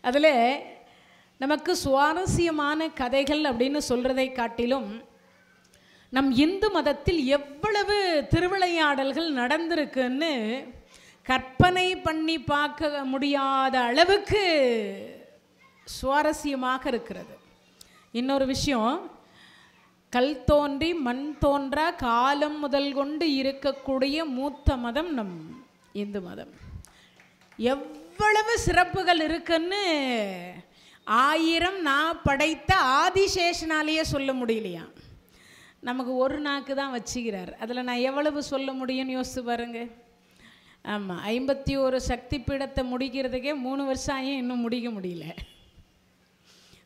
அதில் நமக்கு சுவாரஸ்யமான கதைகள் அப்படின்னு சொல்கிறதை காட்டிலும் நம் இந்து மதத்தில் எவ்வளவு திருவிளையாடல்கள் நடந்திருக்குன்னு கற்பனை பண்ணி பார்க்க முடியாத அளவுக்கு சுவாரஸ்யமாக இருக்கிறது. இன்னொரு விஷயம், கல் தோன்றி மண் தோன்றா காலம் முதல் கொண்டு இருக்கக்கூடிய மூத்த மதம் நம் இந்து மதம். எவ்வளவு சிறப்புகள் இருக்குன்னு 1000 நான் படைத்த ஆதிசேஷனாலேயே சொல்ல முடியலையா? நமக்கு ஒரு நாக்கு தான் வச்சுக்கிறார். அதில் நான் எவ்வளவு சொல்ல முடியும்னு யோசித்து பாருங்க. ஆமாம், 51 சக்தி பீடத்தை முடிக்கிறதுக்கே 3 வருஷம் ஆகியும் இன்னும் முடிக்க முடியல.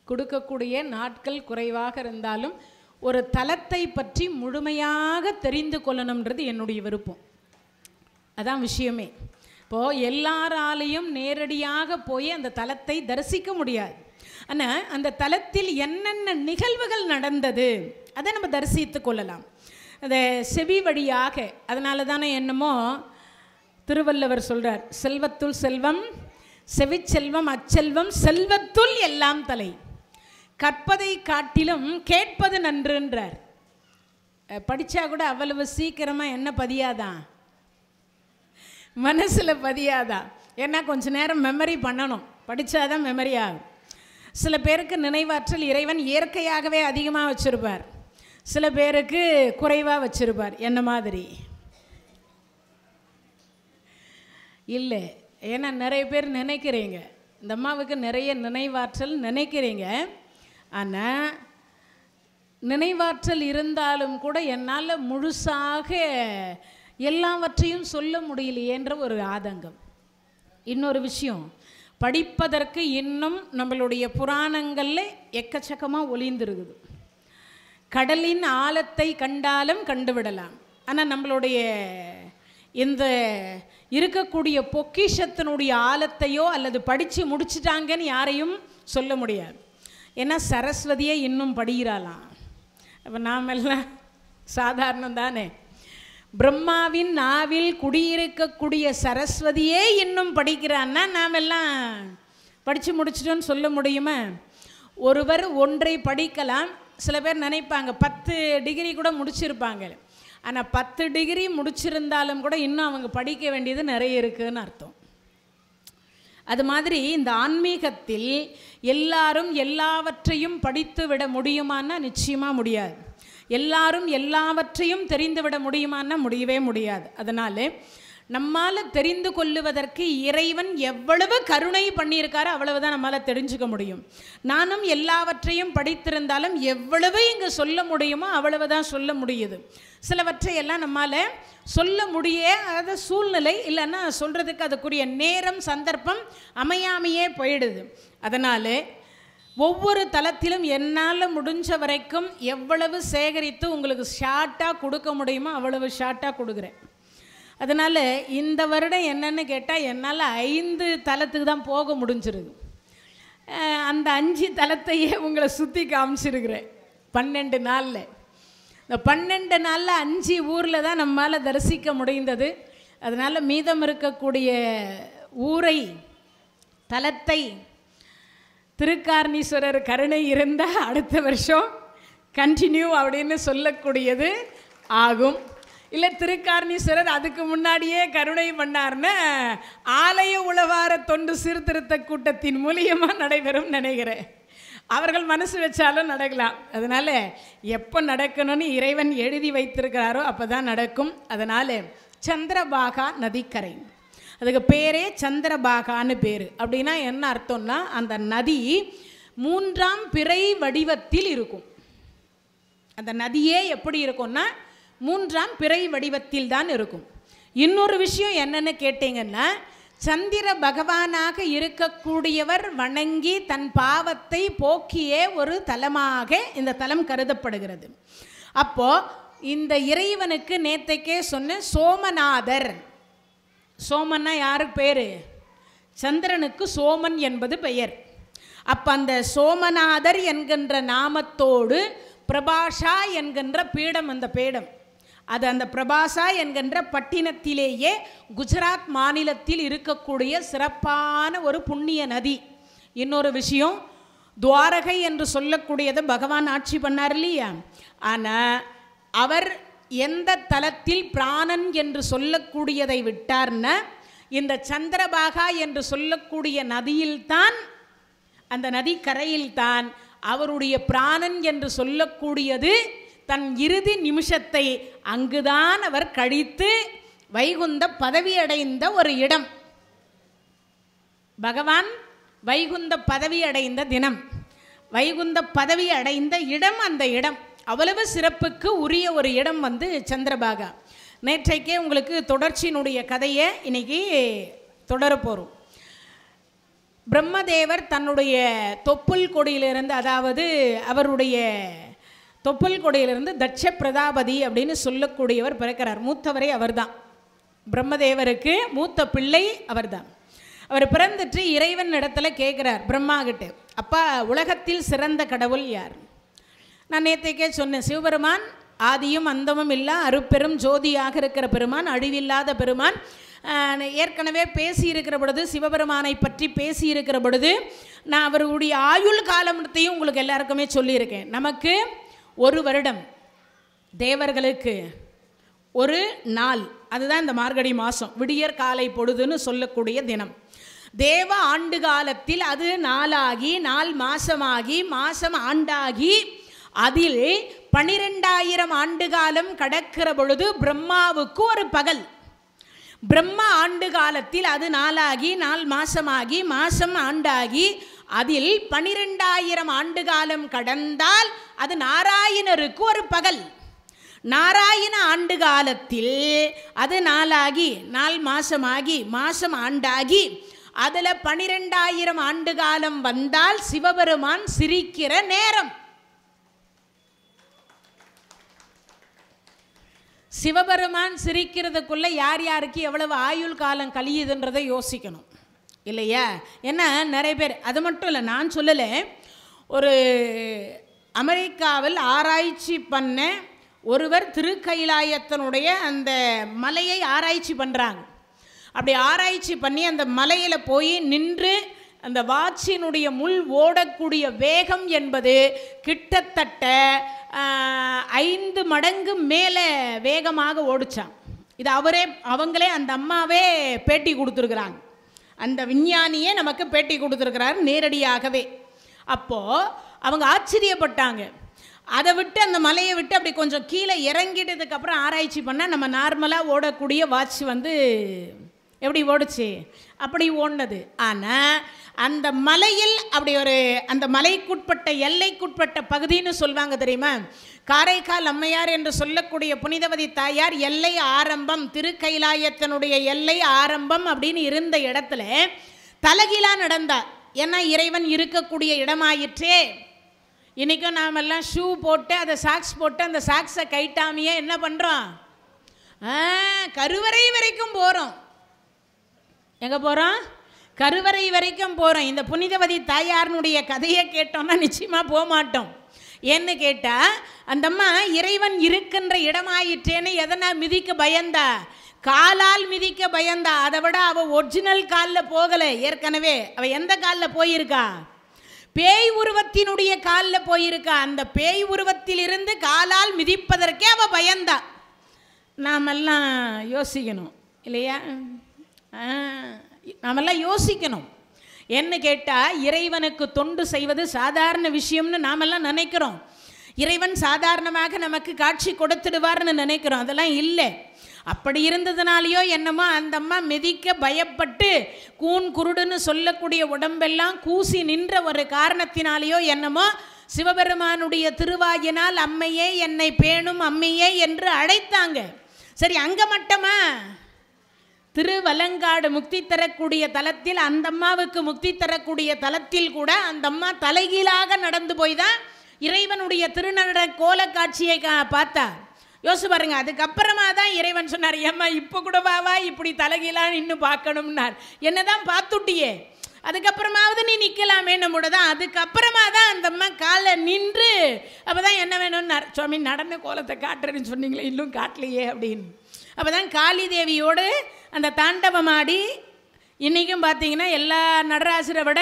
கொடுக்கக்கூடிய நாட்கள் குறைவாக இருந்தாலும் ஒரு தலத்தை பற்றி முழுமையாக தெரிந்து கொள்ளணுன்றது என்னுடைய விருப்பம். அதான் விஷயமே. இப்போது எல்லாராலையும் நேரடியாக போய் அந்த தலத்தை தரிசிக்க முடியாது. ஆனால் அந்த தலத்தில் என்னென்ன நிகழ்வுகள் நடந்தது அதை நம்ம தரிசித்து கொள்ளலாம், அந்த செவி வழியாக. அதனால தானே என்னமோ திருவள்ளுவர் சொல்கிறார், செல்வத்துள் செல்வம் செவிச்செல்வம் அச்செல்வம் செல்வத்துள் எல்லாம் தலை, கற்பதை காட்டிலும் கேட்பது நன்றுன்றார். படித்தா கூட அவ்வளவு சீக்கிரமாக என்ன பதியாதான், மனசில் பதியாதான். ஏன்னா கொஞ்ச நேரம் மெமரி பண்ணணும், படித்தாதான் மெமரி ஆகும். சில பேருக்கு நினைவாற்றல் இறைவன் இயற்கையாகவே அதிகமாக வச்சுருப்பார், சில பேருக்கு குறைவாக வச்சுருப்பார். என்ன மாதிரி இல்லை. ஏன்னா நிறைய பேர் நினைக்கிறீங்க இந்த அம்மாவுக்கு நிறைய நினைவாற்றல் நினைக்கிறீங்க. ஆனால் நினைவாற்றல் இருந்தாலும் கூட என்னால் முழுசாக எல்லாவற்றையும் சொல்ல முடியலையேன்ற ஒரு ஆதங்கம். இன்னொரு விஷயம், படிப்பதற்கு இன்னும் நம்மளுடைய புராணங்களில் எக்கச்சக்கமாக ஒளிந்திருக்குது. கடலின் ஆழத்தை கண்டாலும் கண்டுவிடலாம். ஆனால் நம்மளுடைய இந்த இருக்கக்கூடிய பொக்கிஷத்தினுடைய ஆழத்தையோ அல்லது படித்து முடிச்சிட்டாங்கன்னு யாரையும் சொல்ல முடியாது. ஏன்னா சரஸ்வதியை இன்னும் படிக்கிறாளாம். அப்போ நாமெல்லாம் சாதாரணம் தானே. பிரம்மாவின் நாவில் குடியிருக்கக்கூடிய சரஸ்வதியே இன்னும் படிக்கிறான்னா நாமெல்லாம் படித்து முடிச்சிட்டோன்னு சொல்ல முடியுமா? ஒருவர் ஒன்றை படிக்கலாம். சில பேர் நினைப்பாங்க 10 டிகிரி கூட முடிச்சிருப்பாங்க. ஆனால் 10 டிகிரி முடிச்சிருந்தாலும் கூட இன்னும் அவங்க படிக்க வேண்டியது நிறைய இருக்குதுன்னு அர்த்தம். அது மாதிரி இந்த ஆன்மீகத்தில் எல்லாரும் எல்லாவற்றையும் படித்து விட முடியுமான்னா நிச்சயமாக முடியாது. எல்லாரும் எல்லாவற்றையும் தெரிந்து விட முடியுமான்னா முடியவே முடியாது. அதனால் நம்மால் தெரிந்து கொள்ளுவதற்கு இறைவன் எவ்வளவு கருணை பண்ணியிருக்காரோ அவ்வளவுதான் நம்மளால் தெரிஞ்சுக்க முடியும். நானும் எல்லாவற்றையும் படித்திருந்தாலும் எவ்வளவு இங்கே சொல்ல முடியுமோ அவ்வளவுதான் சொல்ல முடியுது. சிலவற்றையெல்லாம் நம்மால் சொல்ல முடியாத சூழ்நிலை, இல்லைன்னா சொல்கிறதுக்கு அதுக்குரிய நேரம் சந்தர்ப்பம் அமையாமையே போயிடுது. அதனால் ஒவ்வொரு தளத்திலும் என்னால் முடிஞ்ச வரைக்கும் எவ்வளவு சேகரித்து உங்களுக்கு ஷார்ட்டாக கொடுக்க முடியுமோ அவ்வளவு ஷார்ட்டாக கொடுக்குறேன். அதனால் இந்த வருடம் என்னென்னு கேட்டால் என்னால் 5 தலத்துக்கு தான் போக முடிஞ்சிருது. அந்த 5 தலத்தையே உங்களை சுற்றி காமிச்சிருக்கிறேன் 12 நாளில். இந்த 12 நாளில் 5 ஊரில் தான் நம்மளால் தரிசிக்க முடிந்தது. அதனால் மீதம் இருக்கக்கூடிய ஊரை தலத்தை திருக்காரணீஸ்வரர் கருணை இருந்தால் அடுத்த வருஷம் கண்டினியூ அப்படின்னு சொல்லக்கூடியது ஆகும். இல்லை திருக்காரணீஸ்வரர் அதுக்கு முன்னாடியே கருணை பண்ணார்னா ஆலய உழவார தொண்டு சீர்திருத்த கூட்டத்தின் மூலியமாக நடைபெறும் நினைக்கிறேன். அவர்கள் மனசு வச்சாலும் நடக்கலாம். அதனால் எப்போ நடக்கணும்னு இறைவன் எழுதி வைத்திருக்கிறாரோ அப்போ தான் நடக்கும். அதனால் சந்திரபாகா நதிக்கரை, அதுக்கு பேரே சந்திரபாகான்னு பேர். அப்படின்னா என்ன அர்த்தம்னா அந்த நதி 3ஆம் பிறை வடிவத்தில் இருக்கும். அந்த நதியே எப்படி இருக்கும்னா 3ஆம் பிறை வடிவத்தில் தான் இருக்கும். இன்னொரு விஷயம் என்னன்னு கேட்டிங்கன்னா, சந்திர பகவானாக இருக்கக்கூடியவர் வணங்கி தன் பாவத்தை போக்கிய ஒரு தலமாக இந்த தலம் கருதப்படுகிறது. அப்போது இந்த இறைவனுக்கு நேத்தைக்கே சொன்ன சோமநாதர், சோமன்னா யாருக்கு பேர்? சந்திரனுக்கு சோமன் என்பது பெயர். அப்போ அந்த சோமநாதர் என்கின்ற நாமத்தோடு பிரபாஷா என்கின்ற பீடம், அந்த பீடம் அது அந்த பிரபாசா என்கின்ற பட்டினத்திலேயே குஜராத் மாநிலத்தில் இருக்கக்கூடிய சிறப்பான ஒரு புண்ணிய நதி. இன்னொரு விஷயம், துவாரகை என்று சொல்லக்கூடியதை பகவான் ஆட்சி பண்ணார் இல்லையா? ஆனால் அவர் எந்த தலத்தில் பிராணன் என்று சொல்லக்கூடியதை விட்டார்னா இந்த சந்திரபாகா என்று சொல்லக்கூடிய நதியில்தான், அந்த நதி கரையில்தான் அவருடைய பிராணன் என்று சொல்லக்கூடியது தன் இறுதி நிமிஷத்தை அங்குதான் அவர் கழித்து வைகுந்த பதவி அடைந்த ஒரு இடம். பகவான் வைகுந்த பதவி அடைந்த தினம், வைகுந்த பதவி அடைந்த இடம், அந்த இடம் அவ்வளவு சிறப்புக்கு உரிய ஒரு இடம் வந்து சந்திரபாகா. நேற்றைக்கே உங்களுக்கு தொடர்ச்சியினுடைய கதையை இன்னைக்கு தொடர போகிறோம். பிரம்மதேவர் தன்னுடைய தொப்புள் கொடியிலிருந்து, அதாவது அவருடைய தொப்புள் கொடியிலிருந்து தட்ச பிரதாபதி அப்படின்னு சொல்லக்கூடியவர் பிறக்கிறார். மூத்தவரே அவர்தான், பிரம்மதேவருக்கு மூத்த பிள்ளை அவர்தான். அவர் பிறந்துட்டு இறைவன் இடத்துல கேட்குறார் பிரம்மா கிட்ட, அப்பா உலகத்தில் சிறந்த கடவுள் யார்? நான் நேற்றைக்கே சொன்னேன், சிவபெருமான் ஆதியும் அந்தமும் இல்லா அருப்பெரும் ஜோதியாக இருக்கிற பெருமான், அழிவில்லாத பெருமான். ஏற்கனவே பேசியிருக்கிற பொழுது, சிவபெருமானை பற்றி பேசியிருக்கிற பொழுது நான் அவருடைய ஆயுள் காலத்தையும் உங்களுக்கு எல்லாருக்குமே சொல்லியிருக்கேன். நமக்கு ஒரு வருடம், தேவர்களுக்கு ஒரு நாள், அதுதான் இந்த மார்கழி மாதம் விடியற் காலை பொழுதுன்னு சொல்லக்கூடிய தினம். தேவ ஆண்டு காலத்தில் அது நாளாகி, நாள் மாசமாகி, மாசம் ஆண்டாகி, அதில் 12,000 ஆண்டு காலம் கடக்கிற பொழுது பிரம்மாவுக்கு ஒரு பகல். பிரம்ம ஆண்டு காலத்தில் அது நாளாகி, நாள் மாசமாகி, மாசம் ஆண்டாகி, அதில் 12,000 ஆண்டு காலம் கடந்தால் அது நாராயணருக்கு ஒரு பகல். நாராயண ஆண்டு காலத்தில் அது நாளாகி, நாள் மாசமாகி, மாசம் ஆண்டாகி, அதில் 12,000 ஆண்டு காலம் வந்தால் சிவபெருமான் சிரிக்கிற நேரம். சிவபெருமான் சிரிக்கிறதுக்குள்ள யார் யாருக்கு எவ்வளவு ஆயுள் காலம் கழியுதுன்றதை யோசிக்கணும் இல்லையா? ஏன்னா நிறைய பேர், அது மட்டும் இல்லை, நான் சொல்லலை, ஒரு அமெரிக்காவில் ஆராய்ச்சி பண்ண ஒருவர் திருக்கைலாயத்தினுடைய அந்த மலையை ஆராய்ச்சி பண்ணுறாங்க. அப்படி ஆராய்ச்சி பண்ணி அந்த மலையில் போய் நின்று அந்த வாட்சினுடைய முள் ஓடக்கூடிய வேகம் என்பது கிட்டத்தட்ட 5 மடங்கு மேலே வேகமாக ஓடிச்சான். இது அவங்களே அந்த அம்மாவே பேட்டி கொடுத்துருக்குறாங்க. அந்த விஞ்ஞானியே நமக்கு பேட்டி கொடுத்துருக்கிறார் நேரடியாகவே. அப்போது அவங்க ஆச்சரியப்பட்டாங்க. அதை விட்டு, அந்த மலையை விட்டு அப்படி கொஞ்சம் கீழே இறங்கிட்டதுக்கப்புறம் ஆராய்ச்சி பண்ணால் நம்ம நார்மலாக ஓடக்கூடிய வாட்ச் வந்து எப்படி ஓடுச்சு, அப்படி ஓடினது. ஆனால் அந்த மலையில் அப்படி ஒரு, அந்த மலைக்குட்பட்ட எல்லைக்குட்பட்ட பகுதின்னு சொல்லுவாங்க தெரியுமா? காரைக்கால் அம்மையார் என்று சொல்லக்கூடிய புனிதவதி தாயார் எல்லை ஆரம்பம், திருக்கைலாயத்தினுடைய எல்லை ஆரம்பம் அப்படின்னு இருந்த இடத்துல தலகிலா நடந்தார். ஏன்னா இறைவன் இருக்கக்கூடிய இடமாயிற்றே. இன்றைக்கும் நாமெல்லாம் ஷூ போட்டு, அதை சாக்ஸ் போட்டு, அந்த சாக்ஸை கைட்டாமையே என்ன பண்ணுறோம், கருவறை வரைக்கும் போகிறோம். எங்கே போகிறோம்? கருவறை வரைக்கும் போகிறோம். இந்த புனிதவதி தாயாரினுடைய கதையை கேட்டோம்னா நிச்சயமாக போக மாட்டோம். ஏன்னு கேட்டால் அந்த அம்மா இறைவன் இருக்கின்ற இடமாயிற்றேன்னு எதனா மிதிக்க பயந்தா, காலால் மிதிக்க பயந்தா. அதை விட அவள் ஒரிஜினல் காலில் போகலை. ஏற்கனவே அவள் எந்த காலில் போயிருக்கா? பேய் உருவத்தினுடைய காலில் போயிருக்கா. அந்த பேய் உருவத்திலிருந்து காலால் மிதிப்பதற்கே அவள் பயந்தா. நாமெல்லாம் யோசிக்கணும் இல்லையா? நாமெல்லாம் யோசிக்கணும். என்ன கேட்டால், இறைவனுக்கு தொண்டு செய்வது சாதாரண விஷயம்னு நாமெல்லாம் நினைக்கிறோம். இறைவன் சாதாரணமாக நமக்கு காட்சி கொடுத்துடுவார்னு நினைக்கிறோம். அதெல்லாம் இல்லை. அப்படி இருந்ததுனாலேயோ என்னமோ அந்த அம்மா மிதிக்க பயப்பட்டு கூன் குருடுன்னு சொல்லக்கூடிய உடம்பெல்லாம் கூசி நின்ற ஒரு காரணத்தினாலேயோ என்னமோ சிவபெருமானுடைய திருவாயினால் அம்மையே என்னை பேணும் அம்மையே என்று அழைத்தாங்க. சரி, அங்கே மட்டுமா? திருவலங்காடு முக்தி தரக்கூடிய தலத்தில், அந்த அம்மாவுக்கு முக்தி தரக்கூடிய தலத்தில் கூட அந்த அம்மா தலைகீழாக நடந்து போய் தான் இறைவனுடைய திருநட கோல காட்சியை பார்த்தா. யோசிச்சு பாருங்க. அதுக்கப்புறமா தான் இறைவன் சொன்னார், ஏம்மா இப்போ கூட வாவா இப்படி தலைகீழான்னு இன்னும் பார்க்கணும்னார். என்னதான் பார்த்துட்டியே, அதுக்கப்புறமாவது நீ நிற்கலாமே நம்மோட தான். அதுக்கப்புறமா தான் அந்த அம்மா காலை நின்று, அப்போ தான் என்ன வேணும்னார். சுவாமி நடன கோலத்தை காட்டுறேன்னு சொன்னீங்களே, இன்னும் காட்டலையே அப்படின்னு. அப்போ தான் காளி தேவியோடு அந்த தாண்டவமாடி. இன்றைக்கும் பார்த்தீங்கன்னா எல்லா நடராசரை விட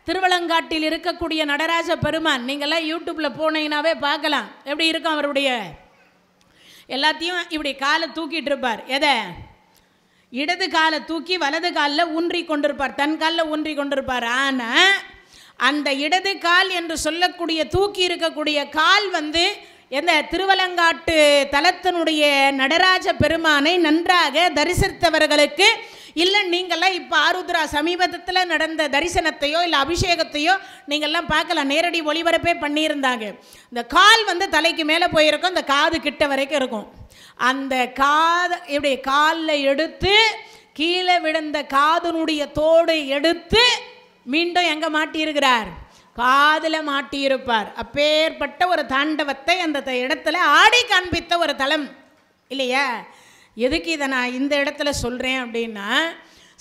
திருவலங்காட்டில் இருக்கக்கூடிய நடராஜ பெருமான், நீங்கள்லாம் யூடியூப்பில் போனீங்கன்னாவே பார்க்கலாம் எப்படி இருக்கும். அவருடைய எல்லாத்தையும் இப்படி காலை தூக்கிட்டு இருப்பார். எதை? இடது காலை தூக்கி வலது காலில் ஊன்றி கொண்டிருப்பார், தன் காலில் ஊன்றி கொண்டிருப்பார். ஆனால் அந்த இடது கால் என்று சொல்லக்கூடிய தூக்கி இருக்கக்கூடிய கால் வந்து எந்த திருவலங்காட்டு தலத்தினுடைய நடராஜ பெருமானை நன்றாக தரிசித்தவர்களுக்கு, இல்லை நீங்கள்லாம் இப்போ ஆருத்ரா சமீபத்தில் நடந்த தரிசனத்தையோ இல்லை அபிஷேகத்தையோ நீங்கள்லாம் பார்க்கலாம், நேரடி ஒளிபரப்பே பண்ணியிருந்தாங்க. இந்த கால் வந்து தலைக்கு மேலே போயிருக்கும், இந்த காது கிட்ட வரைக்கும் இருக்கும். அந்த காது இப்படி காலில் எடுத்து கீழே விழுந்த காதனுடைய தோடு எடுத்து மீண்டும் எங்கே மாட்டியிருக்கிறார்? காதில் மாட்டியிருப்பார். அப்பேற்பட்ட ஒரு தாண்டவத்தை அந்த இடத்துல ஆடி காண்பித்த ஒரு தலம் இல்லையா? எதுக்கு இதை நான் இந்த இடத்துல சொல்கிறேன் அப்படின்னா,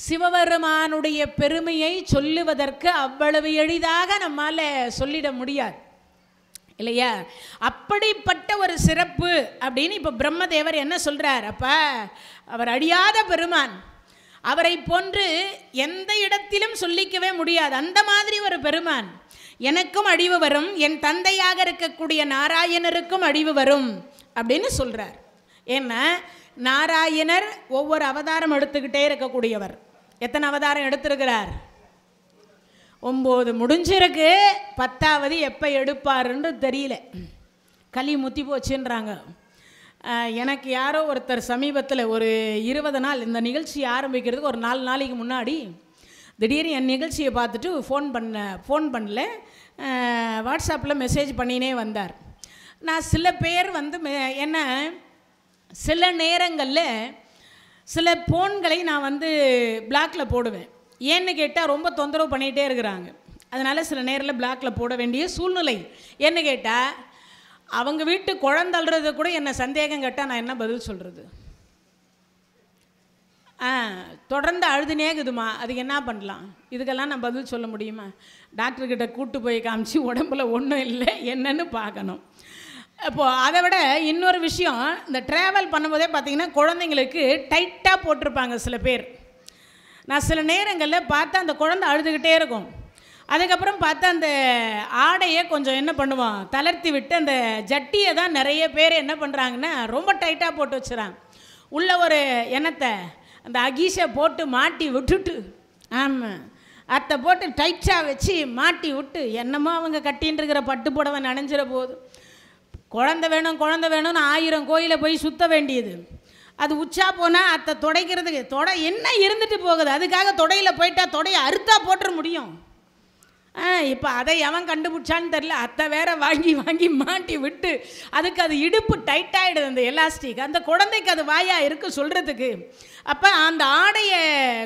சிவபெருமானுடைய பெருமையை சொல்லுவதற்கு அவ்வளவு எளிதாக நம்மால் சொல்லிட முடியாது இல்லையா? அப்படிப்பட்ட ஒரு சிறப்பு அப்படின்னு இப்போ பிரம்மதேவர் என்ன சொல்கிறார்? அப்போ அவர் அழியாத பெருமான், அவரை போன்று எந்த இடத்திலும் சொல்லிக்கவே முடியாது. அந்த மாதிரி ஒரு பெருமான். எனக்கும் அழிவு வரும், என் தந்தையாக இருக்கக்கூடிய நாராயணருக்கும் அழிவு வரும் அப்படின்னு சொல்கிறார். ஏன்னா நாராயணர் ஒவ்வொரு அவதாரம் எடுத்துக்கிட்டே இருக்கக்கூடியவர். எத்தனை அவதாரம் எடுத்திருக்கிறார்? 9 முடிஞ்சிருக்கு, 10வது எப்போ எடுப்பாருன்னு தெரியல. களி முத்தி போச்சுன்றாங்க. எனக்கு யாரோ ஒருத்தர் சமீபத்தில் ஒரு 20 நாள் இந்த நிகழ்ச்சி ஆரம்பிக்கிறதுக்கு ஒரு 4 நாளைக்கு முன்னாடி திடீர்னு என் நிகழ்ச்சியை பார்த்துட்டு ஃபோன் பண்ணல, வாட்ஸ்அப்பில் மெசேஜ் பண்ணினே வந்தார். நான் சில பேர் வந்து என்ன சில நேரங்களில் சில ஃபோன்களை நான் வந்து பிளாக்கில் போடுவேன். ஏன்னு கேட்டால் ரொம்ப தொந்தரவு பண்ணிகிட்டே இருக்கிறாங்க. அதனால் சில நேரில் பிளாக்கில் போட வேண்டிய சூழ்நிலை. ஏன்னு கேட்டால் அவங்க வீட்டு குழந்தள்ளுறது கூட என்ன சந்தேகம் கேட்டால் நான் என்ன பதில் சொல்கிறது? தொடர்ந்து அழுதுனே இருக்குதுமா, அதுக்கு என்ன பண்ணலாம்? இதுக்கெல்லாம் நான் பதில் சொல்ல முடியுமா? டாக்டர்கிட்ட கூட்டு போய் காமிச்சு உடம்புல ஒன்றும் இல்லை என்னன்னு பார்க்கணும். இப்போது அதை விட இன்னொரு விஷயம், இந்த ட்ராவல் பண்ணும்போதே பார்த்திங்கன்னா குழந்தைங்களுக்கு டைட்டாக போட்டிருப்பாங்க சில பேர். நான் சில நேரங்களில் பார்த்தா அந்த குழந்தை அழுதுகிட்டே இருக்கும். அதுக்கப்புறம் பார்த்தா அந்த ஆடையை கொஞ்சம் என்ன பண்ணுவோம், தளர்த்தி விட்டு அந்த ஜட்டியை தான் நிறைய பேர் என்ன பண்ணுறாங்கன்னா ரொம்ப டைட்டாக போட்டு வச்சுறாங்க. உள்ள ஒரு எண்ணத்தை அந்த அகீஷை போட்டு மாட்டி விட்டுட்டு, ஆமாம் அத்தை போட்டு டைட்டாக வச்சு மாட்டி விட்டு, என்னமோ அவங்க கட்டின்னு இருக்கிற பட்டு புடவை நனைஞ்சிட போகுது. குழந்தை வேணும் குழந்தை வேணும்னு 1000 கோயிலை போய் சுற்ற வேண்டியது. அது உச்சா போனால் அத்தை தொடைக்கிறதுக்கு தொடை என்ன இருந்துட்டு போகுது. அதுக்காக தொடையில் போயிட்டா தொடையை அறுத்தா போட்டுற முடியும். இப்போ அதை எவன் கண்டுபிடிச்சான்னு தெரில. அத்தை வேற வாங்கி வாங்கி மாட்டி விட்டு அதுக்கு அது இடுப்பு டைட்டாகிடுது அந்த எலாஸ்டிக். அந்த குழந்தைக்கு அது வாயாக இருக்குது சொல்கிறதுக்கு. அப்போ அந்த ஆடையை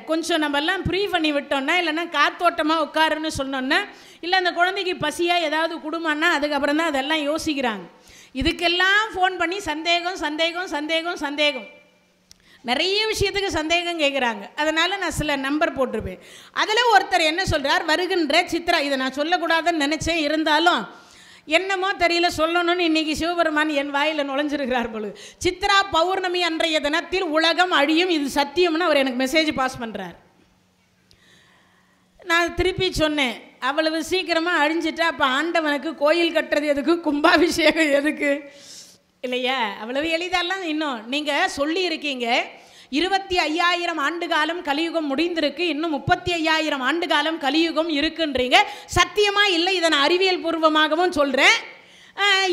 கொஞ்சம் நம்மெல்லாம் ஃப்ரீ பண்ணி விட்டோன்னா, இல்லைன்னா காத்தோட்டமாக உட்காருன்னு சொன்னோன்னா, இல்லை அந்த குழந்தைக்கு பசியாக ஏதாவது கொடுமான்னா அதுக்கப்புறம் தான் அதெல்லாம் யோசிக்கிறாங்க. இதுக்கெல்லாம் ஃபோன் பண்ணி சந்தேகம் சந்தேகம் சந்தேகம் சந்தேகம், நிறைய விஷயத்துக்கு சந்தேகம் கேட்குறாங்க. அதனால் நான் சில நம்பர் போட்டிருப்பேன். அதில் ஒருத்தர் என்ன சொல்கிறார், வருகின்ற சித்ரா, இதை நான் சொல்லக்கூடாதுன்னு நினச்சேன், இருந்தாலும் என்னமோ தெரியல சொல்லணும்னு இன்றைக்கி சிவபெருமான் என் வாயில் நுழைஞ்சிருக்கிறார் போல. சித்ரா பௌர்ணமி அன்றைய தினத்தில் உலகம் அழியும், இது சத்தியம்னு அவர் எனக்கு மெசேஜ் பாஸ் பண்ணுறார். நான் திருப்பி சொன்னேன், அவ்வளவு சீக்கிரமாக அழிஞ்சிட்டா அப்போ ஆண்டவனுக்கு கோயில் கட்டுறது எதுக்கு, கும்பாபிஷேகம் எதுக்கு இல்லையா? அவ்வளவு எளிதெல்லாம் இன்னும் நீங்கள் சொல்லியிருக்கீங்க. 25,000 ஆண்டு காலம் கலியுகம் முடிந்திருக்கு, இன்னும் 35,000 ஆண்டு காலம் கலியுகம் இருக்குன்றீங்க. சத்தியமாக இல்லை, இதை நான் அறிவியல் பூர்வமாகவும் சொல்கிறேன்.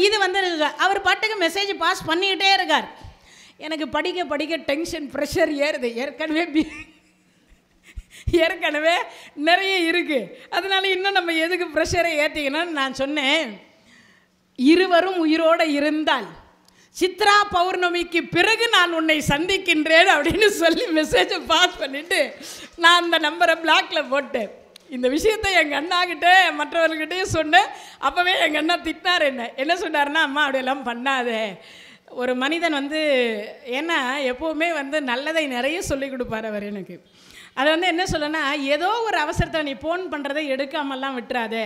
இது வந்து அவர் பாட்டுக்கு மெசேஜ் பாஸ் பண்ணிக்கிட்டே இருக்கார். எனக்கு படிக்க படிக்க டென்ஷன் ப்ரெஷர் ஏறுது. ஏற்கனவே நிறைய இருக்குது. அதனால இன்னும் நம்ம எதுக்கு ப்ரெஷரை ஏற்றிக்கணும்னு நான் சொன்னேன். இருவரும் உயிரோடு இருந்தால் சித்ரா பௌர்ணமிக்கு பிறகு நான் உன்னை சந்திக்கின்றேன் அப்படின்னு சொல்லி மெசேஜை பாஸ் பண்ணிவிட்டு நான் அந்த நம்பரை பிளாக்கில் போட்டேன். இந்த விஷயத்தை எங்கள் அண்ணாக்கிட்ட மற்றவர்கிட்டையும் சொன்னேன். அப்போவே எங்கள் அண்ணா திட்டினார். என்ன சொன்னார்னா, அம்மா அப்படியெல்லாம் பண்ணாதே. ஒரு மனிதன் வந்து ஏன்னா எப்போவுமே வந்து நல்லதை நிறைய சொல்லி கொடுப்பார் அவர் எனக்கு. அதை வந்து என்ன சொல்லனா, ஏதோ ஒரு அவசரத்தை நீ ஃபோன் பண்ணுறதை எடுக்காமல்லாம் விட்டுறாதே.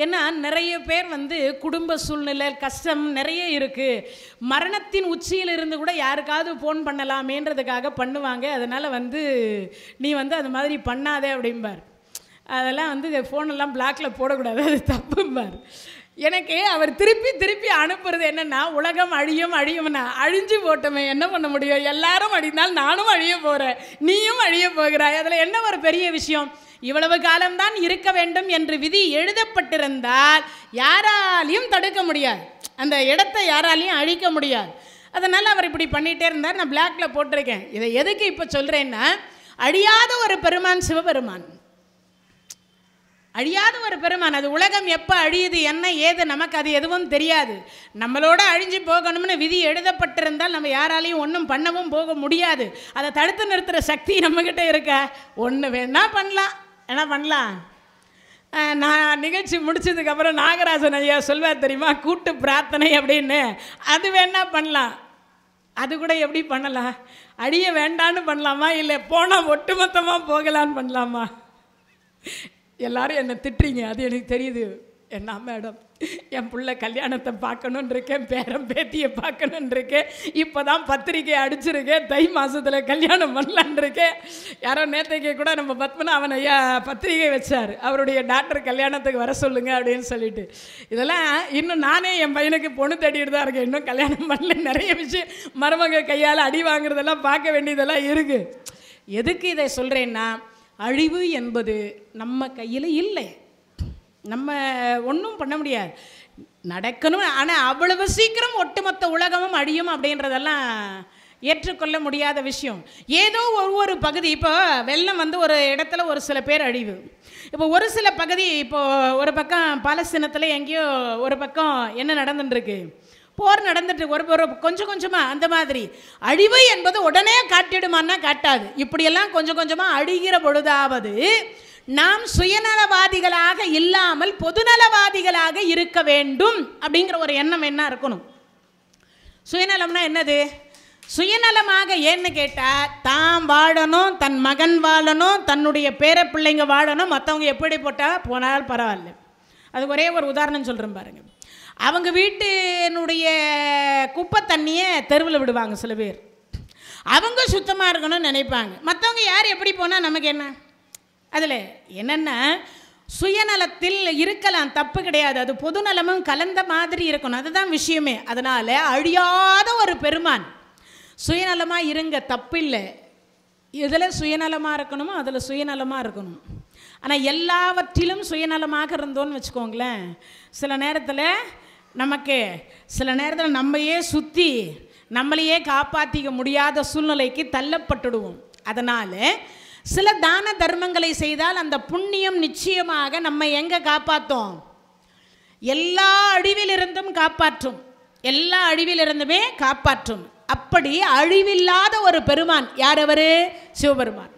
ஏன்னா நிறைய பேர் வந்து குடும்ப சூழ்நிலை கஷ்டம் நிறைய இருக்குது, மரணத்தின் உச்சியில் இருந்து கூட யாருக்காவது ஃபோன் பண்ணலாமேன்றதுக்காக பண்ணுவாங்க. அதனால் வந்து நீ வந்து அது மாதிரி பண்ணாதே அப்படிம்பார். அதெல்லாம் வந்து ஃபோனெல்லாம் பிளாக்ல போடக்கூடாது, அது தப்பும்பார். எனக்கு அவர் திருப்பி திருப்பி அனுப்புறது என்னென்னா, உலகம் அழியும் அழியும்னா, அழிஞ்சு போட்டோமே என்ன பண்ண முடியும், எல்லாரும் அழிந்தால் நானும் அழிய போகிறேன், நீயும் அழிய போகிறாய், அதில் என்ன ஒரு பெரிய விஷயம்? இவ்வளவு காலம்தான் இருக்க வேண்டும் என்று விதி எழுதப்பட்டிருந்தால் யாராலையும் தடுக்க முடியாது, அந்த இடத்தை யாராலையும் அழிக்க முடியாது. அதனால் அவர் இப்படி பண்ணிகிட்டே இருந்தார். நான் பிளாக்ல போட்டிருக்கேன். இதை எதுக்கு இப்போ சொல்கிறேன்னா, அழியாத ஒரு பெருமான் சிவபெருமான், அழியாத ஒரு பெருமான். அது உலகம் எப்போ அழியுது என்ன ஏது நமக்கு அது எதுவும் தெரியாது. நம்மளோட அழிஞ்சு போகணும்னு விதி எழுதப்பட்டிருந்தால் நம்ம யாராலையும் ஒன்றும் பண்ணவும் போக முடியாது. அதை தடுத்து நிறுத்துகிற சக்தி நம்மக்கிட்ட இருக்க. ஒன்று வேணா பண்ணலாம், என்ன பண்ணலாம்? நான் நிகழ்ச்சி முடிச்சதுக்கப்புறம் நாகராஜன் ஐயா சொல்வார் தெரியுமா, கூட்டு பிரார்த்தனை அப்படின்னு. அது வேணா பண்ணலாம். அது கூட எப்படி பண்ணலாம்? அழிய வேண்டான்னு பண்ணலாமா, இல்லை போனால் ஒட்டுமொத்தமாக போகலான்னு பண்ணலாமா? எல்லாரும் என்னை திட்டுறீங்க, அது எனக்கு தெரியுது. என்ன மேடம், என் பிள்ளை கல்யாணத்தை பார்க்கணுன்னு இருக்கேன், பேரன் பேத்தியை பார்க்கணுன்னு இருக்கேன், இப்போ தான் பத்திரிக்கை அடிச்சிருக்கேன், தை மாதத்தில் கல்யாணம் பண்ணலான் இருக்கேன். யாரோ நேற்றைக்கே கூட நம்ம பத்மநாபன் ஐயா பத்திரிகை வச்சார், அவருடைய டாக்டர் கல்யாணத்துக்கு வர சொல்லுங்க அப்படின்னு சொல்லிட்டு. இதெல்லாம் இன்னும் நானே என் பையனுக்கு பொண்ணு தேடிட்டு தான் இருக்கேன், இன்னும் கல்யாணம் பண்ணல. நிறைய விஷயம் மருமக கையால் அடி வாங்குறதெல்லாம் பார்க்க வேண்டியதெல்லாம் இருக்குது. எதுக்கு இதை சொல்கிறேன்னா, அழிவு என்பது நம்ம கையில் இல்லை, நம்ம ஒன்றும் பண்ண முடியாது, நடக்கணும். ஆனால் அவ்வளவு சீக்கிரம் ஒட்டுமொத்த உலகமும் அழியும் அப்படின்றதெல்லாம் ஏற்றுக்கொள்ள முடியாத விஷயம். ஏதோ ஒவ்வொரு பகுதி, இப்போ வெள்ளம் வந்து ஒரு இடத்துல ஒரு சில பேர் அழிவு, இப்போ ஒரு சில பகுதி, இப்போது ஒரு பக்கம் பாலஸ்தீனத்தில் எங்கேயோ ஒரு பக்கம் என்ன நடந்துட்டுருக்கு, போர் நடந்துட்டு ஒரு கொஞ்சம் கொஞ்சமாக. அந்த மாதிரி அழிவு என்பது உடனே காட்டிடுமான்னா காட்டாது. இப்படியெல்லாம் கொஞ்சம் கொஞ்சமாக அழிகிற பொழுதாவது நாம் சுயநலவாதிகளாக இல்லாமல் பொதுநலவாதிகளாக இருக்க வேண்டும் அப்படிங்கிற ஒரு எண்ணம் என்ன இருக்கணும். சுயநலம்னா என்னது? சுயநலமாக ஏன்னு கேட்டால், தான் வாழணும், தன் மகன் வாழணும், தன்னுடைய பேர பிள்ளைங்க வாழணும், மற்றவங்க எப்படி போட்டால் போனால் பரவாயில்ல. அது ஒரே ஒரு உதாரணம் சொல்கிறேன் பாருங்கள். அவங்க வீட்டினுடைய குப்பை தண்ணியை தெருவில் விடுவாங்க சில பேர், அவங்க சுத்தமாக இருக்கணும்னு நினைப்பாங்க. மற்றவங்க யார் எப்படி போனால் நமக்கு என்ன? அதில் என்னென்னா, சுயநலத்தில் இருக்கலாம், தப்பு கிடையாது, அது பொதுநலமும் கலந்த மாதிரி இருக்கணும், அதுதான் விஷயமே. அதனால் அழியாத ஒரு பெருமான், சுயநலமாக இருங்க, தப்பில்லை. இதில் சுயநலமாக இருக்கணுமோ அதில் சுயநலமாக இருக்கணும். ஆனால் எல்லாவற்றிலும் சுயநலமாக இருந்தோன்னு வச்சுக்கோங்களேன், சில நேரத்தில் நம்மையே சுற்றி நம்மளையே காப்பாற்றிக்க முடியாத சூழ்நிலைக்கு தள்ளப்பட்டுடுவோம். அதனால் சில தான தர்மங்களை செய்தால் அந்த புண்ணியம் நிச்சயமாக நம்ம எங்கே காப்பாற்றும்? எல்லா அழிவிலிருந்தும் காப்பாற்றும், எல்லா அழிவிலிருந்துமே காப்பாற்றும். அப்படி அழிவில்லாத ஒரு பெருமான் யார்? அவர் சிவபெருமான்.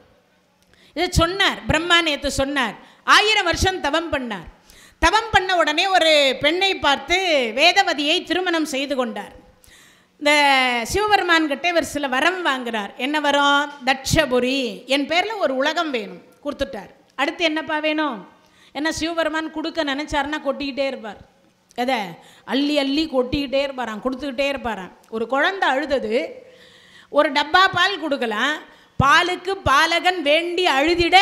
இதை சொன்னார் பிரம்மா, நேற்று சொன்னார். 1000 வருஷம் தவம் பண்ணார். தவம் பண்ண உடனே ஒரு பெண்ணை பார்த்து வேதவதியை திருமணம் செய்து கொண்டார். இந்த சிவபெருமான் கிட்ட இவர் சில வரம் வாங்குறார். என்ன வரம்? தட்சபுரி, என் பேரில் ஒரு உலகம் வேணும், கொடுத்துட்டார். அடுத்து என்னப்பா வேணும்? என்ன சிவபெருமான் கொடுக்க நினச்சாருன்னா கொட்டிக்கிட்டே இருப்பார். எதை? அள்ளி அள்ளி கொட்டிக்கிட்டே இருப்பாரான், கொடுத்துக்கிட்டே இருப்பாரான். ஒரு குழந்தை அழுதது, ஒரு டப்பா பால் கொடுக்கலாம், பாலுக்கு பாலகன் வேண்டி அழுதிட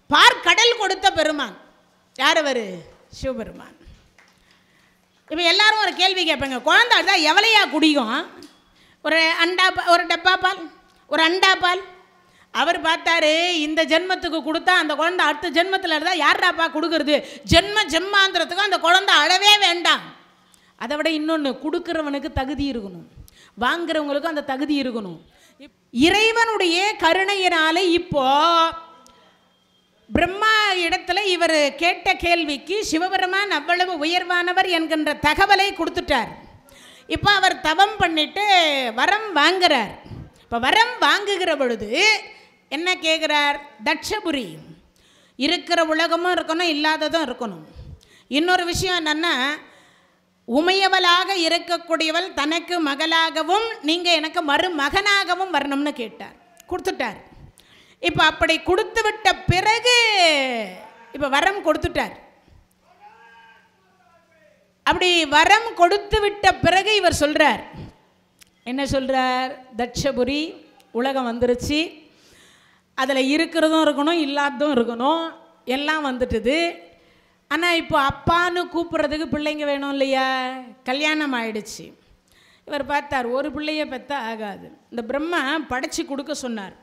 பார்க்கடல் கொடுத்த பெருமான் யார்? அவர் சிவபெருமான். இப்போ எல்லாரும் ஒரு கேள்வி கேட்பாங்க, குழந்தை அழுதா எவ்வளையா குடிக்கும்? ஒரு டப்பா பால், ஒரு அண்டா பால். அவர் பார்த்தாரு, இந்த ஜென்மத்துக்கு கொடுத்தா அந்த குழந்தை அடுத்த ஜென்மத்தில் இருந்தால் யார்டாப்பா கொடுக்கறது? ஜென்மாந்திரத்துக்கு அந்த குழந்தை அழவே வேண்டாம். அதை விட இன்னொன்று, கொடுக்குறவனுக்கு தகுதி இருக்கணும், வாங்குறவங்களுக்கும் அந்த தகுதி இருக்கணும். இறைவனுடைய கருணையினால இப்போ பிரம்மா இடத்துல இவர் கேட்ட கேள்விக்கு சிவபெருமான் அவ்வளவு உயர்வானவர் என்கின்ற தகவலை கொடுத்துட்டார். இப்போ அவர் தவம் பண்ணிட்டு வரம் வாங்குறார். இப்போ வரம் வாங்குகிற பொழுது என்ன கேட்குறார்? தட்சபுரி, இருக்கிற உலகமும் இருக்கணும், இல்லாததும் இருக்கணும். இன்னொரு விஷயம் என்னென்னா, உமையவளாக இருக்கக்கூடியவள் தனக்கு மகளாகவும் நீங்கள் எனக்கு மருமகனாகவும் வரணும்னு கேட்டார். கொடுத்துட்டார். இப்போ அப்படி கொடுத்து விட்ட பிறகு இப்போ வரம் கொடுத்துட்டார். அப்படி வரம் கொடுத்து விட்ட பிறகு இவர் சொல்கிறார், என்ன சொல்கிறார்? தட்சபுரி உலகம் வந்துருச்சு, அதில் இருக்கிறதும் இருக்கணும், இல்லாததும் இருக்கணும். எல்லாம் வந்துட்டுது. ஆனால் இப்போ அப்பான்னு கூப்பிட்றதுக்கு பிள்ளைங்க வேணும் இல்லையா? கல்யாணம் ஆயிடுச்சு. இவர் பார்த்தார், ஒரு பிள்ளைய பெற்றா ஆகாது. இந்த பிரம்மா படைச்சி கொடுக்க சொன்னார்.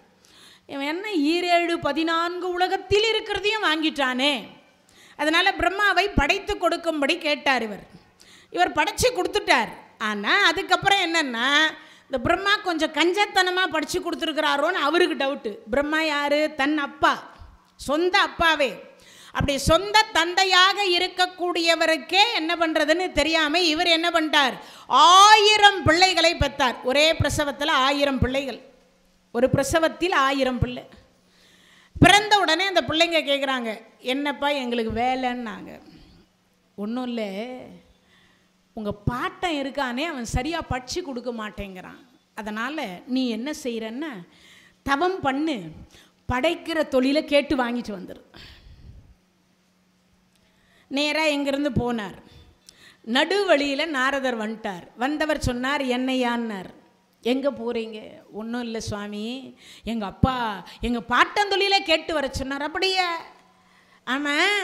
இவன் என்ன 7 14 உலகத்தில் இருக்கிறதையும் வாங்கிட்டானே, அதனால் பிரம்மாவை படைத்து கொடுக்கும்படி கேட்டார். இவர் படைச்சி கொடுத்துட்டார். ஆனால் அதுக்கப்புறம் என்னென்னா, இந்த பிரம்மா கொஞ்சம் கஞ்சத்தனமாக படித்து கொடுத்துருக்கிறாரோன்னு அவருக்கு டவுட்டு. பிரம்மா யார்? தன் அப்பா, சொந்த அப்பாவே. அப்படி சொந்த தந்தையாக இருக்கக்கூடியவருக்கே என்ன பண்ணுறதுன்னு தெரியாமல் இவர் என்ன பண்ணிட்டார்? 1000 பிள்ளைகளை பெற்றார். ஒரே பிரசவத்தில் 1000 பிள்ளைகள். ஒரு பிரசவத்தில் 1000 பிள்ளை பிறந்த உடனே அந்த பிள்ளைங்க கேட்குறாங்க, என்னப்பா எங்களுக்கு வேலைன்னாங்க. ஒன்றும் இல்லை, உங்கள் பாட்டன் இருக்கானே அவன் சரியாக படித்து கொடுக்க மாட்டேங்கிறான். அதனால் நீ என்ன செய்கிறன்னா, தவம் பண்ணு, படைக்கிற தொழிலை கேட்டு வாங்கிட்டு வந்துடு. நேராக எங்கேருந்து போனார். நடு வழியில் நாரதர் வந்துட்டார். வந்தவர் சொன்னார், என்னையான்னார். எங்கே போகிறீங்க? ஒன்றும் இல்லை சுவாமி, எங்கள் அப்பா எங்கள் பாட்டன் தொழிலே கேட்டு வர சொன்னார். அப்படியே? ஆமாம்.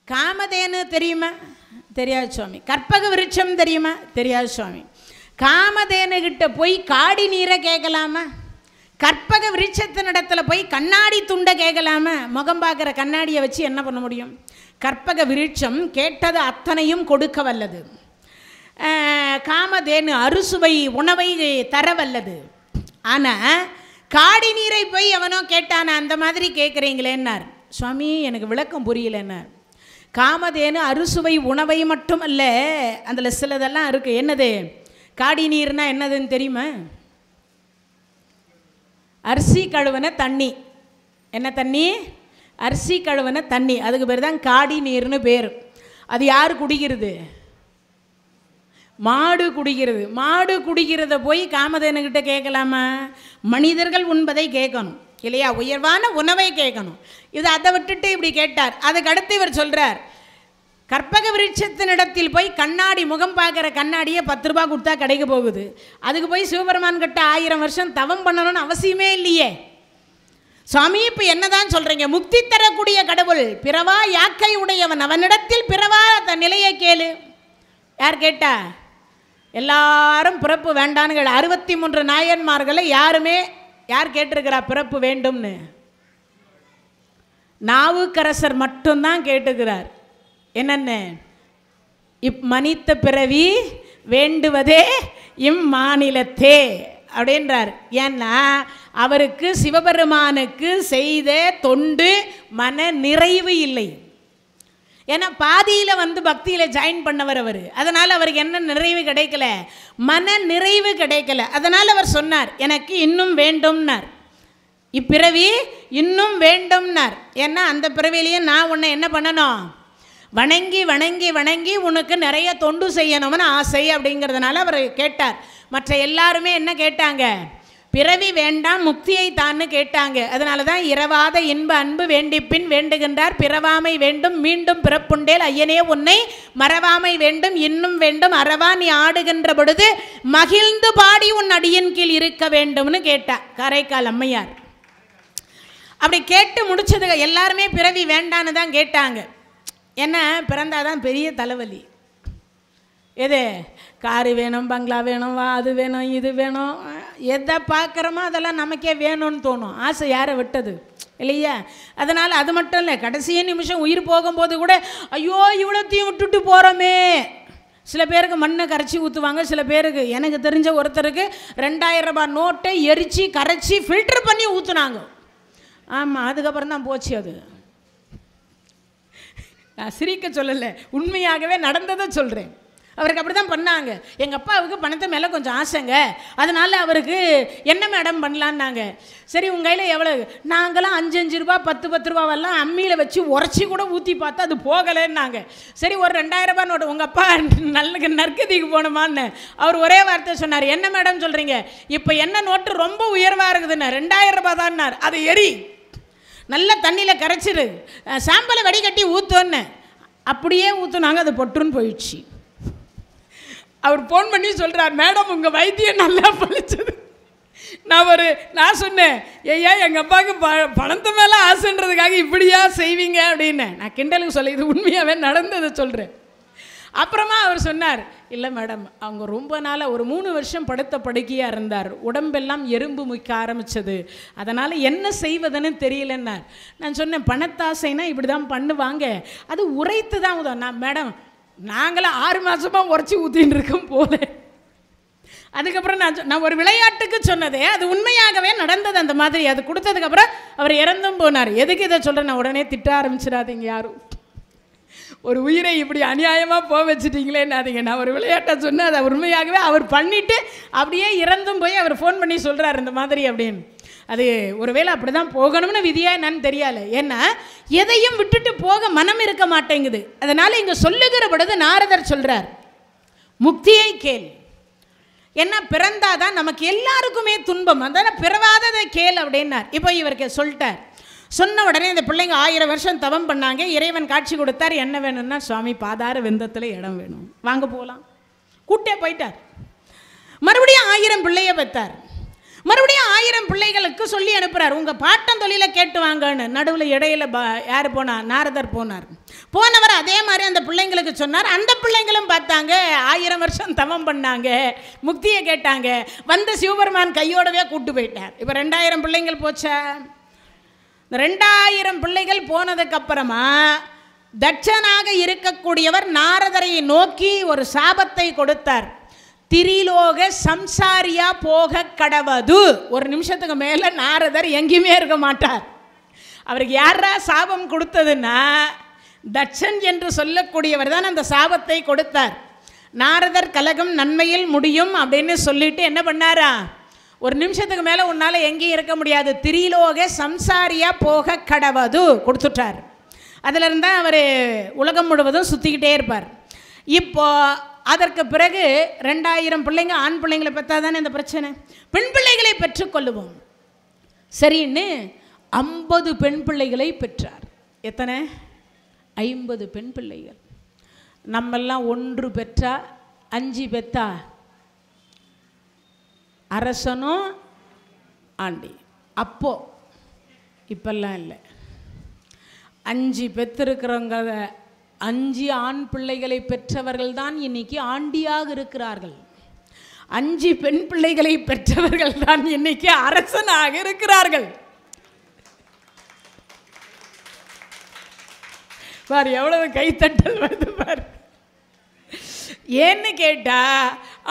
காமதேனு தெரியுமா? தெரியாது சுவாமி. கற்பக விருட்சம் தெரியுமா? தெரியாது சுவாமி. காமதேனுகிட்ட போய் காடி நீரை கேட்கலாமா? கற்பக விருட்சத்தின் இடத்துல போய் கண்ணாடி துண்டை கேட்கலாமா? முகம் பார்க்குற கண்ணாடியை வச்சு என்ன பண்ண முடியும்? கற்பக விருட்சம் கேட்டது அத்தனையும் கொடுக்க வல்லது. காமதேனு அறுசுவை உணவை தர வல்லது. ஆனால் காடி நீரை போய் எவனோ கேட்டான, அந்த மாதிரி கேட்குறீங்களேன்னார். சுவாமி எனக்கு விளக்கம் புரியலன்னார். காமதேனு அறுசுவை உணவை மட்டும் அல்ல, அதில் சிலதெல்லாம் இருக்குது. என்னது? காடி நீர்னா என்னதுன்னு தெரியுமா? அரிசி கழுவன தண்ணி. என்ன தண்ணி? அரிசி கழுவன தண்ணி. அதுக்கு பேர் தான் காடி நீர்னு பேர். அது யார் குடிக்கிறது? மாடு குடிக்கிறது. மாடு குடிக்கிறத போய் காமதேனுக்கிட்ட கேட்கலாமா? மனிதர்கள் உண்பதை கேட்கணும் இல்லையா? உயர்வான உணவை கேட்கணும். இது அதை விட்டுட்டு இப்படி கேட்டார். அதுக்கு அடுத்து இவர் சொல்கிறார், கற்பக விருட்சத்தினிடத்தில் போய் கண்ணாடி, முகம் பார்க்குற கண்ணாடியை 10 ரூபா கொடுத்தா கிடைக்க போகுது. அதுக்கு போய் சிவபெருமான் கிட்ட 1000 வருஷம் தவம் பண்ணணும்னு அவசியமே இல்லையே. சுவாமி இப்போ என்னதான் சொல்கிறீங்க? முக்தி தரக்கூடிய கடவுள், பிறவா யாக்கை உடையவன், அவனிடத்தில் பிறவா தன் நிலையை கேளு. யார் கேட்டா? எல்லாரும் பிறப்பு வேண்டான்னு 63 நாயன்மார்களை யார் கேட்டிருக்கிறா பிறப்பு வேண்டும்னு? நாவுக்கரசர் மட்டும்தான் கேட்டுக்கிறார். என்னென்ன? மனித பிறவி வேண்டுவதே இம்மாநிலத்தே அப்படின்றார். ஏன்னா அவருக்கு சிவபெருமானுக்கு செய்த தொண்டு மன நிறைவு இல்லை. ஏன்னா பாதியில் வந்து பக்தியில் ஜாயின் பண்ணவர் அவர். அதனால் அவருக்கு என்ன நிறைவு கிடைக்கல? மன நிறைவு கிடைக்கல. அதனால் அவர் சொன்னார், எனக்கு இன்னும் வேண்டும்னார். இப்பிறவி இன்னும் வேண்டும்னார். ஏன்னா அந்த பிறவிலேயே நான் உன்னை என்ன பண்ணணும்? வணங்கி வணங்கி வணங்கி உனக்கு நிறைய தொண்டு செய்யணும்னு ஆசை அப்படிங்கிறதுனால அவர் கேட்டார். மற்ற எல்லாருமே என்ன கேட்டாங்க? பிறவி வேண்டாம், முக்தியை தான்னு கேட்டாங்க. அதனால தான் இரவாத இன்ப அன்பு வேண்டிப்பின் வேண்டுகின்றார். பிறவாமை வேண்டும் மீண்டும் பிறப்புண்டேல் ஐயனே உன்னை மறவாமை வேண்டும் இன்னும் வேண்டும் அறவா நீ ஆடுகின்ற பொழுது மகிழ்ந்து பாடி உன் அடியின் கீழ் இருக்க வேண்டும்னு கேட்டா காரைக்கால் அம்மையார். அப்படி கேட்டு முடிச்சது எல்லாருமே பிறவி வேண்டான்னு தான் கேட்டாங்க. என்ன பிறந்தாதான் பெரிய தலைவலி. எது? காரு வேணும், பங்களா வேணும், அது வேணும், இது வேணும். எதை பார்க்குறோமோ அதெல்லாம் நமக்கே வேணும்னு தோணும். ஆசை யாரை விட்டது இல்லையா? அதனால் அது மட்டும் இல்லை, கடைசி நிமிஷம் உயிர் போகும்போது கூட ஐயோ இவ்வளோத்தையும் விட்டுட்டு போகிறோமே. சில பேருக்கு மண்ணை கரைச்சி ஊற்றுவாங்க. சில பேருக்கு, எனக்கு தெரிஞ்ச ஒருத்தருக்கு 2000 ரூபாய் நோட்டை எரித்து கரைச்சி ஃபில்டர் பண்ணி ஊற்றுனாங்க. ஆமாம், அதுக்கப்புறம் தான் போச்சு. அது நான் சிரிக்க சொல்லலை, உண்மையாகவே நடந்ததை சொல்கிறேன். அவருக்கு அப்படி தான் பண்ணாங்க. எங்கள் அப்பாவுக்கு பணத்தை மேலே கொஞ்சம் ஆசைங்க, அதனால் அவருக்கு என்ன மேடம் பண்ணலான்னாங்க. சரி உங்கள் கையில் எவ்வளோ? நாங்களாம் 5 ரூபா 10 ரூபாவெல்லாம் அம்மியில் வச்சு உரைச்சி கூட ஊற்றி பார்த்தா அது போகலைன்னாங்க. சரி ஒரு 2000 ரூபாய் நோட்டு, உங்கள் அப்பா நல்ல நற்கதிக்கு போகணுமான்னு அவர் ஒரே வார்த்தை சொன்னார். என்ன மேடம் சொல்கிறீங்க? இப்போ என்ன நோட்டு ரொம்ப உயர்வாக இருக்குதுன்னு 2000 ரூபாய் தான்னார். அதை எரி, நல்ல தண்ணியில் கரைச்சிரு, சாம்பலை வடிகட்டி ஊற்றுன்னு. அப்படியே ஊற்றுனாங்க, அது பொட்டுன்னு போயிடுச்சு. அவர் ஃபோன் பண்ணி சொல்கிறார், மேடம் உங்கள் வைத்தியம் நல்லா பழிச்சது, நான் சொன்னேன், ஐயா எங்கள் அப்பாவுக்கு பணத்து மேலே ஆசைன்றதுக்காக இப்படியா செய்வீங்க அப்படின்னு. நான் கிண்டலுக்கு சொல்ல, இது உண்மையாகவே நடந்ததை சொல்கிறேன். அப்புறமா அவர் சொன்னார், இல்லை மேடம், அவங்க ரொம்ப நாளாக ஒரு 3 வருஷம் படுத்த படுக்கையாக இருந்தார், உடம்பெல்லாம் எறும்பு முய்க்க ஆரம்பித்தது, அதனால் என்ன செய்வதுன்னு தெரியலன்னார். நான் சொன்னேன், பணத்தாசைனா இப்படி தான் பண்ணுவாங்க, அது உரைத்து தான் உதவும். நான் மேடம், நாங்களாம் 6 மாதமாக உரைச்சி ஊற்றின்னு இருக்கோம் போல. அதுக்கப்புறம் நான் ஒரு விளையாட்டுக்கு சொன்னதே அது உண்மையாகவே நடந்தது. அந்த மாதிரி அது கொடுத்ததுக்கப்புறம் அவர் இறந்தும் போனார். எதுக்கு இதை சொல்கிறேன், நான் உடனே திட்ட ஆரம்பிச்சிடாதீங்க யாரும். ஒரு உயிரை இப்படி அநியாயமாக போக வச்சுட்டீங்களேன்னாதீங்க. நான் ஒரு விளையாட்டாக சொன்னேன், அதை உண்மையாகவே அவர் பண்ணிவிட்டு அப்படியே இறந்தும் போய் அவர் ஃபோன் பண்ணி சொல்கிறார் இந்த மாதிரி அப்படின்னு. அது ஒருவேளை அப்படி தான் போகணும்னு விதியா என்னன்னு தெரியல. ஏன்னா எதையும் விட்டுட்டு போக மனம் இருக்க மாட்டேங்குது. அதனால் இங்கே சொல்லுகிற பொழுது நாரதர் சொல்கிறார், முக்தியை கேள். என்ன பிறந்தாதான் நமக்கு எல்லாருக்குமே துன்பம், அதனால் பிறவாததை கேள் அப்படின்னார். இப்போ இவருக்கு சொல்லிட்டார். சொன்ன உடனே இந்த பிள்ளைங்க 1000 வருஷம் தவம் பண்ணாங்க. இறைவன் காட்சி கொடுத்தார். என்ன வேணும்னா, சுவாமி பாதார விந்தத்தில் இடம் வேணும், வாங்க போகலாம். கூட்டே போயிட்டார். மறுபடியும் 1000 பிள்ளைய பெற்றார். மறுபடியும் 1000 பிள்ளைகளுக்கு சொல்லி அனுப்புகிறார், உங்கள் பாட்டன் தொழிலை கேட்டு வாங்கன்னு. நடுவில் இடையில யார் போனார்? நாரதர் போனார். போனவர் அதே மாதிரி அந்த பிள்ளைங்களுக்கு சொன்னார். அந்த பிள்ளைங்களும் பார்த்தாங்க, 1000 வருஷம் தவம் பண்ணாங்க, முக்தியை கேட்டாங்க. வந்த சிவபெருமான் கையோடவே கூட்டு போயிட்டார். இப்போ 2000 பிள்ளைங்கள் போச்சா? இந்த 2000 பிள்ளைகள் போனதுக்கப்புறமா தட்சனாக இருக்கக்கூடியவர் நாரதரை நோக்கி ஒரு சாபத்தை கொடுத்தார். திரிலோக சம்சாரியா போக கடவது. ஒரு நிமிஷத்துக்கு மேலே நாரதர் எங்கேயுமே இருக்க மாட்டார். அவருக்கு யாரா சாபம் கொடுத்ததுன்னா, தட்சன் என்று சொல்லக்கூடியவர் தான் அந்த சாபத்தை கொடுத்தார். நாரதர் கலகம் நன்மையில் முடியும் அப்படின்னு சொல்லிட்டு என்ன பண்ணாரா, ஒரு நிமிஷத்துக்கு மேலே உன்னால் எங்கேயும் இருக்க முடியாது, திரிலோக சம்சாரியா போக கடவது கொடுத்துட்டார். அதிலிருந்து தான் அவர் உலகம் முழுவதும் சுற்றிக்கிட்டே இருப்பார். இப்போ அதற்கு பிறகு 2000 பிள்ளைங்க ஆண் பிள்ளைங்களை பெற்றா தானே இந்த பிரச்சனை. பெண் பிள்ளைகளை பெற்றுக்கொள்ளுவோம் சரின்னு 50 பெண் பிள்ளைகளை பெற்றார். எத்தனை? 50 பெண் பிள்ளைகள். நம்மெல்லாம் 1 பெற்றா 5 பெற்றா அரசனும் ஆண்டி. அப்போ இப்பெல்லாம் இல்லை. 5 பெற்றிருக்கிறவங்க 5 ஆண் பிள்ளைகளை பெற்றவர்கள் தான் இன்னைக்கு ஆண்டியாக இருக்கிறார்கள். 5 பெண் பிள்ளைகளை பெற்றவர்கள் தான் இன்னைக்கு அரசனாக இருக்கிறார்கள். பாரு எவ்வளவு கைத்தட்டல் வருது பாரு. ஏன்னு கேட்டா,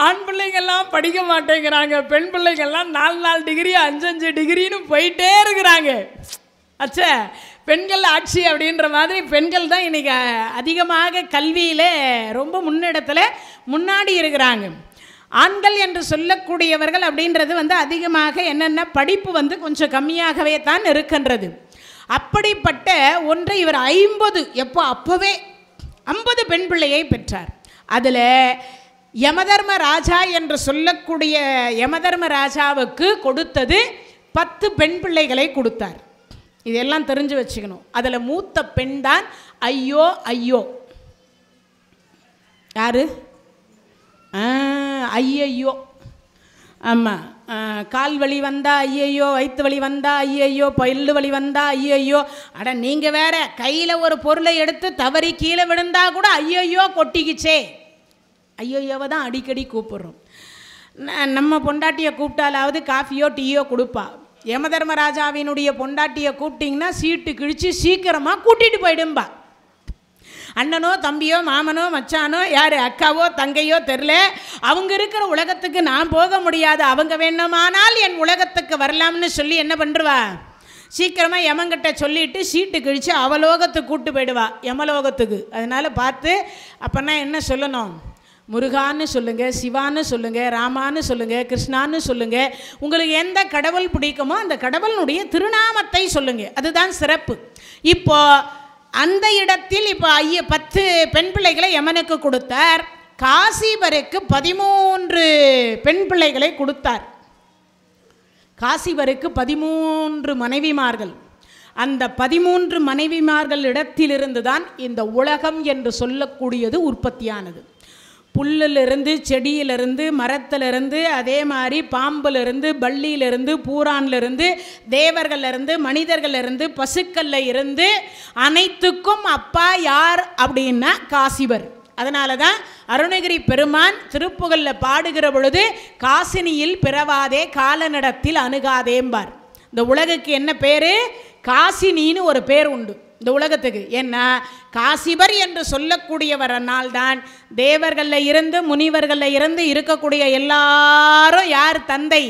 ஆண் பிள்ளைங்கள்லாம் படிக்க மாட்டேங்கிறாங்க, பெண் பிள்ளைகள்லாம் 4 டிகிரி 5 டிகிரின்னு போயிட்டே இருக்கிறாங்க. அச்சா, பெண்கள் ஆட்சி அப்படின்ற மாதிரி பெண்கள் தான் இன்றைக்கி அதிகமாக கல்வியில் ரொம்ப முன்னிடத்தில் முன்னாடி இருக்கிறாங்க. ஆண்கள் என்று சொல்லக்கூடியவர்கள் அப்படின்றது அதிகமாக என்னென்ன படிப்பு கொஞ்சம் கம்மியாகவே தான் இருக்கின்றது. அப்படிப்பட்ட ஒன்றை இவர் 50 அப்போவே 50 பெண் பிள்ளையை பெற்றார். அதில் யமதர்ம ராஜா என்று சொல்லக்கூடிய யமதர்ம ராஜாவுக்கு கொடுத்தது 10 பெண் பிள்ளைகளை கொடுத்தார். இதெல்லாம் தெரிஞ்சு வச்சுக்கணும். அதில் மூத்த பெண் தான் ஐயோ ஐயோ. யாரு? ஐயையோ. ஆமாம், கால் வலி வந்தா ஐயையோ, வயிற்று வலி வந்தா ஐயையோ, பல்லு வலி வந்தா ஐயையோ. அட நீங்கள் வேற, கையில் ஒரு பொருளை எடுத்து தவறி கீழே விழுந்தா கூட ஐயையோ கொட்டிக்கிச்சே. ஐயோயோவை தான் அடிக்கடி கூப்பிட்றோம். நம்ம பொண்டாட்டியை கூப்பிட்டாலாவது காஃபியோ டீயோ கொடுப்பா. யமதர்மராஜாவினுடைய பொண்டாட்டியை கூப்பிட்டிங்கன்னா சீட்டு கிழிச்சு சீக்கிரமாக கூட்டிகிட்டு போயிடும்பா. அண்ணனோ தம்பியோ மாமனோ மச்சானோ யார் அக்காவோ தங்கையோ தெரில, அவங்க இருக்கிற உலகத்துக்கு நான் போக முடியாது, அவங்க வேணுமானால் என் உலகத்துக்கு வரலாம்னு சொல்லி என்ன பண்ணுறவா, சீக்கிரமாக யமங்கிட்ட சொல்லிவிட்டு சீட்டு கிழிச்சு அவலோகத்துக்கு கூப்பிட்டு போயிடுவா, யமலோகத்துக்கு. அதனால் பார்த்து அப்போனா என்ன சொல்லணும், முருகான்னு சொல்லுங்கள், சிவான்னு சொல்லுங்கள், ராமான்னு சொல்லுங்கள், கிருஷ்ணான்னு சொல்லுங்கள். உங்களுக்கு எந்த கடவுள் பிடிக்குமோ அந்த கடவுளுடைய திருநாமத்தை சொல்லுங்கள். அதுதான் சிறப்பு. இப்போ அந்த இடத்தில் இப்போ 10 பெண் பிள்ளைகளை யமனுக்கு கொடுத்தார். காசிபருக்கு 13 பெண் பிள்ளைகளை கொடுத்தார். காசிபருக்கு 13 மனைவிமார்கள். அந்த 13 மனைவிமார்கள் இடத்திலிருந்து தான் இந்த உலகம் என்று சொல்லக்கூடியது உற்பத்தியானது. புல்லிலிருந்து, செடியிலிருந்து, மரத்திலிருந்து, அதே மாதிரி பாம்பிலிருந்து, பள்ளியிலிருந்து, பூரான்லேருந்து, தேவர்களிலிருந்து, மனிதர்களிலிருந்து, பசுக்கள்ல இருந்து அனைத்துக்கும் அப்பா யார் அப்படின்னா காசிபர். அதனால தான் அருணகிரி பெருமான் திருப்புகழில் பாடுகிற பொழுது காசினியில் பிறவாதே காலநடத்தில் அணுகாதேம்பார். இந்த உலகுக்கு என்ன பேர்? காசினின்னு ஒரு பேர் உண்டு இந்த உலகத்துக்கு. ஏன்னா காசிபர் என்று சொல்லக்கூடியவரனால் தான் தேவர்களில் இருந்து, முனிவர்களில் இருந்து இருக்கக்கூடிய எல்லாரும் யார் தந்தை?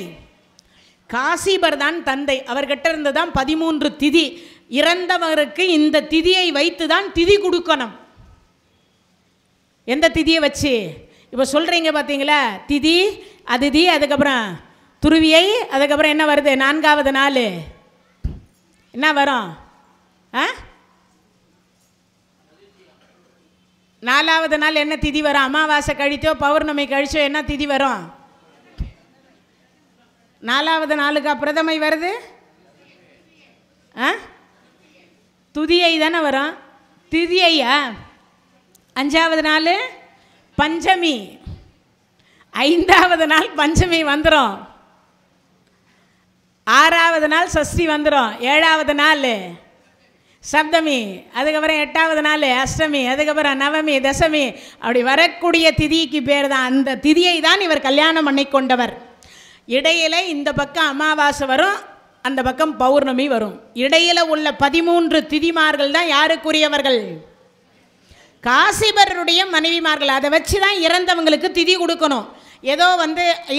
காசிபர் தான் தந்தை. அவர்கிட்ட இருந்து தான் 13 திதி. இறந்தவருக்கு இந்த திதியை வைத்து தான் திதி கொடுக்கணும். எந்த திதியை வச்சு? இப்போ சொல்கிறீங்க பார்த்தீங்களா, திதி, அதிதி, அதுக்கப்புறம் துருவியை, அதுக்கப்புறம் என்ன வருது? 4வது நாள் என்ன வரும்? 4வது நாள் என்ன திதி வரும்? அமாவாசை கழித்தோ பௌர்ணமி கழிச்சோ என்ன திதி வரும்? 4வது நாளுக்கா பிரதமை வருது? துதியை தானே வரும். திதியையா? 5வது நாள் பஞ்சமி. 5வது நாள் பஞ்சமி வந்துடும். 6வது நாள் சஷ்டி வந்துடும். 7வது நாள் சப்தமி. அதுக்கப்புறம் 8வது நாள் அஷ்டமி. அதுக்கப்புறம் நவமி, தசமி. அப்படி வரக்கூடிய திதிக்கு பேர் தான். அந்த திதியை தான் இவர் கல்யாணம் பண்ணி கொண்டவர். இடையில இந்த பக்கம் அமாவாசை வரும், அந்த பக்கம் பௌர்ணமி வரும். இடையில உள்ள 13 திதிமார்கள் தான் யாருக்குரியவர்கள்? காசிபருடைய மனைவிமார்கள். அதை வச்சு தான் இறந்தவங்களுக்கு திதி கொடுக்கணும். ஏதோ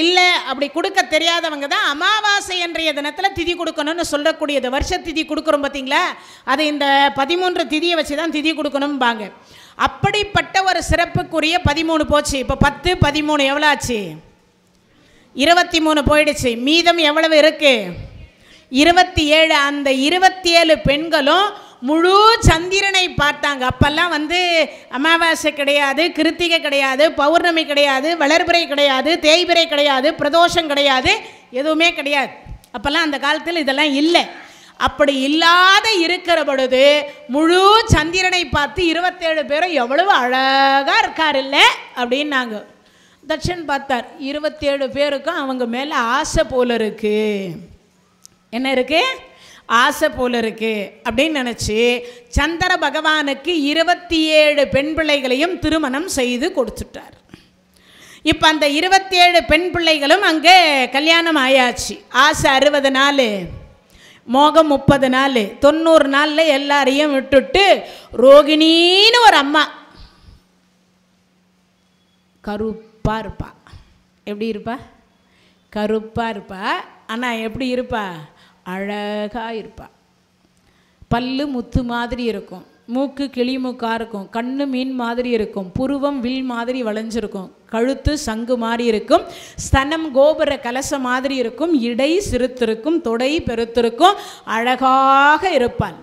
இல்லை அப்படி கொடுக்க தெரியாதவங்க தான் அமாவாசை என்ற தினத்தில் திதி கொடுக்கணும்னு சொல்லக்கூடியது. வருஷ திதி கொடுக்குறோம் பார்த்தீங்களா, அது இந்த 13 திதியை வச்சு தான் திதி கொடுக்கணும்பாங்க. அப்படிப்பட்ட ஒரு சிறப்புக்குரிய 13 போச்சு. இப்போ 10, 13 எவ்வளோ ஆச்சு? 23 போயிடுச்சு. மீதம் எவ்வளவு இருக்கு? 27. அந்த 27 பெண்களும் முழு சந்திரனை பார்த்தாங்க. அப்பெல்லாம் அமாவாசை கிடையாது, கிருத்திகை கிடையாது, பௌர்ணமி கிடையாது, வளர்பிறை கிடையாது, தேய்பிறை கிடையாது, பிரதோஷம் கிடையாது, எதுவுமே கிடையாது. அப்பெல்லாம் அந்த காலத்தில் இதெல்லாம் இல்லை. அப்படி இல்லாத இருக்கிற பொழுது முழு சந்திரனை பார்த்து 27 பேரும் எவ்வளவு அழகாக இருக்கார் இல்லை அப்படின்னாங்க. தட்சன் பார்த்தார், 27 பேருக்கும் அவங்க மேலே ஆசை போல இருக்கு. என்ன இருக்கு? ஆசை போல இருக்கு அப்படின்னு நினச்சி சந்திர பகவானுக்கு 27 பெண் பிள்ளைகளையும் திருமணம் செய்து கொடுத்துட்டார். இப்போ அந்த 27 பெண் பிள்ளைகளும் அங்கே கல்யாணம் ஆயாச்சு. ஆசை 60 நாள், மோகம் 30 நாள், 90 நாளில் எல்லாரையும் விட்டுட்டு ரோகிணின்னு ஒரு அம்மா கருப்பாக இருப்பா. எப்படி இருப்பா? கருப்பாக இருப்பா. ஆனால் எப்படி இருப்பா? அழகாக இருப்பா. பல்லு முத்து மாதிரி இருக்கும், மூக்கு கிளி மூக்காக இருக்கும், கண்ணு மீன் மாதிரி இருக்கும், புருவம் வில் மாதிரி வளைஞ்சிருக்கும், கழுத்து சங்கு மாதிரி இருக்கும், ஸ்தனம் கோபுர கலச மாதிரி இருக்கும், இடை சிறுத்திருக்கும், தொடை பெருத்திருக்கும், அழகாக இருப்பாள்.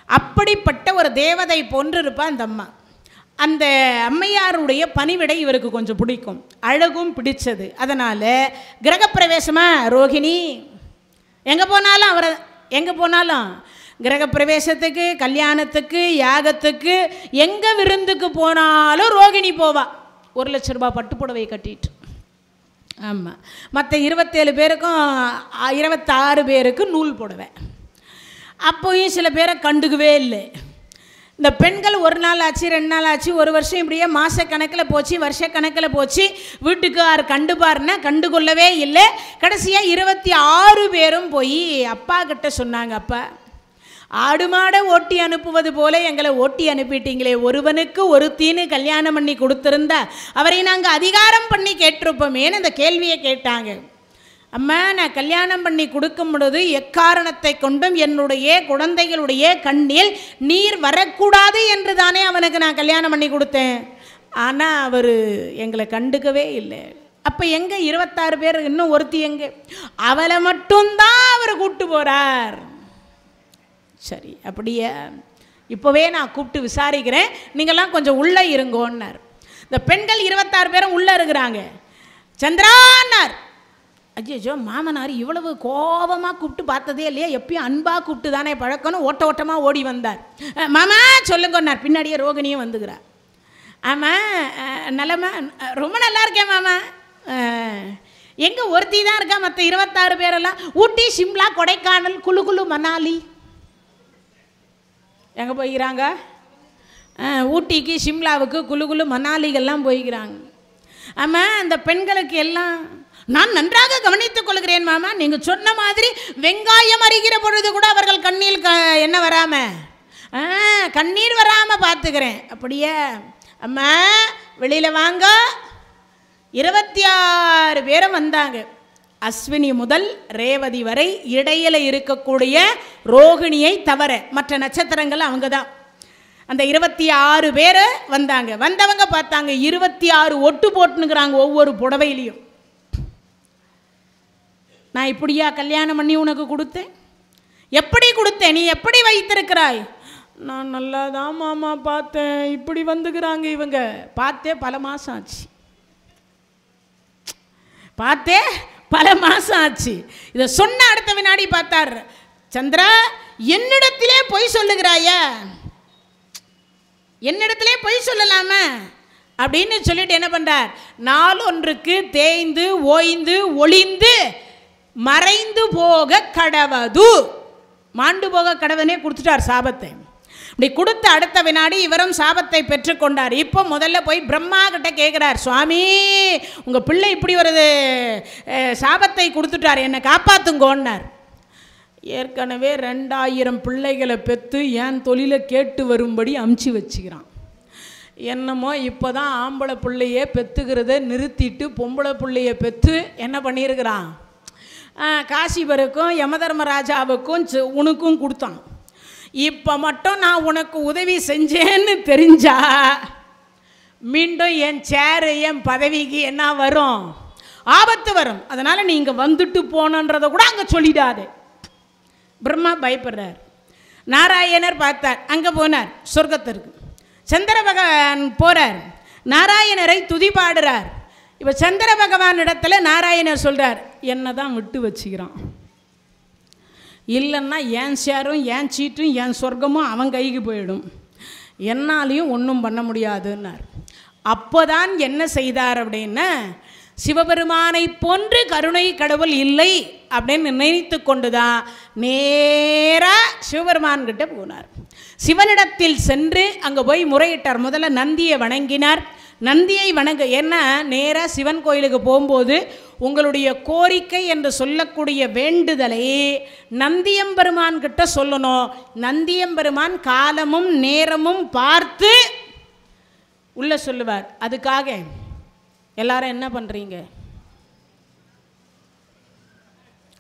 அப்படிப்பட்ட ஒரு தேவதை போன்று இருப்பாள் அந்த அம்மா. அந்த அம்மையாருடைய பணிவிடை இவருக்கு கொஞ்சம் பிடிக்கும், அழகும் பிடிச்சது. அதனால் கிரகப்பிரவேசமாக ரோகிணி எங்கே போனாலும் கிரகப்பிரவேசத்துக்கு, கல்யாணத்துக்கு, யாகத்துக்கு, எங்கே விருந்துக்கு போனாலும் ரோகிணி போவா. 1 லட்ச ரூபாய் பட்டுப்புடவை கட்டிட்டு. ஆமாம். மற்ற 27 பேருக்கும் 26 பேருக்கு நூல் புடவை. அப்போயும் சில பேரை கண்டுக்கவே இல்லை. இந்த பெண்கள் 1 நாள் ஆச்சு, 2 நாள் ஆச்சு, 1 வருஷம் இப்படியே மாதக்கணக்கில் போச்சு, வருஷக்கணக்கில் போச்சு. வீட்டுக்கு யார் கண்டுபாருன்னா கண்டுகொள்ளவே இல்லை. கடைசியாக 26 பேரும் போய் அப்பா கிட்ட சொன்னாங்க, அப்பா ஆடு மாடை ஓட்டி அனுப்புவது போல எங்களை ஓட்டி அனுப்பிட்டீங்களே, ஒருவனுக்கு ஒருத்தின்னு கல்யாணம் பண்ணி கொடுத்துருந்தா அவரை நாங்கள் அதிகாரம் பண்ணி கேட்டிருப்போமேன்னு அந்த கேள்வியை கேட்டாங்க. அம்மா, நான் கல்யாணம் பண்ணி கொடுக்கும் பொழுது எக்காரணத்தை கொண்டும் என்னுடைய குழந்தைகளுடைய கண்ணில் நீர் வரக்கூடாது என்று தானே அவனுக்கு நான் கல்யாணம் பண்ணி கொடுத்தேன். ஆனால் அவர் எங்களை கண்டுக்கவே இல்லை. அப்போ எங்கே 26 பேர், இன்னும் ஒருத்தி எங்கே? அவளை மட்டும்தான் அவர் கூப்பிட்டு போகிறார். சரி, அப்படியே இப்போவே நான் கூப்பிட்டு விசாரிக்கிறேன், நீங்கள்லாம் கொஞ்சம் உள்ளே இருங்கோன்னார். இந்த பெண்கள் 26 பேரும் உள்ளே இருக்கிறாங்க. சந்திரான்னார். ஐயோ, மாமனார் இவ்வளவு கோபமாக கூப்பிட்டு பார்த்ததே இல்லையா, எப்பயும் அன்பாக கூப்பிட்டு தானே பழக்கணும். ஓட்டமாக ஓடி வந்தார். மாமா சொல்லுங்கன்னார். பின்னாடியே ரோகிணியும் வந்துக்கிறார். ஆமாம், நல்லம்மா, ரொம்ப நல்லா இருக்கேன் மாமா. எங்கே ஒருத்தி தான் இருக்கா, மற்ற 26 பேரெல்லாம் ஊட்டி, சிம்லா, கொடைக்கானல், குளு குளு, மணாலி எங்கே போய்க்கிறாங்க? ஊட்டிக்கு, சிம்லாவுக்கு, குளு குளு, மணாலிகள்லாம் போய்க்கிறாங்க. ஆமாம், அந்த பெண்களுக்கு எல்லாம் நான் நன்றாக கவனித்துக் கொள்கிறேன் மாமா. நீங்கள் சொன்ன மாதிரி வெங்காயம் அரிக்கிற பொழுது கூட அவர்கள் கண்ணீர் என்ன வராமல், கண்ணீர் வராமல் பார்த்துக்கிறேன். அப்படியே அம்மா வெளியில் வாங்க. 26 பேரும் வந்தாங்க. அஸ்வினி முதல் ரேவதி வரை, இடையில் இருக்கக்கூடிய ரோகிணியை தவிர மற்ற நட்சத்திரங்கள் அவங்க தான். அந்த 26 பேர் வந்தாங்க. வந்தவங்க பார்த்தாங்க 26 ஒட்டு போட்டுனுங்கிறாங்க ஒவ்வொரு புடவையிலையும். நான் இப்படியா கல்யாணம் பண்ணி உனக்கு கொடுத்தேன்? எப்படி கொடுத்தேன்? நீ எப்படி வைத்திருக்கிறாய்? நான் நல்லா தான் மாமா பார்த்தேன், இப்படி வந்துக்கிறாங்க இவங்க. பார்த்தே பல மாதம் ஆச்சு, பார்த்தே பல மாதம் ஆச்சு. இதை சொன்ன அடுத்த வினாடி பார்த்தார். சந்திரா, என்னிடத்திலே பொய் சொல்லுகிறாயா? என்னிடத்திலே பொய் சொல்லலாமா அப்படின்னு சொல்லிட்டு என்ன பண்ணுறார்? நாள் ஒன்றுக்கு தேய்ந்து ஓய்ந்து ஒளிந்து மறைந்து போக கடவது, மாண்டு போக கடவனே கொடுத்துட்டார் சாபத்தை. இப்படி கொடுத்த அடுத்த வினாடி இவரும் சாபத்தை பெற்றுக்கொண்டார். இப்போ முதல்ல போய் பிரம்மா கிட்ட கேட்குறார், சுவாமி உங்கள் பிள்ளை இப்படி ஒரு சாபத்தை கொடுத்துட்டார், என்னை காப்பாற்றுங்கோன்னார். ஏற்கனவே 2000 பிள்ளைகளை பெற்று என் தொழிலை கேட்டு வரும்படி அமுச்சு வச்சுக்கிறான். என்னமோ இப்போ தான் ஆம்பளை பிள்ளையே பெற்றுக்கிறத நிறுத்திட்டு பொம்பளை பிள்ளையை பெற்று என்ன பண்ணியிருக்கிறான்? காசிபருக்கும் யமதர்மராஜாவுக்கும் உனக்கும் கொடுத்தான். இப்போ மட்டும் நான் உனக்கு உதவி செஞ்சேன்னு தெரிஞ்சா மீண்டும் என் சேரு என் பதவிக்கு என்ன வரும்? ஆபத்து வரும். அதனால் நீ இங்கே வந்துட்டு போனன்றதை கூட அங்கே சொல்லிடாதே. பிரம்மா பயப்படுறார். நாராயணர் பார்த்தார், அங்கே போனார் சொர்க்கத்திற்கு. சந்திர பகவான் போகிறார், நாராயணரை துதி பாடுறார். இப்போ சந்திர பகவான் இடத்துல நாராயணர் சொல்கிறார், என்னை தான் விட்டு வச்சுக்கிறான், இல்லைன்னா என் ஷேரும் என் சீட்டும் என் சொர்க்கமும் அவன் கைக்கு போயிடும், என்னாலையும் ஒன்றும் பண்ண முடியாதுன்னார். அப்போதான் என்ன செய்தார் அப்படின்னா, சிவபெருமானை போன்று கருணை கடவுள் இல்லை அப்படின்னு நினைத்து கொண்டுதான் நேராக சிவபெருமான் கிட்ட போனார். சிவனிடத்தில் சென்று அங்கே போய் முறையிட்டார். முதல்ல நந்தியை வணங்கினார். நந்தியை வணங்க, ஏன்னா நேராக சிவன் கோயிலுக்கு போகும்போது உங்களுடைய கோரிக்கை என்று சொல்லக்கூடிய வேண்டுதலை நந்தியம்பெருமான் கிட்ட சொல்லணும். நந்தியம்பெருமான் காலமும் நேரமும் பார்த்து உள்ள சொல்லுவார். அதுக்காக எல்லாரும் என்ன பண்ணுறீங்க?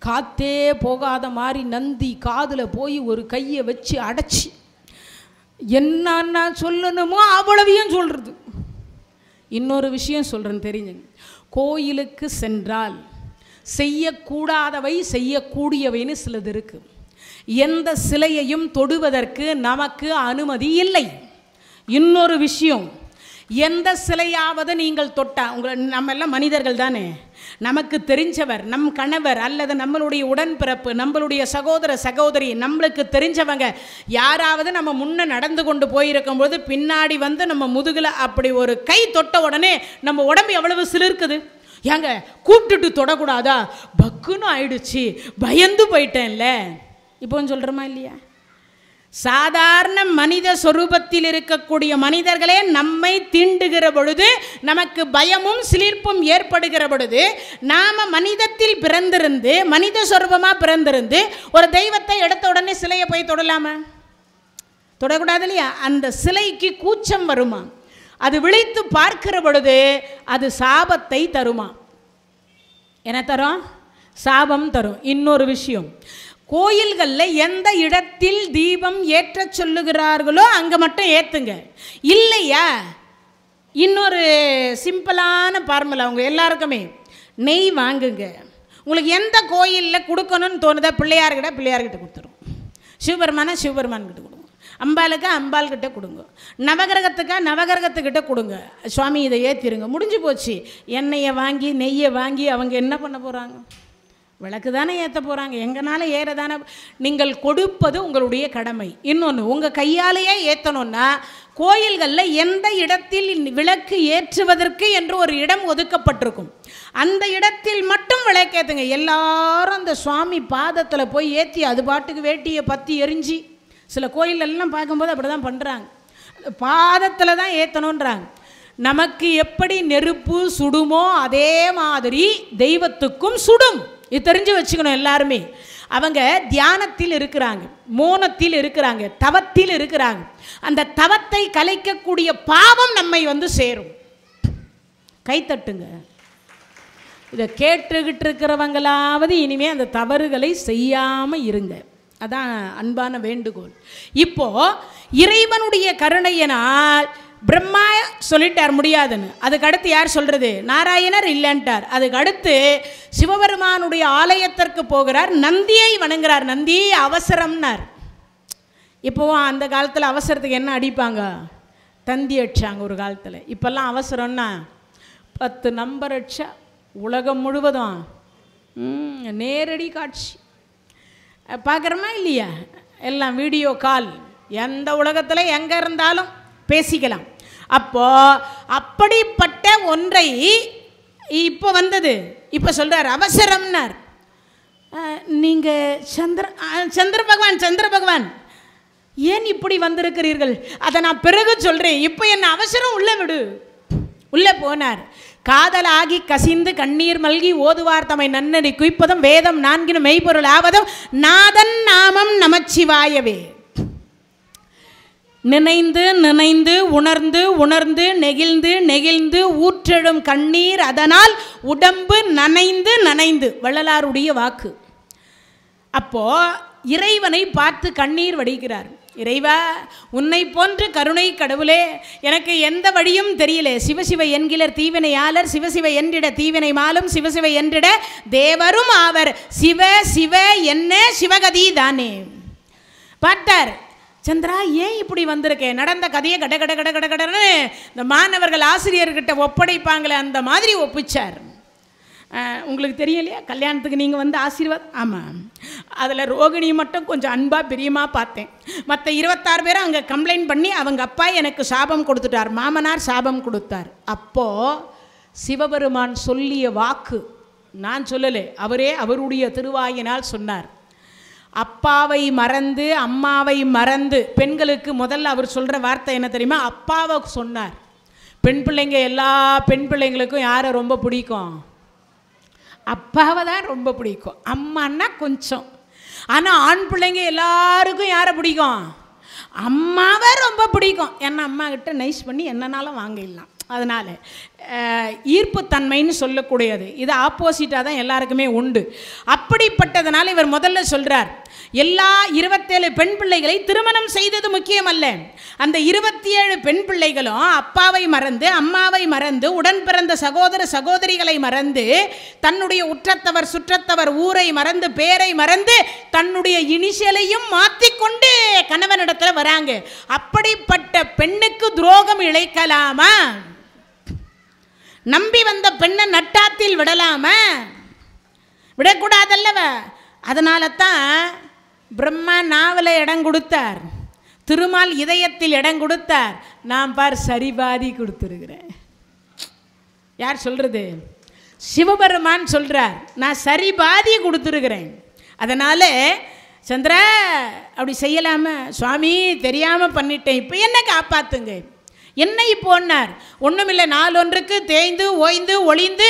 காத்தே போகாத மாதிரி நந்தி காதில் போய் ஒரு கையை வச்சு அடைச்சி என்னன்னா சொல்லணுமோ அவ்வளவையும் சொல்கிறது. இன்னொரு விஷயம் சொல்கிறேன்னு தெரிஞ்சுங்க, கோயிலுக்கு சென்றால் செய்யக்கூடாதவை செய்யக்கூடியவைன்னு சிலது இருக்குது. எந்த சிலையையும் தொடுவதற்கு நமக்கு அனுமதி இல்லை. இன்னொரு விஷயம், எந்த சிலையாவது நீங்கள் தொட்டா, நம்ம எல்லாம் மனிதர்கள் தானே, நமக்கு தெரிஞ்சவர், நம் கணவர் அல்லது நம்மளுடைய உடன்பிறப்பு, நம்மளுடைய சகோதர சகோதரி, நம்மளுக்கு தெரிஞ்சவங்க யாராவது நம்ம முன்ன நடந்து கொண்டு போயிருக்கும்போது பின்னாடி வந்து நம்ம முதுகில் அப்படி ஒரு கை தொட்ட உடனே நம்ம உடம்பு எவ்வளவு சிலிர்க்குது. ஏங்க கூப்பிட்டுட்டு தொடக்கூடாதா? பக்குன்னு ஆயிடுச்சு, பயந்து போயிட்டேன்ல. இப்போ சொல்கிறோமா இல்லையா? சாதாரண மனித சொரூபத்தில் இருக்கக்கூடிய மனிதர்களே நம்மை தீண்டுகிற பொழுது, நமக்கு பயமும் சிலிர்ப்பும் ஏற்படுகிற பொழுது, நாம் மனிதத்தில் பிறந்திருந்து மனித சொரூபமாக பிறந்திருந்து ஒரு தெய்வத்தை எடுத்த உடனே சிலையை போய் தொடலாமா? தொடக்கூடாது இல்லையா? அந்த சிலைக்கு கூச்சம் வருமா? அது விழித்து பார்க்கிற பொழுது அது சாபத்தை தருமா? என்ன தரும்? சாபம் தரும். இன்னொரு விஷயம், கோயில்களில் எந்த இடத்தில் தீபம் ஏற்ற சொல்லுகிறார்களோ அங்கே மட்டும் ஏற்றுங்க. இல்லையா, இன்னொரு சிம்பிளான ஃபார்முலா உங்கள் எல்லாருக்குமே, நெய் வாங்குங்க. உங்களுக்கு எந்த கோயிலில் கொடுக்கணும்னு தோணுதா, பிள்ளையார்கிட்ட கொடுத்துரும். சிவபெருமான்கிட்ட கொடுங்க. அம்பாளுக்கு அம்பாள்கிட்ட கொடுங்க. நவகிரகத்துக்கிட்ட கொடுங்க. சுவாமி இதை ஏற்றிருங்க, முடிஞ்சு போச்சு. எண்ணெயை வாங்கி நெய்யை வாங்கி அவங்க என்ன பண்ண போகிறாங்க? விளக்கு தானே ஏற்ற போகிறாங்க, எங்கனால ஏற தானே. நீங்கள் கொடுப்பது உங்களுடைய கடமை. இன்னொன்று, உங்கள் கையாலேயே ஏற்றணுன்னா கோயில்களில் எந்த இடத்தில் விளக்கு ஏற்றுவதற்கு என்று ஒரு இடம் ஒதுக்கப்பட்டிருக்கும், அந்த இடத்தில் மட்டும் விளக்கேற்றுங்க. எல்லாரும் அந்த சுவாமி பாதத்தில் போய் ஏற்றி அது பாட்டுக்கு வேட்டியை பற்றி எரிஞ்சு, சில கோயிலெல்லாம் பார்க்கும்போது அப்படி தான் பண்ணுறாங்க, பாதத்தில் தான் ஏற்றணுன்றாங்க. நமக்கு எப்படி நெருப்பு சுடுமோ அதே மாதிரி தெய்வத்துக்கும் சுடும். இது தெரிஞ்சு வச்சுக்கணும் எல்லாருமே. அவங்க தியானத்தில் இருக்கிறாங்க, மோனத்தில் இருக்கிறாங்க, தவத்தில் இருக்கிறாங்க. அந்த தவத்தை கலைக்கக்கூடிய பாவம் நம்மை வந்து சேரும். கைத்தட்டுங்க. இதை கேட்டுக்கிட்டு இருக்கிறவங்களாவது இனிமே அந்த தவறுகளை செய்யாமல் இருங்க. அதான் அன்பான வேண்டுகோள். இப்போ இறைவனுடைய கருணையினால் பிரம்மா சொல்லிட்டார் முடியாதுன்னு. அதுக்கு அடுத்து யார் சொல்கிறது? நாராயணர் இல்லைன்ட்டார். அதுக்கு அடுத்து சிவபெருமானுடைய ஆலயத்திற்கு போகிறார், நந்தியை வணங்குறார். நந்தி அவசரம்னார். இப்போவும் அந்த காலத்தில் அவசரத்துக்கு என்ன அடிப்பாங்க? தந்தி அடிச்சாங்க ஒரு காலத்தில். இப்போல்லாம் அவசரம்னா 10 நம்பர் அடிச்சா உலகம் முழுவதும் நேரடி காட்சி பார்க்குறோமா இல்லையா? எல்லாம் வீடியோ கால், எந்த உலகத்தில் எங்கே இருந்தாலும் பேசிக்கலாம். அப்போ அப்படிப்பட்ட ஒன்றை இப்போ வந்தது. இப்போ சொல்கிறார் அவசரம்னார். நீங்கள் சந்திர பகவான் ஏன் இப்படி வந்திருக்கிறீர்கள்? அதை நான் பிறகு சொல்கிறேன், இப்போ என்ன அவசரம், உள்ளே விடு. உள்ளே போனார். காதலாகி கசிந்து கண்ணீர் மல்கி ஓதுவார் தம்மை நன்னடி குய்ப்பதும் வேதம் 4 மெய்ப்பொருள் ஆவதும் நாதன் நாமம் நமச்சிவாயவே. நினைந்து நினைந்து உணர்ந்து உணர்ந்து நெகிழ்ந்து நெகிழ்ந்து ஊற்றெழும் கண்ணீர் அதனால் உடம்பு நனைந்து நனைந்து, வள்ளலாருடைய வாக்கு. அப்போ இறைவனை பார்த்து கண்ணீர் வடிக்கிறார். இறைவா, உன்னை போன்று கருணை கடவுளே, எனக்கு எந்த வழியும் தெரியல. சிவசிவ என்கிலர் தீவினையாளர், சிவசிவ என்றிட தீவினை மாலும், சிவசிவ என்றிட தேவரும் ஆவர். சிவ சிவ என்ன சிவகதி தானே. பார்த்தார். சந்திரா, ஏன் இப்படி வந்திருக்கேன்? நடந்த கதையை கட கட கட கட கடன்னு இந்த மாணவர்கள் ஆசிரியர்கிட்ட ஒப்படைப்பாங்களே அந்த மாதிரி ஒப்பிச்சார். உங்களுக்கு தெரியலையா, கல்யாணத்துக்கு நீங்கள் வந்து ஆசீர்வாதம். ஆமாம், அதில் ரோகிணி மட்டும் கொஞ்சம் அன்பாக பிரியமாக பார்த்தேன். மற்ற 26 பேரும் அங்கே கம்ப்ளைண்ட் பண்ணி அவங்க அப்பா எனக்கு சாபம் கொடுத்துட்டார், மாமனார் சாபம் கொடுத்தார். அப்போது சிவபெருமான் சொல்லிய வாக்கு நான் சொல்லலை, அவரே அவருடைய திருவாயினால் சொன்னார். அப்பாவை மறந்து அம்மாவை மறந்து, பெண்களுக்கு முதல்ல அவர் சொல்கிற வார்த்தை என்ன தெரியுமா? அப்பாவை சொன்னார். பெண் பிள்ளைங்க, எல்லா பெண் பிள்ளைங்களுக்கும் யாரை ரொம்ப பிடிக்கும்? அப்பாவை தான் ரொம்ப பிடிக்கும். அம்மான்னா கொஞ்சம். ஆனால் ஆண் பிள்ளைங்க எல்லாருக்கும் யாரை பிடிக்கும்? அம்மாவை ரொம்ப பிடிக்கும். ஏன்னா அம்மா கிட்ட நைஸ் பண்ணி என்னன்னாலும் வாங்கிடலாம். அதனால் ஈர்ப்புத்தன்மைன்னு சொல்லக்கூடியது இது ஆப்போசிட்டாக தான் எல்லாருக்குமே உண்டு. அப்படிப்பட்டதுனால இவர் முதல்ல சொல்கிறார், எல்லா 27 பெண் பிள்ளைகளை திருமணம் செய்தது முக்கியம் அல்ல. அந்த 27 பெண் பிள்ளைகளும் அப்பாவை மறந்து அம்மாவை மறந்து உடன் பிறந்த சகோதர சகோதரிகளை மறந்து தன்னுடைய உற்றத்தவர் சுற்றத்தவர் ஊரை மறந்து பேரை மறந்து தன்னுடைய இனிஷியலையும் மாற்றிக்கொண்டு கணவனிடத்தில் வராங்க. அப்படிப்பட்ட பெண்ணுக்கு துரோகம் இழைக்கலாமா? நம்பி வந்த பெண்ணை நட்டாத்தில் விடலாமா? விடக்கூடாதல்லவ. அதனால தான் பிரம்மா நாவல இடம் கொடுத்தார், திருமால் இதயத்தில் இடம் கொடுத்தார். நான் பார் சரிபாதி கொடுத்துருக்கிறேன். யார் சொல்றது? சிவபெருமான் சொல்றார், நான் சரிபாதி கொடுத்துருக்கிறேன். அதனால சந்திரா அப்படி செய்யலாமா? சுவாமி தெரியாமல் பண்ணிட்டேன், இப்போ என்ன காப்பாத்துங்க. என்னை போனார். ஒன்றுமில்லை, நாளொன்றுக்கு தேய்ந்து ஓய்ந்து ஒளிந்து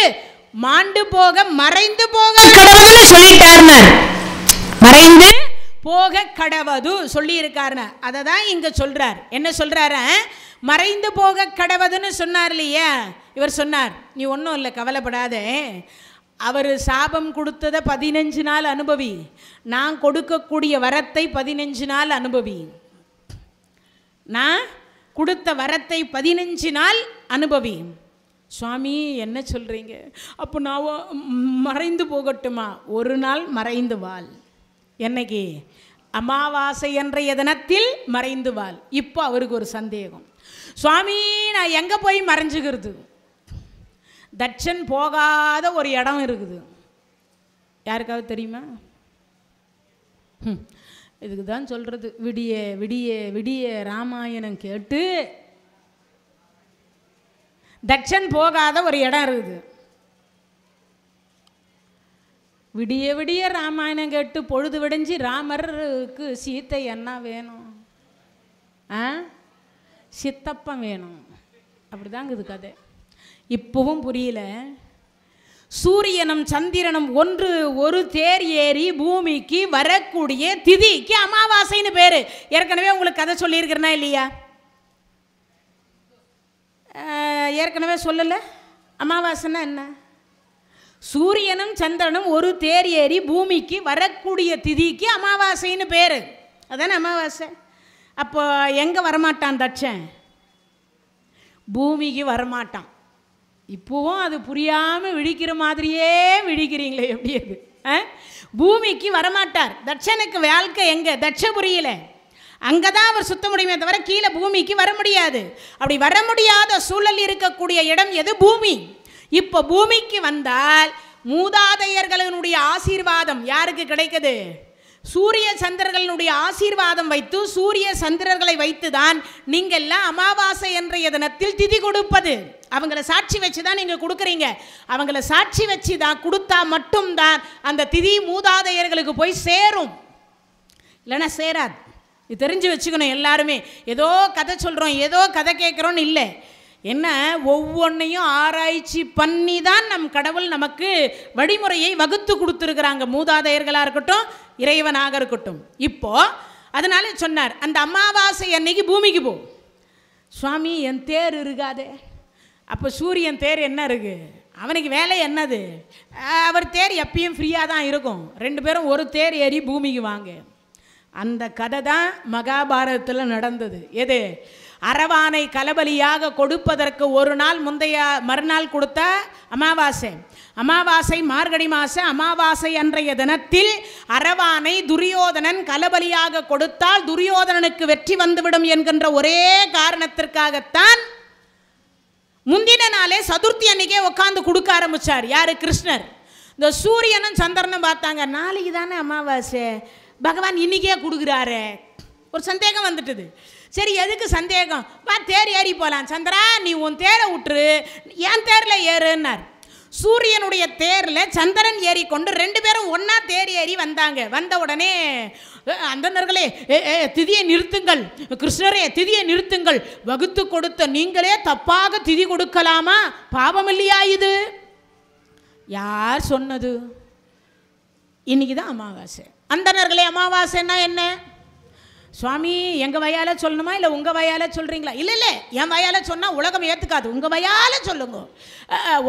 மாண்டு போக மறைந்து போக கடவுள்னு சொல்லிட்டார். மறைந்து போக கடவது சொல்லி இருக்காருன்னு அதை தான் இங்கே சொல்கிறார். என்ன சொல்கிறாரு? மறைந்து போக கடவுதுன்னு சொன்னார் இல்லையா? இவர் சொன்னார், நீ ஒன்றும் இல்லை, கவலைப்படாத. அவர் சாபம் கொடுத்ததை 15 நாள் அனுபவி, நான் கொடுக்கக்கூடிய வரத்தை 15 நாள் அனுபவி. நான் கொடுத்த வரத்தை 15 நாள் அனுபவி. சுவாமி என்ன சொல்கிறீங்க? அப்போ நான் மறைந்து போகட்டுமா? ஒரு நாள் மறைந்து வாழ். என்னைக்கு? அமாவாசை என்ற தினத்தில் மறைந்து வாழ். இப்போ அவருக்கு ஒரு சந்தேகம், சுவாமி நான் எங்கே போய் மறைஞ்சுக்கிறது? தட்சன் போகாத ஒரு இடம் இருக்குது. யாருக்காவது தெரியுமா? இதுக்கு தான் சொல்கிறது, விடிய விடிய விடிய ராமாயணம் கேட்டு தட்சன் போகாத ஒரு இடம் இருக்குது. விடிய விடிய ராமாயணம் கேட்டு பொழுது விடிஞ்சு ராமருக்கு சீத்தை என்ன வேணும்? சித்தப்பம் வேணும். அப்படிதாங்க இது கதை. இப்பவும் புரியல. சூரியனும் சந்திரனும் ஒரு தேர் ஏறி பூமிக்கு வரக்கூடிய திதிக்கு அமாவாசைன்னு பேரு. ஏற்கனவே உங்களுக்கு கதை சொல்லியிருக்கிறேனா இல்லையா? ஏற்கனவே சொல்லலை. அமாவாசைன்னா என்ன? சூரியனும் சந்திரனும் ஒரு தேர் ஏறி பூமிக்கு வரக்கூடிய திதிக்கு அமாவாசைன்னு பேரு. அதானே அமாவாசை. அப்போ எங்கே வரமாட்டான் தட்சன்? பூமிக்கு வரமாட்டான். இப்போவும் அது புரியாமல் விழிக்கிற மாதிரியே விழிக்கிறீங்களே, எப்படி அது? பூமிக்கு வரமாட்டார். தட்சனுக்கு வாழ்க்கை எங்கே? தட்சபுரியில். அங்கே தான் அவர் சுத்த முடியுமே தவிர கீழே பூமிக்கு வர முடியாது. அப்படி வர முடியாத சூழல் இருக்கக்கூடிய இடம் எது? பூமி. இப்போ பூமிக்கு வந்தால் மூதாதையர்களுடைய ஆசீர்வாதம் யாருக்கு கிடைக்குது? சூரிய சந்திரர்களுடைய ஆசீர்வாதம் வைத்து, சூரிய சந்திரர்களை வைத்து தான் நீங்கள்லாம் அமாவாசை என்ற தினத்தில் திதி கொடுப்பது. அவங்கள சாட்சி வச்சு தான் நீங்கள் கொடுக்குறீங்க. அவங்கள சாட்சி வச்சு தான் கொடுத்தா மட்டும்தான் அந்த திதி மூதாதையர்களுக்கு போய் சேரும், இல்லைன்னா சேராது. இது தெரிஞ்சு வச்சுக்கணும் எல்லாருமே. ஏதோ கதை சொல்கிறோம், ஏதோ கதை கேட்குறோன்னு இல்லை. என்ன, ஒவ்வொன்றையும் ஆராய்ச்சி பண்ணி தான் நம் கடவுள் நமக்கு வழிமுறையை வகுத்து கொடுத்துருக்குறாங்க. மூதாதையர்களாக இருக்கட்டும், இறைவனாக இருக்கட்டும். இப்போது அதனால சொன்னார், அந்த அமாவாசை அன்னைக்கு பூமிக்கு போ. சுவாமி என் தேர் இருக்காதே. அப்போ சூரியன் தேர் என்ன இருக்குது? அவனுக்கு வேலை என்னது? அவர் தேர் எப்பயும் ஃப்ரீயாக தான் இருக்கும். 2 பேரும் ஒரு தேர் ஏறி பூமிக்கு வாங்க. அந்த கதை தான் மகாபாரதத்தில் நடந்தது. எது? அரவானை கலபலியாக கொடுப்பதற்கு ஒரு நாள் முந்தைய மறுநாள் கொடுத்தா அமாவாசை. அமாவாசை மார்கழி மாதம் அமாவாசை அன்றைய தினத்தில் அரவானை துரியோதனன் கலபலியாக கொடுத்தால் துரியோதனனுக்கு வெற்றி வந்துவிடும் என்கின்ற ஒரே காரணத்திற்காகத்தான் முந்தின நாளே சதுர்த்தி அன்னைக்கே உட்காந்து கொடுக்க ஆரம்பித்தார். யார்? கிருஷ்ணர். இந்த சூரியனும் சந்திரனும் பார்த்தாங்க, நாளைக்கு தானே அமாவாசை, பகவான் இன்னைக்கே கொடுக்குறாரு. ஒரு சந்தேகம் வந்துட்டுது. சரி, எதுக்கு சந்தேகம்? வா தேர் ஏறி போகலாம். சந்திரா, நீ உன் தேரை விட்டுரு, என் தேரில் ஏறுன்னார். சூரியனுடைய தேரில் சந்திரன் ஏறிக்கொண்டு 2 பேரும் ஒன்றா தேர் ஏறி வந்தாங்க. வந்த உடனே அந்தணர்களே, திதியை நிறுத்துங்கள், கிருஷ்ணரே திதியை நிறுத்துங்கள், வகுத்து கொடுத்த நீங்களே தப்பாக திதி கொடுக்கலாமா? பாவம் இல்லையா இது? யார் சொன்னது? இன்னைக்கு தான் அமாவாசை. அந்தணர்களே, அமாவாசைன்னா என்ன? சுவாமி எங்கள் வயால் சொல்லணுமா இல்லை உங்கள் வயால் சொல்கிறீங்களா? இல்லை இல்லை, என் வயால் சொன்னால் உலகம் ஏற்றுக்காது, உங்கள் வயால் சொல்லுங்க.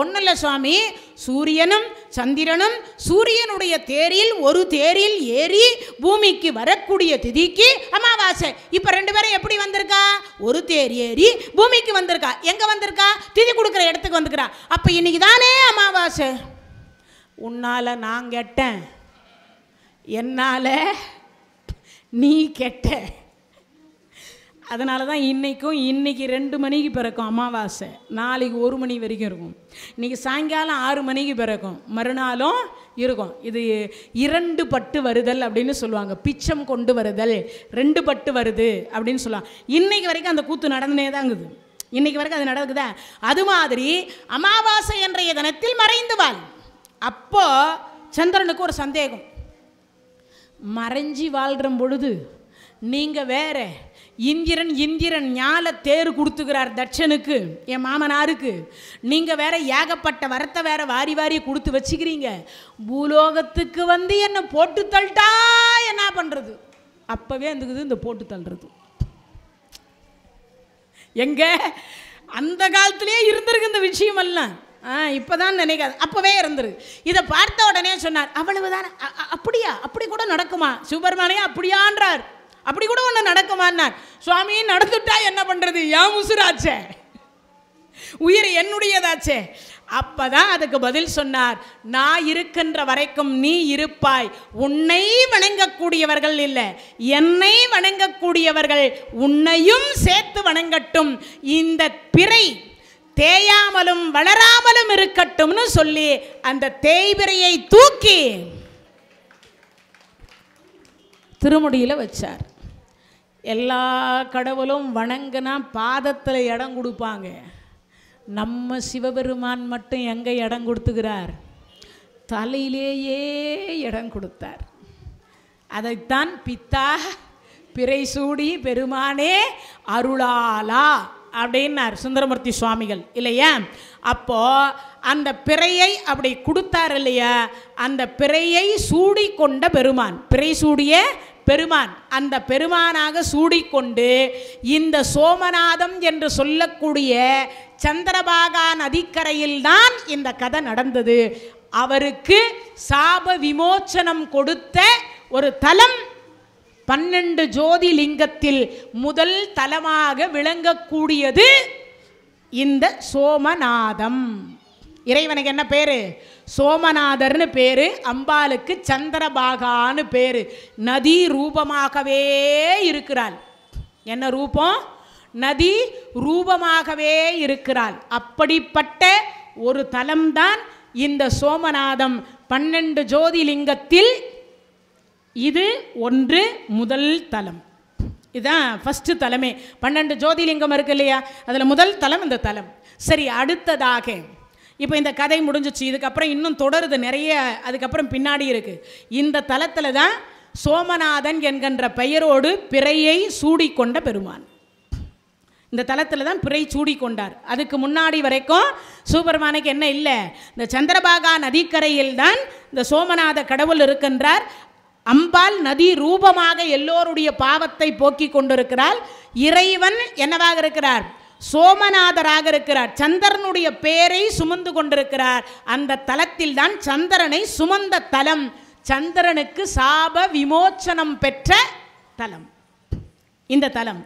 ஒன்றும் இல்லை சுவாமி, சூரியனும் சந்திரனும் சூரியனுடைய தேரில் ஒரு தேரில் ஏறி பூமிக்கு வரக்கூடிய திதிக்கு அமாவாசை. இப்போ 2 பேரும் எப்படி வந்திருக்கா? ஒரு தேர் ஏறி பூமிக்கு வந்திருக்கா. எங்கே வந்திருக்கா? திதி கொடுக்குற இடத்துக்கு வந்துக்கிறா. அப்போ இன்னைக்கு தானே அமாவாசை. உன்னால் நான் கெட்டேன், என்னால் நீ கெட்ட. அதனால தான் இன்னைக்கு 2 மணிக்கு பிறக்கும் அமாவாசை, நாளைக்கு 1 மணி வரைக்கும் இருக்கும், இன்றைக்கி சாயங்காலம் 6 மணிக்கு பிறக்கும், மறுநாளும் இருக்கும். இது 2 பட்டு வருதல் அப்படின்னு சொல்லுவாங்க. பிச்சம் கொண்டு வருதல், 2 பட்டு வருது அப்படின்னு சொல்லுவாங்க. இன்றைக்கு வரைக்கும் அந்த கூத்து நடந்துனே தாங்குது. இன்றைக்கு வரைக்கும் அது நடக்குதா? அது மாதிரி அமாவாசை என்ற தினத்தில் மறைந்து வாழ். அப்போ சந்திரனுக்கு ஒரு சந்தேகம், மறைஞ்சி வாழ்கிற பொழுது நீங்கள் வேற, இந்திரன் ஞால தேர் கொடுத்துக்கிறார் தட்சனுக்கு, என் மாமனாருக்கு. நீங்கள் வேற ஏகப்பட்ட வரத்தை வேற வாரி வாரி கொடுத்து வச்சுக்கிறீங்க. பூலோகத்துக்கு வந்து என்னை போட்டு தள்ளிட்டா என்ன பண்ணுறது? அப்போவே இருந்துக்குது இந்த போட்டு தள்ளுறது. எங்க அந்த காலத்திலே இருந்திருக்கு இந்த விஷயமெல்லாம். இப்போ தான் நினைக்காது, அப்போவே இருந்துரு. இதை பார்த்த உடனே சொன்னார், அவ்வளவுதான். அப்படியா? அப்படி கூட நடக்குமா? சுப்பிரமணியம் அப்படியான்றார். அப்படி கூட ஒன்று நடக்குமான்னார். சுவாமி நடந்துட்டா என்ன பண்ணுறது? ஏன் உசுராச்சே, உயிர் என்னுடையதாச்சே. அப்பதான் அதுக்கு பதில் சொன்னார், நான் இருக்கின்ற வரைக்கும் நீ இருப்பாய். உன்னை வணங்கக்கூடியவர்கள் இல்லை, என்னை வணங்கக்கூடியவர்கள் உன்னையும் சேர்த்து வணங்கட்டும். இந்த பிறை தேயாமலும் வளராமலும் இருக்கட்டும்னு சொல்லி அந்த தேய்பிரையை தூக்கி திருமுடியில் வச்சார். எல்லா கடவுளும் வணங்கினா பாதத்தில் இடம் கொடுப்பாங்க. நம்ம சிவபெருமான் மட்டும் எங்கே இடம் கொடுத்துக்கிறார்? தலையிலேயே இடம் கொடுத்தார். அதைத்தான் பித்தா பிறை சூடி பெருமானே அருளாலா அப்படின்னார் சுந்தரமூர்த்தி சுவாமிகள் இல்லையா? அப்போ அந்த பிறையை அப்படி கொடுத்தார் இல்லையா? அந்த பிறையை சூடி கொண்ட பெருமான், பிறை சூடிய பெருமான், அந்த பெருமானாக சூடிக்கொண்டு இந்த சோமநாதம் என்று சொல்லக்கூடிய சந்திரபாகா நதிக்கரையில் தான் இந்த கதை நடந்தது. அவருக்கு சாப விமோச்சனம் கொடுத்த ஒரு தலம் 12 ஜோதிலிங்கத்தில் முதல் தலமாக விளங்கக்கூடியது இந்த சோமநாதம். இறைவனுக்கு என்ன பேரு? சோமநாதர்னு பேரு. அம்பாளுக்கு சந்திரபாகான்னு பேரு. நதி ரூபமாகவே இருக்கிறாள். என்ன ரூபம்? நதி ரூபமாகவே இருக்கிறாள். அப்படிப்பட்ட ஒரு தலம்தான் இந்த சோமநாதம். 12 ஜோதிலிங்கத்தில் இது ஒன்று முதல் தலம். இதுதான் ஃபஸ்ட்டு தலமே. 12 ஜோதிலிங்கம் இருக்கு இல்லையா? அதில் முதல் தலம் இந்த தலம். சரி, அடுத்ததாக இப்போ இந்த கதை முடிஞ்சிச்சு. இதுக்கப்புறம் இன்னும் தொடருது நிறைய, அதுக்கப்புறம் பின்னாடி இருக்குது. இந்த தலத்தில் தான் சோமநாதன் என்கின்ற பெயரோடு பிறையை சூடிக்கொண்ட பெருமான். இந்த தலத்தில் தான் பிறை சூடிக்கொண்டார். அதுக்கு முன்னாடி வரைக்கும் சிவபெருமானுக்கு என்ன இல்லை? இந்த சந்திரபாகா நதிக்கரையில் தான் இந்த சோமநாத கடவுள் இருக்கின்றார். அம்பாள் நதி ரூபமாக எல்லோருடைய பாவத்தை போக்கி கொண்டிருக்கிறாள். இறைவன் என்னவாக இருக்கிறார்? சோமநாதராக இருக்கிறார். சந்திரனுடைய பேரை சுமந்து கொண்டிருக்கிறார். அந்த தலத்தில் தான் சந்திரனை சுமந்த தலம். சந்திரனுக்கு சாப விமோச்சனம் பெற்ற தலம் இந்த தலம்.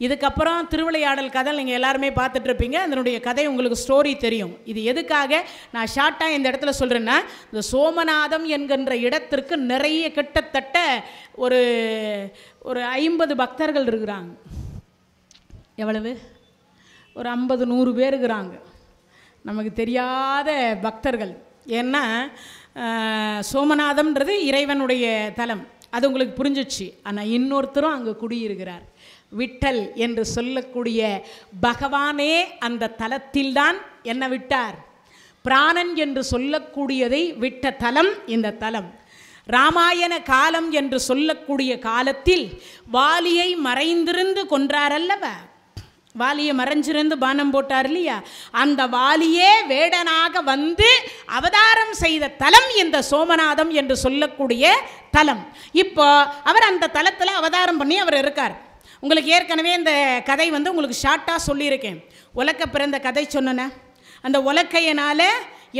இதுக்கப்புறம் திருவிளையாடல் கதை நீங்கள் எல்லாருமே பார்த்துட்டு இருப்பீங்க. அதனுடைய கதை உங்களுக்கு ஸ்டோரி தெரியும். இது எதுக்காக நான் ஷார்ட்டாக இந்த இடத்துல சொல்கிறேன்னா, இந்த சோமநாதம் என்கின்ற இடத்திற்கு நிறைய கிட்டத்தட்ட ஒரு 50 பக்தர்கள் இருக்கிறாங்க. எவ்வளவு? ஒரு 50-100 பேர் இருக்கிறாங்க. நமக்கு தெரியாத பக்தர்கள். ஏன்னா சோமநாதம்ன்றது இறைவனுடைய தலம், அது உங்களுக்கு புரிஞ்சிச்சு. ஆனால் இன்னொருத்தரும் அங்கே குடியிருக்கிறார். விட்டல் என்று சொல்லக்கூடிய பகவானே அந்த தலத்தில்தான் என்ன விட்டார்? பிராணன் என்று சொல்லக்கூடியதை விட்ட தலம் இந்த தலம். ராமாயண காலம் என்று சொல்லக்கூடிய காலத்தில் வாலியை மறைந்திருந்து கொன்றார் அல்லவா? வாலியை மறைஞ்சிருந்து பானம் போட்டார் இல்லையா? அந்த வாலியே வேடனாக வந்து அவதாரம் செய்த தலம் இந்த சோமநாதம் என்று சொல்லக்கூடிய தலம். இப்போ அவர் அந்த தலத்தில் அவதாரம் பண்ணி அவர் இருக்கார். உங்களுக்கு ஏற்கனவே இந்த கதை வந்து உங்களுக்கு ஷார்ட்டாக சொல்லியிருக்கேன். உலக்க பிறந்த கதை சொன்னேன். அந்த உலக்கையினால்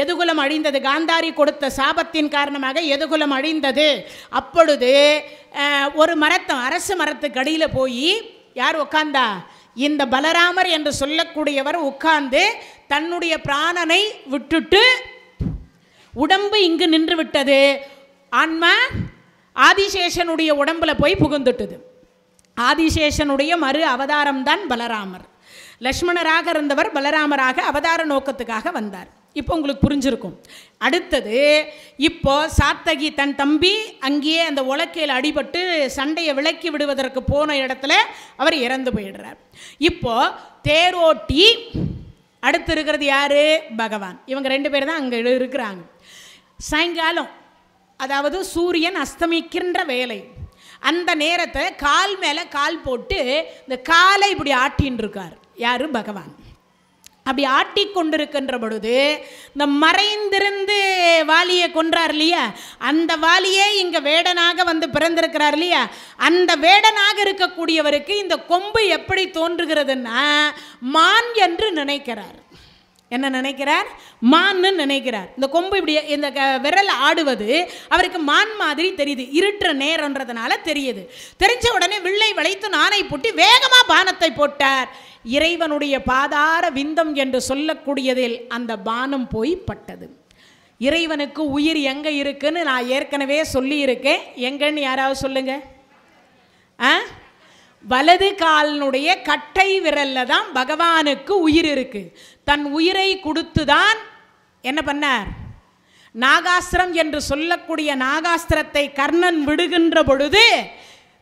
எதுகுலம் அழிந்தது. காந்தாரி கொடுத்த சாபத்தின் காரணமாக எதுகுலம் அழிந்தது. அப்பொழுது ஒரு மரத்தம், அரசு மரத்துக்கு அடியில் போய் யார் உட்கார்ந்தா? இந்த பலராமர் என்று சொல்லக்கூடியவர் உட்கார்ந்து தன்னுடைய பிராணனை விட்டுட்டு, உடம்பு இங்கு நின்று விட்டது, ஆன்மா ஆதிசேஷனுடைய உடம்புல போய் புகுந்துட்டது. ஆதிசேஷனுடைய மறு அவதாரம் தான் பலராமர். லக்ஷ்மணராக இருந்தவர் பலராமராக அவதார நோக்கத்துக்காக வந்தார். இப்போ உங்களுக்கு புரிஞ்சிருக்கும். அடுத்தது இப்போ சாத்தகி தன் தம்பி அங்கேயே அந்த உலக்கையில் அடிபட்டு சண்டையை விலக்கி விடுவதற்கு போன இடத்துல அவர் இறந்து போயிடுறார். இப்போ தேரோட்டி அடுத்து இருக்கிறது யாரு? பகவான். இவங்க 2 பேர் தான் அங்கே இருக்கிறாங்க. சாயங்காலம், அதாவது சூரியன் அஸ்தமிக்கின்ற வேலை, அந்த நேரத்தை கால் மேலே கால் போட்டு இந்த காலை இப்படி ஆட்டின்னு இருக்கார். யாரு? பகவான். அப்படி ஆட்டி கொண்டிருக்கின்ற பொழுது இந்த மறைந்திருந்து வாலியை கொன்றார் இல்லையா? அந்த வாலியே இங்கே வேடனாக வந்து பிறந்திருக்கிறார் இல்லையா? அந்த வேடனாக இருக்கக்கூடியவருக்கு இந்த கொம்பு எப்படி தோன்றுகிறதுன்னா மான் என்று நினைக்கிறார். என்ன நினைக்கிறார்? மான்னு நினைக்கிறார். இந்த கொம்பு இப்படி இந்த விரல் ஆடுவது அவருக்கு மான் மாதிரி தெரியுது. இருட்டுற நேரன்றதுனால தெரியுது. தெரிஞ்ச உடனே வில்லை வளைத்து நாணை பூட்டி வேகமாக பானத்தை போட்டார். இறைவனுடைய பாதார விந்தம் என்று சொல்லக்கூடியதில் அந்த பானம் போய் பட்டது. இறைவனுக்கு உயிர் எங்கே இருக்குன்னு நான் ஏற்கனவே சொல்லியிருக்கேன். எங்கன்னு யாராவது சொல்லுங்க. வலது காலினுடைய கட்டை விரல்ல தான் பகவானுக்கு உயிர் இருக்கு. தன் உயிரை கொடுத்து தான் என்ன பண்ணார்? நாகாஸ்திரம் என்று சொல்லக்கூடிய நாகாஸ்திரத்தை கர்ணன் விடுகின்ற பொழுது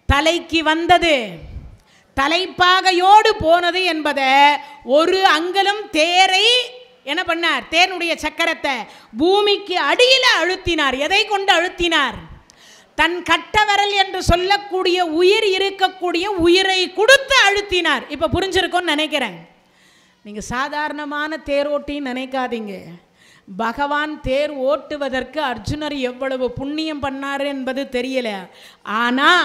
தலைக்கு வந்தது, தலைப்பாகையோடு போனது என்பதை ஒரு அங்குலம் தேரை என்ன பண்ணார்? தேனுடைய சக்கரத்தை பூமிக்கு அடியில் அழுத்தினார். எதை கொண்டு அழுத்தினார்? தன் கட்டவரல் என்று சொல்லக்கூடிய உயிர் இருக்கக்கூடிய உயிரை கொடுத்து அழுத்தினார். இப்போ புரிஞ்சிருக்கும்னு நினைக்கிறேன். நீங்கள் சாதாரணமான தேரோட்டின்னு நினைக்காதீங்க. பகவான் தேர் ஓட்டுவதற்கு அர்ஜுனர் எவ்வளவு புண்ணியம் பண்ணார் என்பது தெரியல. ஆனால்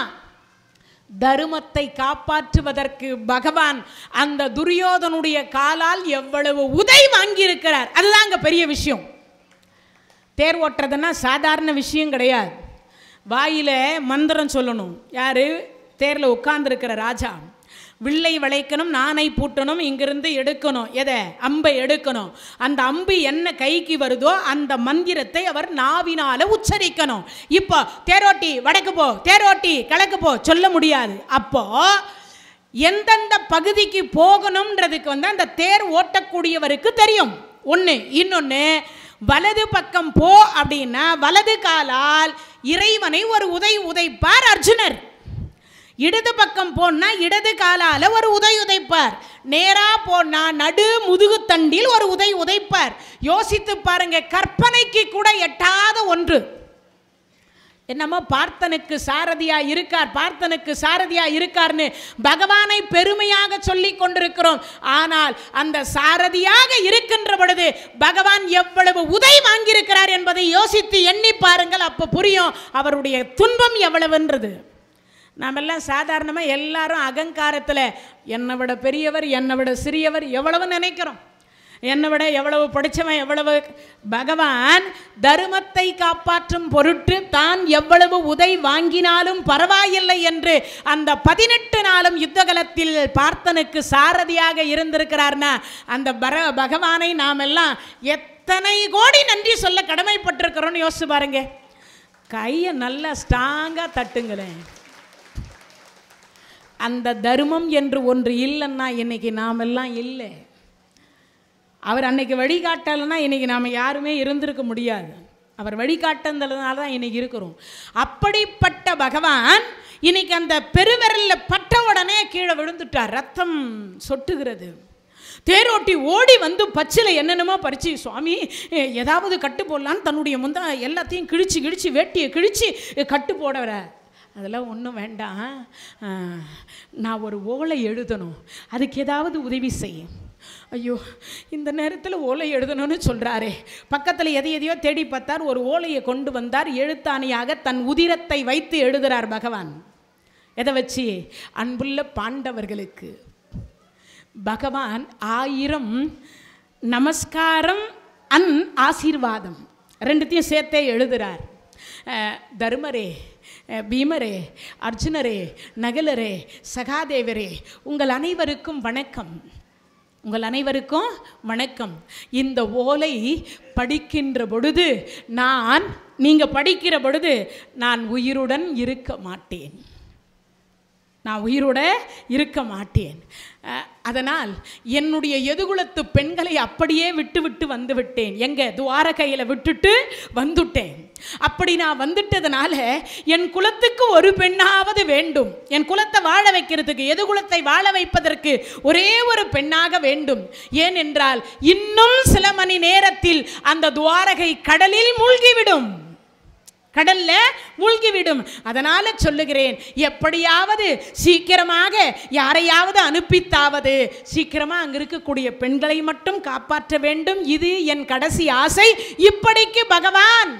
தர்மத்தை காப்பாற்றுவதற்கு பகவான் அந்த துரியோதனுடைய காலால் எவ்வளவு உதை வாங்கியிருக்கிறார். அதுதான் அங்கே பெரிய விஷயம். தேர் ஓட்டுறதுன்னா சாதாரண விஷயம் கிடையாது. வாயில் மந்திரம் சொல்லணும். யார்? தேரில் உட்கார்ந்துருக்கிற ராஜா. வில்லை வளைக்கணும், நாணை பூட்டணும், இங்கிருந்து எடுக்கணும். எதை? அம்பை எடுக்கணும். அந்த அம்பு என்ன கைக்கு வருதோ அந்த மந்திரத்தை அவர் நாவினால உச்சரிக்கணும். இப்போ தேரோட்டி வடக்கு போ, தேரோட்டி கிழக்கு போ சொல்ல முடியாது. அப்போ எந்தெந்த பகுதிக்கு போகணும்ன்றதுக்கு அந்த தேர் ஓட்டக்கூடியவருக்கு தெரியும். ஒன்று. இன்னொன்று, வலது பக்கம் போ அப்படின்னா வலது காலால் இறைவனை ஒரு உதைப்பார் அர்ஜுனர். இடது பக்கம் போனா இடது காலால ஒரு உதைப்பார். நேரா போனா நடு முதுகு தண்டில் ஒரு உதைப்பார். யோசித்து பாருங்க, கற்பனைக்கு கூட எட்டாத ஒன்று. என்னமோ பார்த்தனுக்கு சாரதியா இருக்கார், பார்த்தனுக்கு சாரதியா இருக்கார்னு பகவானை பெருமையாக சொல்லி கொண்டிருக்கிறோம். ஆனால் அந்த சாரதியாக இருக்கின்ற பொழுது பகவான் எவ்வளவு உதை வாங்கியிருக்கிறார் என்பதை யோசித்து எண்ணி பாருங்கள். அப்போ புரியும் அவருடைய துன்பம் எவ்வளவுன்றது. நாமெல்லாம் சாதாரணமாக எல்லாரும் அகங்காரத்தில் என்னை விட பெரியவர், என்னை விட சிறியவர் எவ்வளவு நினைக்கிறோம். என்னை விட எவ்வளவு படித்தவன், எவ்வளவு. பகவான் தர்மத்தை காப்பாற்றும் பொருட்டு தான் எவ்வளவு உதை வாங்கினாலும் பரவாயில்லை என்று அந்த 18 நாளும் யுத்தகலத்தில் பார்த்தனுக்கு சாரதியாக இருந்திருக்கிறார்னா அந்த பகவானை நாம் எல்லாம் எத்தனை கோடி நன்றி சொல்ல கடமைப்பட்டிருக்கிறோன்னு யோசிச்சு பாருங்க. கையை நல்லா ஸ்ட்ராங்காக தட்டுங்களேன். அந்த தர்மம் என்று ஒன்று இல்லைன்னா இன்னைக்கு நாம் எல்லாம் இல்லை. அவர் அன்னைக்கு வழிகாட்டலைன்னா இன்னைக்கு நாம் யாருமே இருந்திருக்க முடியாது. அவர் வழிகாட்டுறதுனால தான் இன்னைக்கு இருக்கிறோம். அப்படிப்பட்ட பகவான் இன்னைக்கு அந்த பெருவிரலில் பட்ட உடனே கீழே விழுந்துட்டார். ரத்தம் சொட்டுகிறது. தேரோட்டி ஓடி வந்து பச்சில என்னென்னமோ பறிச்சு, சுவாமி ஏதாவது கட்டு போடலான்னு தன்னுடைய முந்தா எல்லாத்தையும் கிழிச்சு வேட்டியை கிழிச்சு கட்டு போடவர. அதெல்லாம் ஒன்றும் வேண்டாம், நான் ஒரு ஓலை எழுதணும், அதுக்கு ஏதாவது உதவி செய்யும். ஐயோ, இந்த நேரத்தில் ஓலை எழுதணும்னு சொல்கிறாரே. பக்கத்தில் எதையோ தேடி பார்த்தார். ஒரு ஓலையை கொண்டு வந்தார். எழுத்தாணியாக தன் உதிரத்தை வைத்து எழுதுகிறார் பகவான். எதை வச்சு? அன்புள்ள பாண்டவர்களுக்கு பகவான் 1000 நமஸ்காரம் ஆசீர்வாதம் ரெண்டுத்தையும் சேர்த்தே எழுதுகிறார். தர்மரே, பீமரே, அர்ஜுனரே, நகுலரே, சகாதேவரே, உங்கள் அனைவருக்கும் வணக்கம், உங்கள் அனைவருக்கும் வணக்கம். இந்த ஓலை படிக்கின்ற பொழுது நீங்கள் படிக்கிற பொழுது நான் உயிருடன் இருக்க மாட்டேன், நான் உயிரோட இருக்க மாட்டேன். அதனால் என்னுடைய எதுகுலத்து பெண்களை அப்படியே விட்டு வந்துவிட்டேன். எங்கே? துவாரகையில் விட்டுட்டு வந்துட்டேன். அப்படி நான் வந்துட்டதுனால என் குலத்துக்கு ஒரு பெண்ணாவது வேண்டும். என் குலத்தை வாழ வைக்கிறதுக்கு, எதுகுலத்தை வாழ வைப்பதற்கு ஒரே ஒரு பெண்ணாக வேண்டும். ஏனென்றால் இன்னும் சில மணி நேரத்தில் அந்த துவாரகை கடலில் மூழ்கிவிடும், கடல்ல மூழ்கிவிடும். அதனால சொல்லுகிறேன், எப்படியாவது சீக்கிரமாக யாரையாவது அனுப்பித்தாவது சீக்கிரமா அங்க இருக்கக்கூடிய பெண்களை மட்டும் காப்பாற்ற வேண்டும். இது என் கடைசி ஆசை. இப்படிக்கு பகவான்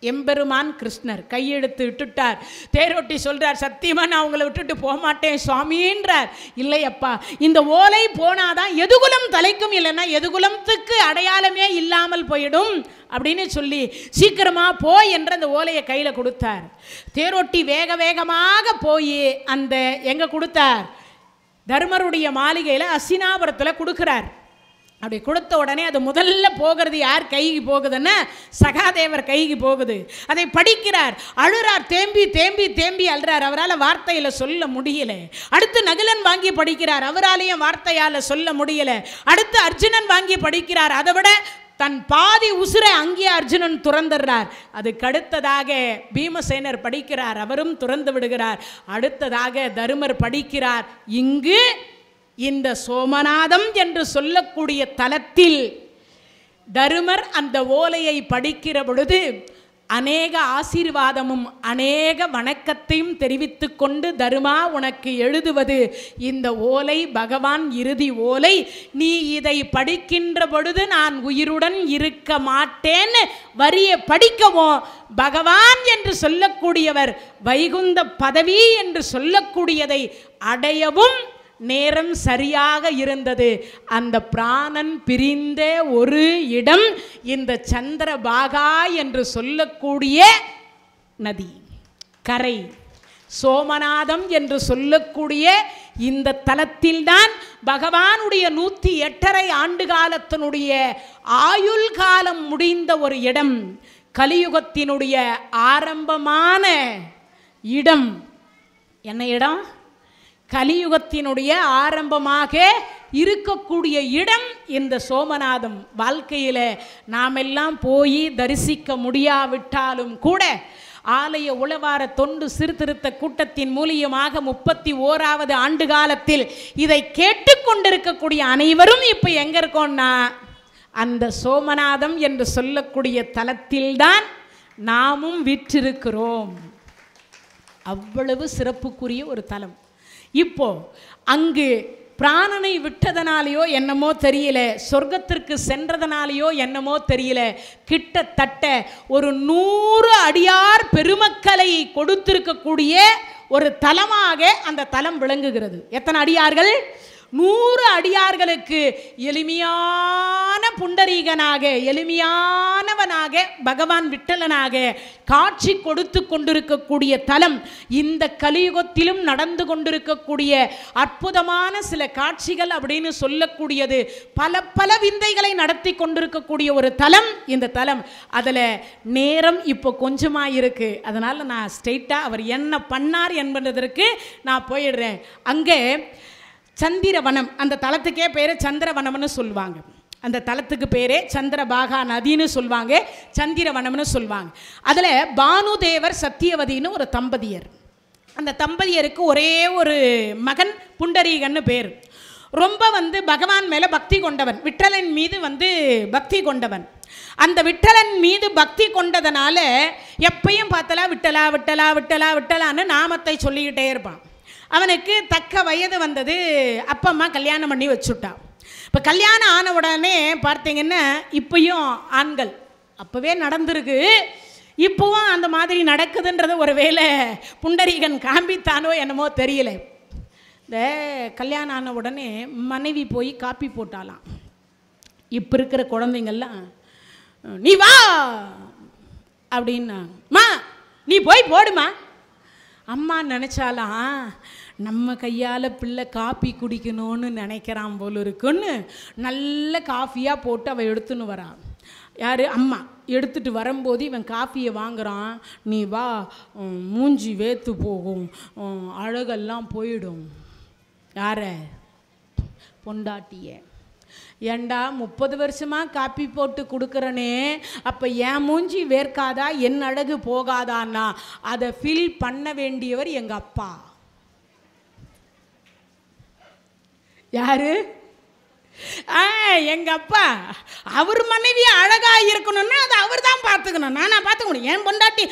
எம்பெருமான் கிருஷ்ணர் கையெழுத்து விட்டுட்டார். தேரோட்டி சொல்றார், சத்தியமா நான் உங்களை விட்டுட்டு போக மாட்டேன் சுவாமின்றார். இல்லையப்பா, இந்த ஓலை போனாதான் எதுகுலம் தலைக்கும், இல்லைன்னா எதுகுலத்துக்கு அடையாளமே இல்லாமல் போயிடும் அப்படின்னு சொல்லி சீக்கிரமா போய் என்ற அந்த ஓலையை கையில் கொடுத்தார். தேரோட்டி வேக வேகமாக போய் அந்த எங்க கொடுத்தார்? தர்மருடைய மாளிகையில் அசினாபுரத்தில் கொடுக்கிறார். அப்படி கொடுத்த உடனே அது முதல்ல போகிறது யார் கைக்கு போகுதுன்னா சகாதேவர் கைக்கு போகுது. அதை படிக்கிறார், அழுறார், தேம்பி தேம்பி தேம்பி அழுறார். அவரால் வார்த்தையில் சொல்ல முடியல. அடுத்து நகுலன் வாங்கி படிக்கிறார், அவராலையும் வார்த்தையால் சொல்ல முடியல. அடுத்து அர்ஜுனன் வாங்கி படிக்கிறார், அதை விட தன் பாதி உசுரை அங்கே அர்ஜுனன் துறந்துடுறார். அதுக்கு அடுத்ததாக பீமசேனர் படிக்கிறார், அவரும் துறந்து விடுகிறார். அடுத்ததாக தருமர் படிக்கிறார். இங்கு இந்த சோமநாதம் என்று சொல்லக்கூடிய தலத்தில் தருமர் அந்த ஓலையை படிக்கிற பொழுது அநேக ஆசீர்வாதமும் அநேக வணக்கத்தையும் தெரிவித்து கொண்டு, தருமா உனக்கு எழுதுவது இந்த ஓலை பகவான் இறுதி ஓலை, நீ இதை படிக்கின்ற பொழுது நான் உயிருடன் இருக்க மாட்டேன்னு வரியை படிக்கவும், பகவான் என்று சொல்லக்கூடியவர் வைகுந்த பதவி என்று சொல்லக்கூடியதை அடையவும் நேரம் சரியாக இருந்தது. அந்த பிராணன் பிரிந்த ஒரு இடம் இந்த சந்திரபாகா என்று சொல்லக்கூடிய நதி கரை, சோமநாதம் என்று சொல்லக்கூடிய இந்த தலத்தில்தான் பகவானுடைய 108.5 ஆண்டு காலத்தினுடைய ஆயுள் காலம் முடிந்த ஒரு இடம், கலியுகத்தினுடைய ஆரம்பமான இடம். என்ன இடம்? கலியுகத்தினுடைய ஆரம்பமாக இருக்கக்கூடிய இடம் இந்த சோமநாதம். வாழ்க்கையில் நாமெல்லாம் போய் தரிசிக்க முடியாவிட்டாலும் கூட ஆலய உளவார தொண்டு சீர்திருத்த கூட்டத்தின் மூலியமாக 31வது ஆண்டு காலத்தில் இதை கேட்டுக்கொண்டிருக்கக்கூடிய அனைவரும் இப்போ எங்கே இருக்கோம்னா அந்த சோமநாதம் என்று சொல்லக்கூடிய தலத்தில்தான் நாமும் விற்றிருக்கிறோம். அவ்வளவு சிறப்புக்குரிய ஒரு தலம். இப்போ அங்கு பிராணனை விட்டதனாலேயோ என்னமோ தெரியல, சொர்க்கத்திற்கு சென்றதனாலேயோ என்னமோ தெரியல, கிட்டத்தட்ட ஒரு 100 அடியார் பெருமக்களை கொடுத்திருக்கக்கூடிய ஒரு தலமாக அந்த தலம் விளங்குகிறது. எத்தனை அடியார்கள்? 100 அடியார்களுக்கு எளிமையான புண்டரீகனாக, எளிமையானவனாக, பகவான் விட்டலனாக காட்சி கொடுத்து கொண்டிருக்கக்கூடிய தலம். இந்த கலியுகத்திலும் நடந்து கொண்டிருக்கக்கூடிய அற்புதமான சில காட்சிகள் அப்படின்னு சொல்லக்கூடியது, பல விந்தைகளை நடத்தி கொண்டிருக்கக்கூடிய ஒரு தலம் இந்த தலம். அதில் நேரம் இப்போ கொஞ்சமாக இருக்கு, அதனால் நான் ஸ்ட்ரெயிட்டாக அவர் என்ன பண்ணார் என்பதற்கு நான் போயிடுறேன். அங்கே சந்திரவனம், அந்த தலத்துக்கே பேர் சந்திரவனம்னு சொல்லுவாங்க. அந்த தலத்துக்கு பேரே சந்திரபாகா நதின்னு சொல்லுவாங்க, சந்திரவனம்னு சொல்லுவாங்க. அதில் பானுதேவர் சத்தியவதின்னு ஒரு தம்பதியர். அந்த தம்பதியருக்கு ஒரே ஒரு மகன் புண்டரீகன்னு பேர். ரொம்ப பகவான் மேலே பக்தி கொண்டவன், விட்டலன் மீது பக்தி கொண்டவன். அந்த விட்டலன் மீது பக்தி கொண்டதனால எப்பயும் பார்த்தலா விட்டலா விட்டலா விட்டலா விட்டலான்னு நாமத்தை சொல்லிக்கிட்டே இருப்பான். அவனுக்கு தக்க வயது வந்தது, அப்பா அம்மா கல்யாணம் பண்ணி வச்சுட்டான். இப்போ கல்யாணம் ஆன உடனே பார்த்தீங்கன்னா இப்பயும் ஆண்கள் அப்போவே நடந்திருக்கு, இப்போவும் அந்த மாதிரி நடக்குதுன்றது ஒரு வேளை புண்டரீகன் காண்பித்தானோ என்னமோ தெரியல. இந்த கல்யாணம் ஆன உடனே மனைவி போய் காப்பி போட்டாலாம். இப்போ இருக்கிற குழந்தைங்கள்லாம் நீ வா அப்படின்னா, மா நீ போய் போடுமா. அம்மா நினச்சாலாம் நம்ம கையால் பிள்ளை காப்பி குடிக்கணும்னு நினைக்கிறான் போல இருக்குன்னு நல்ல காஃபியாக போட்டு அவள் எடுத்துன்னு வரான். யார்? அம்மா. எடுத்துகிட்டு வரும்போது இவன் காஃபியை வாங்குறான். நீ வா, மூஞ்சி வேத்து போகும், அழகெல்லாம் போயிடும். யார? பொண்டாட்டிய. ஏண்டா 30 வருஷமாக காப்பி போட்டு கொடுக்குறனே, அப்போ என் மூஞ்சி வேர்க்காதா, என் அழகு போகாதான்னா அதை ஃபீல் பண்ண வேண்டியவர் எங்கள் அப்பா. யாரு? எங்கள் அப்பா. அவர் மனைவி அழகாக இருக்கணும்னா அதை அவர் தான் பார்த்துக்கணும், நானாக பார்த்துக்கணும். என் பொண்டாட்டி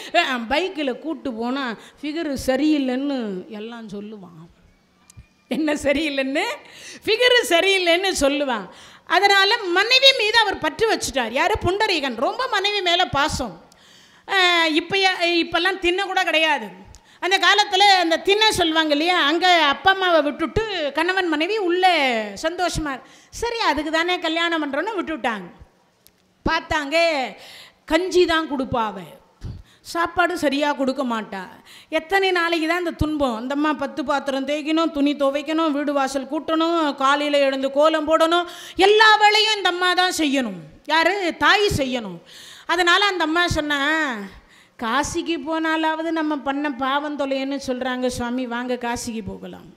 பைக்கில் கூப்பிட்டு போனால் ஃபிகரு சரியில்லைன்னு எல்லாம் சொல்லுவான். என்ன சரியில்லைன்னு? ஃபிகரு சரியில்லைன்னு சொல்லுவான். அதனால் மனைவி மீது அவர் பற்று வச்சுட்டார். யார்? புண்டரீகன். ரொம்ப மனைவி மேலே பாசம். இப்போல்லாம் தின்ன கூட கிடையாது. அந்த காலத்தில் அந்த தின்ன சொல்லுவாங்க இல்லையா, அங்கே அப்பா அம்மாவை விட்டுட்டு கணவன் மனைவி உள்ளே சந்தோஷமாக, சரி அதுக்கு தானே கல்யாணம் பண்ணுறோன்னு விட்டுவிட்டாங்க. பார்த்தாங்க கஞ்சி தான் கொடுப்பாவ, சாப்பாடு சரியாக கொடுக்க மாட்டா. எத்தனை நாளைக்கு தான் இந்த துன்பம்? அந்த அம்மா 10 பாத்திரம் தேய்க்கணும், துணி துவைக்கணும், வீடு வாசல் கூட்டணும், காலையில் எழுந்து கோலம் போடணும், எல்லா வேலையும் இந்த அம்மா தான் செய்யணும். யார்? தாய் செய்யணும். அதனால் அந்த அம்மா சொன்னா, காசிக்கு போனாலாவது நம்ம பண்ண பாவம் தொலைன்னு சொல்கிறாங்க சுவாமி, வாங்க காசிக்கு போகலாம்.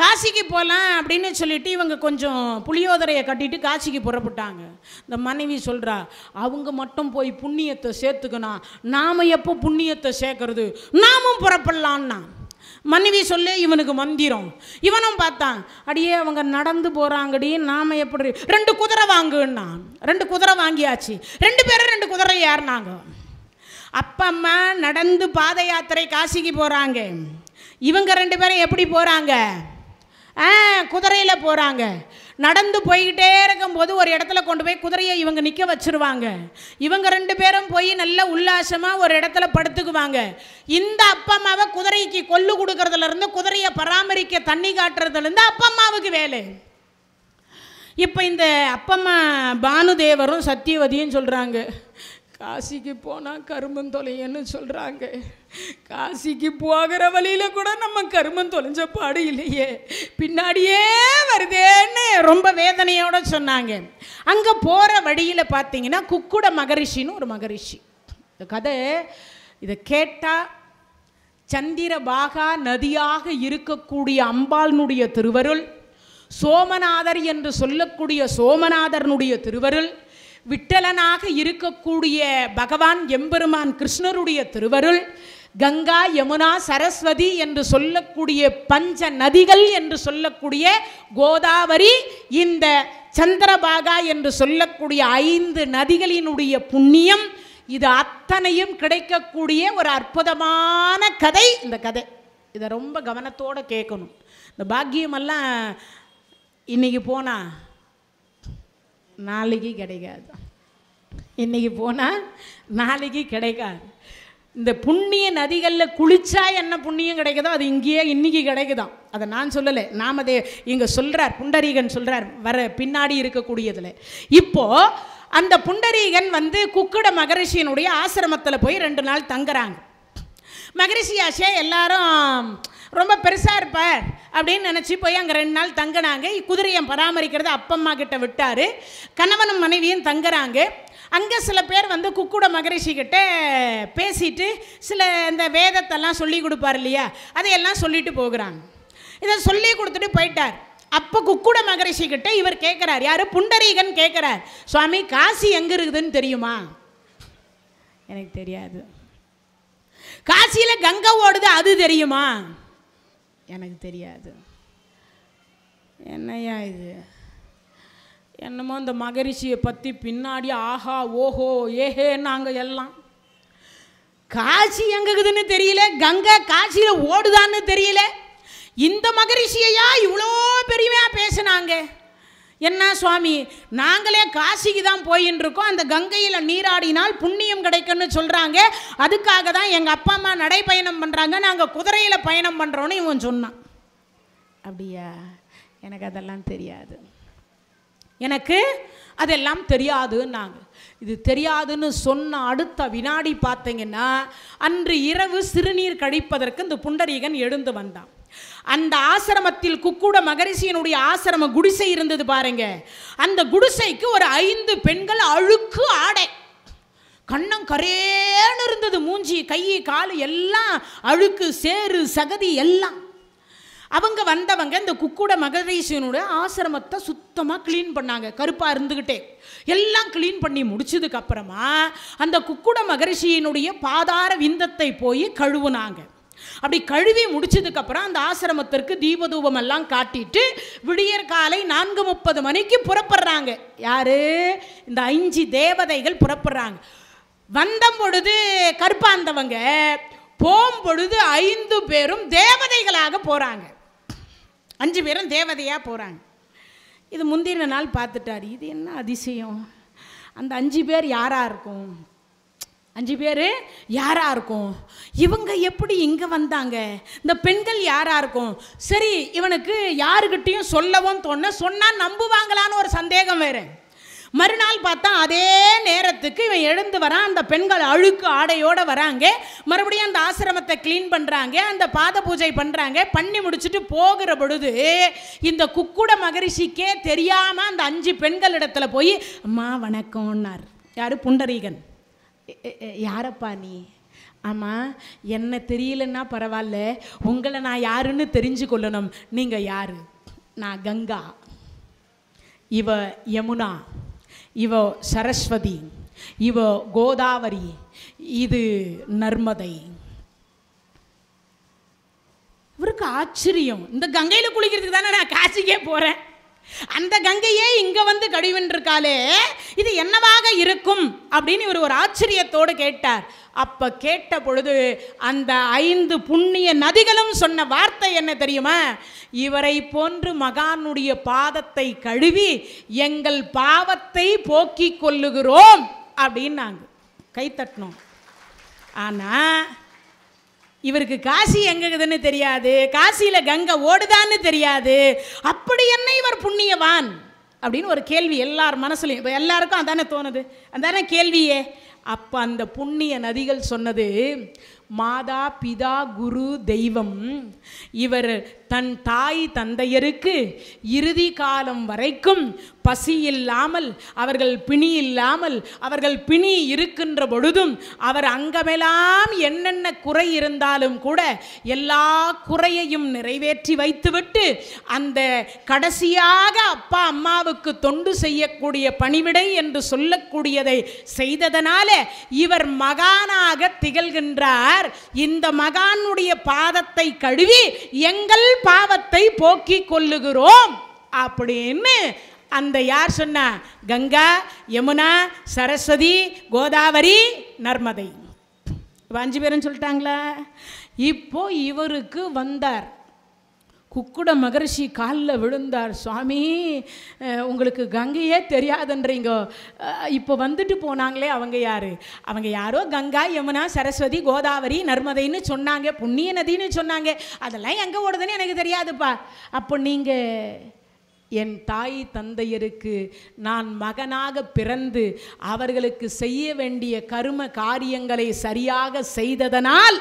காசிக்கு போகலாம் அப்படின்னு சொல்லிட்டு இவங்க கொஞ்சம் புளியோதரையை கட்டிட்டு காசிக்கு புறப்பட்டாங்க. இந்த மனைவி சொல்கிறா, அவங்க மட்டும் போய் புண்ணியத்தை சேர்த்துக்கணும், நாம் எப்போ புண்ணியத்தை சேர்க்கறது, நாமும் புறப்படலான்னா. மனைவி சொல்லி இவனுக்கு மந்திரம். இவனும் பார்த்தான், அடியே அவங்க நடந்து போகிறாங்கடி, நாம் எப்படி 2 குதிரை வாங்குன்னா. 2 குதிரை வாங்கியாச்சு. 2 பேரும் 2 குதிரை ஏறினாங்க. அப்பா அம்மா நடந்து பாத யாத்திரை காசிக்கு போகிறாங்க. இவங்க 2 பேரும் எப்படி போகிறாங்க? குதிரையில் போகிறாங்க. நடந்து போய்கிட்டே இருக்கும்போது ஒரு இடத்துல கொண்டு போய் குதிரையை இவங்க நிற்க வச்சுருவாங்க. இவங்க 2 பேரும் போய் நல்ல உல்லாசமாக ஒரு இடத்துல படுத்துக்குவாங்க. இந்த அப்பா அம்மாவை குதிரைக்கு கொல்லு கொடுக்கறதுலேருந்து, குதிரையை பராமரிக்க தண்ணி காட்டுறதுலேருந்து அப்பா அம்மாவுக்கு வேலை. இப்போ இந்த அப்பம்மா பானுதேவரும் சத்தியவதியும் சொல்கிறாங்க, காசிக்கு போனால் கருமம் தொலைன்னு சொல்கிறாங்க. காசிக்கு போகிற வழியில் கூட நம்ம கருமம் தொலைஞ்ச பாடு இல்லையே, பின்னாடியே வருதேன்னு ரொம்ப வேதனையோடு சொன்னாங்க. அங்கே போகிற வழியில் பார்த்தீங்கன்னா குக்குட மகரிஷின்னு ஒரு மகரிஷி. இந்த கதை இதை கேட்டால் சந்திரபாகா நதியாக இருக்கக்கூடிய அம்பாளினுடைய திருவருள், சோமநாதர் என்று சொல்லக்கூடிய சோமநாதர்னுடைய திருவருள், விட்டலனாக இருக்கக்கூடிய பகவான் எம்பெருமான் கிருஷ்ணருடைய திருவருள், கங்கா யமுனா சரஸ்வதி என்று சொல்லக்கூடிய பஞ்ச நதிகள் என்று சொல்லக்கூடிய கோதாவரி, இந்த சந்திரபாகா என்று சொல்லக்கூடிய 5 நதிகளினுடைய புண்ணியம், இது அத்தனையும் கிடைக்கக்கூடிய ஒரு அற்புதமான கதை இந்த கதை. இதை ரொம்ப கவனத்தோடு கேட்கணும். இந்த பாக்கியமெல்லாம் இன்றைக்கி போனால் நாளைக்கு கிடைக்காது, இன்றைக்கி போனால் நாளைக்கு கிடைக்காது. இந்த புண்ணிய நதிகளில் குளிச்சா என்ன புண்ணியம் கிடைக்குதோ அது இங்கேயே இன்றைக்கி கிடைக்குதான். அதை நான் சொல்லலை, நாம் அதை இங்கே சொல்கிறார், புண்டரீகன் சொல்கிறார் வர பின்னாடி இருக்கக்கூடியதில். இப்போது அந்த புண்டரீகன் குக்குட மகரிஷியினுடைய ஆசிரமத்தில் போய் 2 நாள் தங்குறாங்க. மகரிஷி ஆசே எல்லாரும் ரொம்ப பெருசாக இருப்பார் அப்படின்னு நினச்சி போய் அங்கே 2 நாள் தங்கினாங்க. குதிரையை பராமரிக்கிறது அப்பம்மா கிட்ட விட்டார். கணவனும் மனைவியும் தங்குறாங்க. அங்கே சில பேர் குக்குட மகரிஷிக்கிட்ட பேசிட்டு சில இந்த வேதத்தெல்லாம் சொல்லி கொடுப்பார் இல்லையா, அதையெல்லாம் சொல்லிட்டு போகிறாங்க. இதை சொல்லி கொடுத்துட்டு போயிட்டார். அப்போ குக்குட மகரிஷிக்கிட்ட இவர் கேட்குறார், யார்? புண்டரீகன் கேட்குறார், சுவாமி காசி எங்கே இருக்குதுன்னு தெரியுமா? எனக்கு தெரியாது. காசியில் கங்கை ஓடுது அது தெரியுமா? எனக்கு தெரியாது. என்னையா இது? என்னமோ இந்த மகரிஷியை பற்றி பின்னாடி ஆஹா ஓஹோ ஏஹே நாங்கள் எல்லாம். காசி எங்குதுன்னு தெரியல, கங்கை காசியில் ஓடுதான்னு தெரியல. இந்த மகரிஷியையா இவ்வளோ பெருமையாக பேசினாங்க. என்ன சுவாமி, நாங்களே காசிக்கு தான் போயின்னு இருக்கோம், அந்த கங்கையில் நீராடினால் புண்ணியம் கிடைக்கும்னு சொல்கிறாங்க, அதுக்காக தான் எங்கள் அப்பா அம்மா நடைப்பயணம் பண்ணுறாங்க, நாங்கள் குதிரையில் பயணம் பண்ணுறோன்னு இவன் சொன்னான். அப்படியா? எனக்கு அதெல்லாம் தெரியாது, எனக்கு அதெல்லாம் தெரியாதுன்னாங்க. இது தெரியாதுன்னு சொன்ன அடுத்த வினாடி பார்த்தீங்கன்னா அன்று இரவு சிறுநீர் கழிப்பதற்கு இந்த புண்டரீகன் எழுந்து வந்தான். அந்த ஆசிரமத்தில் குக்குட மகரிஷியினுடைய ஆசிரம குடிசை இருந்தது பாருங்க. அந்த குடிசைக்கு ஒரு 5 பெண்கள் அழுக்கு ஆடை, கண்ணம் கரேன்னு இருந்தது, மூஞ்சி கை காலு எல்லாம் அழுக்கு, சேறு சகதி எல்லாம். அவங்க வந்தவங்க இந்த குக்குட மகரிஷியினுடைய ஆசிரமத்தை சுத்தமாக க்ளீன் பண்ணாங்க, கருப்பாக இருந்துக்கிட்டே எல்லாம் க்ளீன் பண்ணி முடிச்சதுக்கு அப்புறமா அந்த குக்குட மகரிஷியினுடைய பாதார விந்தத்தை போய் கழுவுனாங்க. அப்படி கழுவி முடிச்சதுக்கப்புறம் அந்த ஆசிரமத்திற்கு தீபதூபம் எல்லாம் காட்டிட்டு விடியற் காலை 4:30 மணிக்கு புறப்படுறாங்க. யாரு? இந்த 5 தேவதைகள் புறப்படுறாங்க. வந்த பொழுது கருப்பாந்தவங்க, போகும்பொழுது 5 பேரும் தேவதைகளாக போகிறாங்க. 5 பேரும் தேவதையாக போகிறாங்க. இது முந்தின நாள் பார்த்துட்டார். இது என்ன அதிசயம், அந்த 5 பேர் யாராக இருக்கும்? 5 பேர் யாராக இருக்கும்? இவங்க எப்படி இங்கே வந்தாங்க? இந்த பெண்கள் யாராக இருக்கும்? சரி, இவனுக்கு யாருக்கிட்டையும் சொல்லவும் சொன்னால் நம்புவாங்களான்னு ஒரு சந்தேகம் வேறு. மறுநாள் பார்த்தா அதே நேரத்துக்கு இவன் எழுந்து வரான். அந்த பெண்கள் அழுக்கு ஆடையோடு வராங்க. மறுபடியும் அந்த ஆசிரமத்தை க்ளீன் பண்ணுறாங்க, அந்த பாத பூஜை பண்ணுறாங்க. பண்ணி முடிச்சுட்டு போகிற பொழுது இந்த குக்குட மகரிஷிக்கே தெரியாமல் அந்த 5 பெண்கள் இடத்துல போய் அம்மா வணக்கம்னார். யார்? புண்டரீகன். யாரப்பா நீ ஆமாம், என்ன தெரியலன்னா பரவாயில்ல, உங்களை நான் யாருன்னு தெரிஞ்சு கொள்ளணும். நீங்கள் யார்? நான் கங்கா, இவ யமுனா, இவ சரஸ்வதி, இவ கோதாவரி, இது நர்மதை. இவருக்கு ஆச்சரியம். இந்த கங்கையில் குளிக்கிறதுக்கு தானே நான் காசிக்கே போகிறேன், அந்த கங்கையே இங்கே வந்து கழிவுன்றிருக்காளே, இது என்னவாக இருக்கும் அப்படின்னு இவர் ஒரு ஆச்சரியத்தோடு கேட்டார். அப்போ கேட்ட பொழுது அந்த 5 புண்ணிய நதிகளும் சொன்ன வார்த்தை என்ன தெரியுமா? இவரை போன்று மகானுடைய பாதத்தை கழுவி எங்கள் பாவத்தை போக்கிக் கொள்ளுகிறோம் அப்படின்னு நாங்கள் கைத்தட்டணும். ஆனால் இவருக்கு காசி எங்குதுன்னு தெரியாது, காசியில் கங்கை ஓடுதான்னு தெரியாது. அப்படி என்ன இவர் புண்ணியவான் அப்படின்னு ஒரு கேள்வி எல்லார் மனசுலையும். இப்போ எல்லாருக்கும் அதானே தோணுது, அதானே கேள்வியே. அப்போ அந்த புண்ணிய நதிகள் சொன்னது, மாதா பிதா குரு தெய்வம், இவர் தன் தாய் தந்தையருக்கு இறுதி காலம் வரைக்கும் பசி இல்லாமல், அவர்கள் பிணி இல்லாமல், அவர்கள் பிணி இருக்கின்ற பொழுதும் அவர் அங்கமெல்லாம் என்னென்ன குறை இருந்தாலும் கூட எல்லா குறையையும் நிறைவேற்றி வைத்துவிட்டு அந்த கடைசியாக அப்பா அம்மாவுக்கு தொண்டு செய்யக்கூடிய பணிவிடை என்று சொல்லக்கூடியதை செய்ததனால இவர் மகானாக திகழ்கின்றார். இந்த மகானுடைய பாதத்தை கழுவி எங்கள் பாவத்தை போக்கிக் கொள்ளுகிறோம் அப்படின்னு அந்த யார் சொன்னா? கங்கா, யமுனா, சரஸ்வதி, கோதாவரி, நர்மதை. 5 பேரும் சொல்லிட்டாங்களா? இப்போ இவருக்கு வந்தார். குக்குட மகரிஷி காலில் விழுந்தார். சுவாமி, உங்களுக்கு கங்கையே தெரியாதுன்றீங்க, இப்போ வந்துட்டு போனாங்களே அவங்க யார்? அவங்க யாரோ கங்கா, யமுனா, சரஸ்வதி, கோதாவரி, நர்மதைன்னு சொன்னாங்க, புண்ணிய நதின்னு சொன்னாங்க. அதெல்லாம் எங்கே ஓடுதுன்னு எனக்கு தெரியாதுப்பா. அப்போ நீங்கள் என் தாய் தந்தையருக்கு நான் மகனாக பிறந்து அவர்களுக்கு செய்ய வேண்டிய கர்ம காரியங்களை சரியாக செய்ததனால்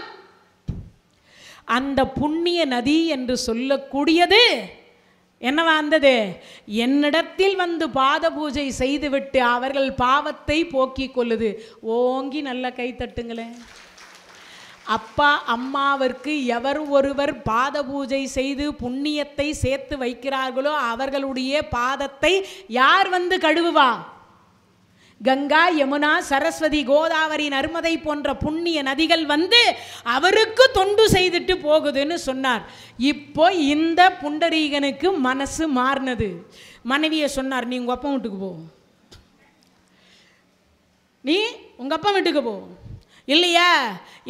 அந்த புண்ணிய நதி என்று சொல்லக்கூடியது என்னவா வந்தது? என்னிடத்தில் வந்து பாத பூஜை செய்துவிட்டு அவர்கள் பாவத்தை போக்கிக் கொள்ளுது. ஓங்கி நல்ல கை தட்டுங்களேன். அப்பா அம்மாவிற்கு எவர் ஒருவர் பாத பூஜை செய்து புண்ணியத்தை சேர்த்து வைக்கிறார்களோ அவர்களுடைய பாதத்தை யார் வந்து கழுவுவா? கங்கா, யமுனா, சரஸ்வதி, கோதாவரி, நர்மதை போன்ற புண்ணிய நதிகள் வந்து அவருக்கு தொண்டு செய்துட்டு போகுதுன்னு சொன்னார். இப்போ இந்த புண்டரீகனுக்கு மனசு மாறினது. மனைவியை சொன்னார், நீ உங்க அப்பா வீட்டுக்கு போ, நீ உங்க அப்பா வீட்டுக்கு போ. இல்லையா,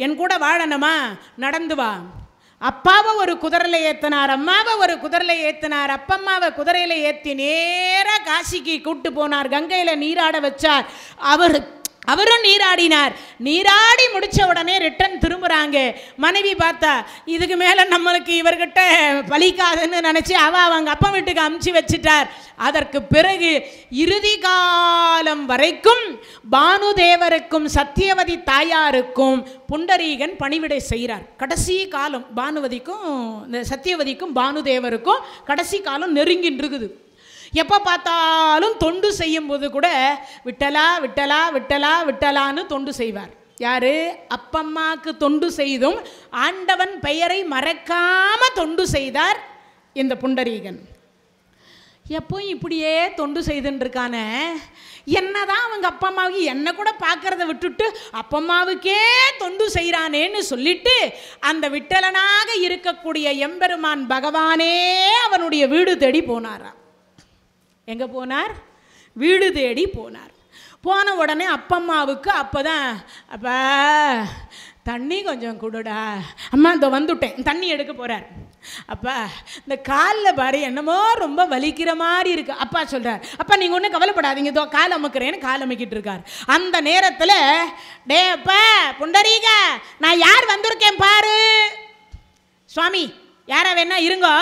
என் கூட வாழணுமா, நடந்து வா. அப்பாவை ஒரு குதிரையில் ஏற்றினார், அம்மாவை ஒரு குதிரையில் ஏற்றினார். அப்பம்மாவை குதிரையில் ஏற்றி நேராக காசிக்கு கூப்பிட்டு போனார். கங்கையில் நீராட வச்சார். அவரும் நீராடினார். நீராடி முடித்த உடனே ரிட்டன் திரும்புகிறாங்க. மனைவி பார்த்தா இதுக்கு மேலே நம்மளுக்கு இவர்கிட்ட பலிக்காதுன்னு நினச்சி அவங்க அப்பா வீட்டுக்கு அமுச்சு வச்சிட்டார். அதற்கு பிறகு இறுதி காலம் வரைக்கும் பானுதேவருக்கும் சத்தியவதி தாயாருக்கும் புண்டரீகன் பணிவிடை செய்கிறார். கடைசி காலம் பானுவதிக்கும் இந்த சத்தியவதிக்கும் பானுதேவருக்கும் கடைசி காலம் நெருங்கின்னு இருக்குது. எப்போ பார்த்தாலும் தொண்டு செய்யும்போது கூட விட்டலா விட்டலா விட்டலா விட்டலான்னு தொண்டு செய்வார். யார்? அப்பம்மாவுக்கு தொண்டு செய்தும் ஆண்டவன் பெயரை மறக்காம தொண்டு செய்தார் இந்த புண்டரீகன். எப்போ இப்படியே தொண்டு செய்துன்னு இருக்கானே, என்னதான் அவங்க அப்பா அம்மாவுக்கு என்ன கூட பார்க்கறத விட்டுட்டு அப்பம்மாவுக்கே தொண்டு செய்கிறானேன்னு சொல்லிட்டு அந்த விட்டலனாக இருக்கக்கூடிய எம்பெருமான் பகவானே அவனுடைய வீடு தேடி போனாராம். எங்கே போனார்? வீடு தேடி போனார். போன உடனே அப்பம்மாவுக்கு அப்போ தான், அப்பா தண்ணி கொஞ்சம் கொடுடா. அம்மா இந்த வந்துட்டேன், தண்ணி எடுக்க போகிறார். அப்பா இந்த காலில் பாரு என்னமோ ரொம்ப வலிக்கிற மாதிரி இருக்கு. அப்பா சொல்கிறார், அப்பா நீங்கள் ஒன்றும் கவலைப்படாதீங்க, இதோ கால் அமுக்கிறேன்னு கால் அமுக்கிட்டு இருக்கார். அந்த நேரத்தில், டே அப்பா புண்டரீகா, நான் யார் வந்திருக்கேன் பாரு. சுவாமி யாரா வேணா இருங்கோ,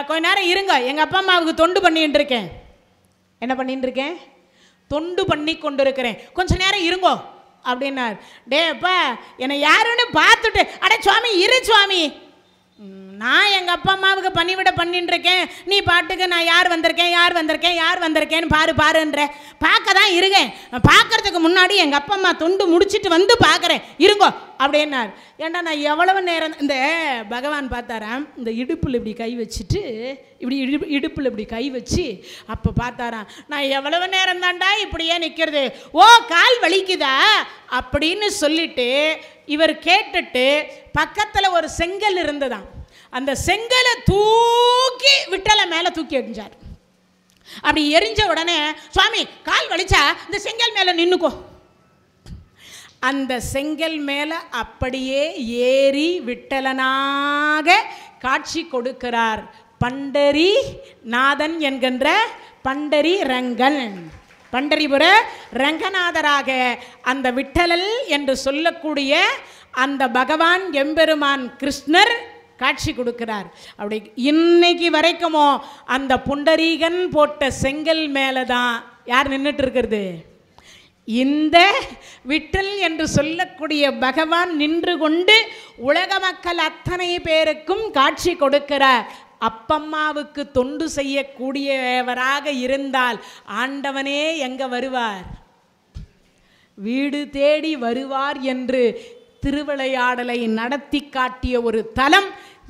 கொஞ்ச நேரம் இருங்க, எங்கள் அப்பா அம்மாவுக்கு தொண்டு பண்ணிட்டு இருக்கேன். என்ன பண்ணிட்டு இருக்கேன்? தொண்டு பண்ணி கொண்டு இருக்கிறேன், கொஞ்ச நேரம் இருங்கோ அப்படின்னார். டே அப்பா என்னை யாருன்னு பார்த்துட்டு, அட சுவாமி இரு சுவாமி, நான் எங்கள் அப்பா அம்மாவுக்கு பணிவிட பண்ணிட்டு இருக்கேன், நீ பாட்டுக்கு நான் யார் வந்திருக்கேன்னு பாருன்ற. பார்க்க தான் இருக்கேன், பார்க்கறதுக்கு முன்னாடி எங்கள் அப்பா அம்மா தொண்டு முடிச்சுட்டு வந்து பார்க்குறேன் இருங்கோ அப்படின்னார். ஏன்டா நான் எவ்வளவு நேரம் இந்த பகவான் பார்த்தாராம், இந்த இடுப்பில் இப்படி கை வச்சுட்டு இப்படி இடுப்பில் இப்படி கை வச்சு அப்போ பார்த்தாராம், நான் எவ்வளவு நேரம் தாண்டா இப்படியே நிற்கிறது, ஓ கால் வலிக்குதா அப்படின்னு சொல்லிட்டு இவர் கேட்டுட்டு பக்கத்தில் ஒரு செங்கல் இருந்ததாம். அந்த செங்கலை தூக்கி விட்டலை மேலே தூக்கி எறிஞ்சார். அப்படி எரிஞ்ச உடனே, சுவாமி கால் வலிச்சா இந்த செங்கல் மேலே நின்னுக்கோ. அந்த செங்கல் மேலே அப்படியே ஏறி விட்டலனாக காட்சி கொடுக்கிறார் பண்டரி நாதன் என்கின்ற பண்டரி ரங்கன். பண்டரிபுர ரங்கநாதராக அந்த விட்டலல் என்று சொல்லக்கூடிய அந்த பகவான் எம்பெருமான் கிருஷ்ணர் காட்சி கொடுக்கிறார். அப்படி இன்னைக்கு வரைக்குமோ அந்த புண்டரீகன் போட்ட செங்கல் மேலே தான் யார் நின்றுட்டு இருக்கிறது? இந்த விட்டல் என்று சொல்லக்கூடிய பகவான் நின்று கொண்டு உலக மக்கள் அத்தனை பேருக்கும் காட்சி கொடுக்கிறார். அப்பம்மாவுக்கு தொண்டு செய்யக்கூடியவராக இருந்தால் ஆண்டவனே எங்க வருவார்? வீடு தேடி வருவார் என்று திருவிளையாடலை நடத்தி காட்டிய ஒரு தலம்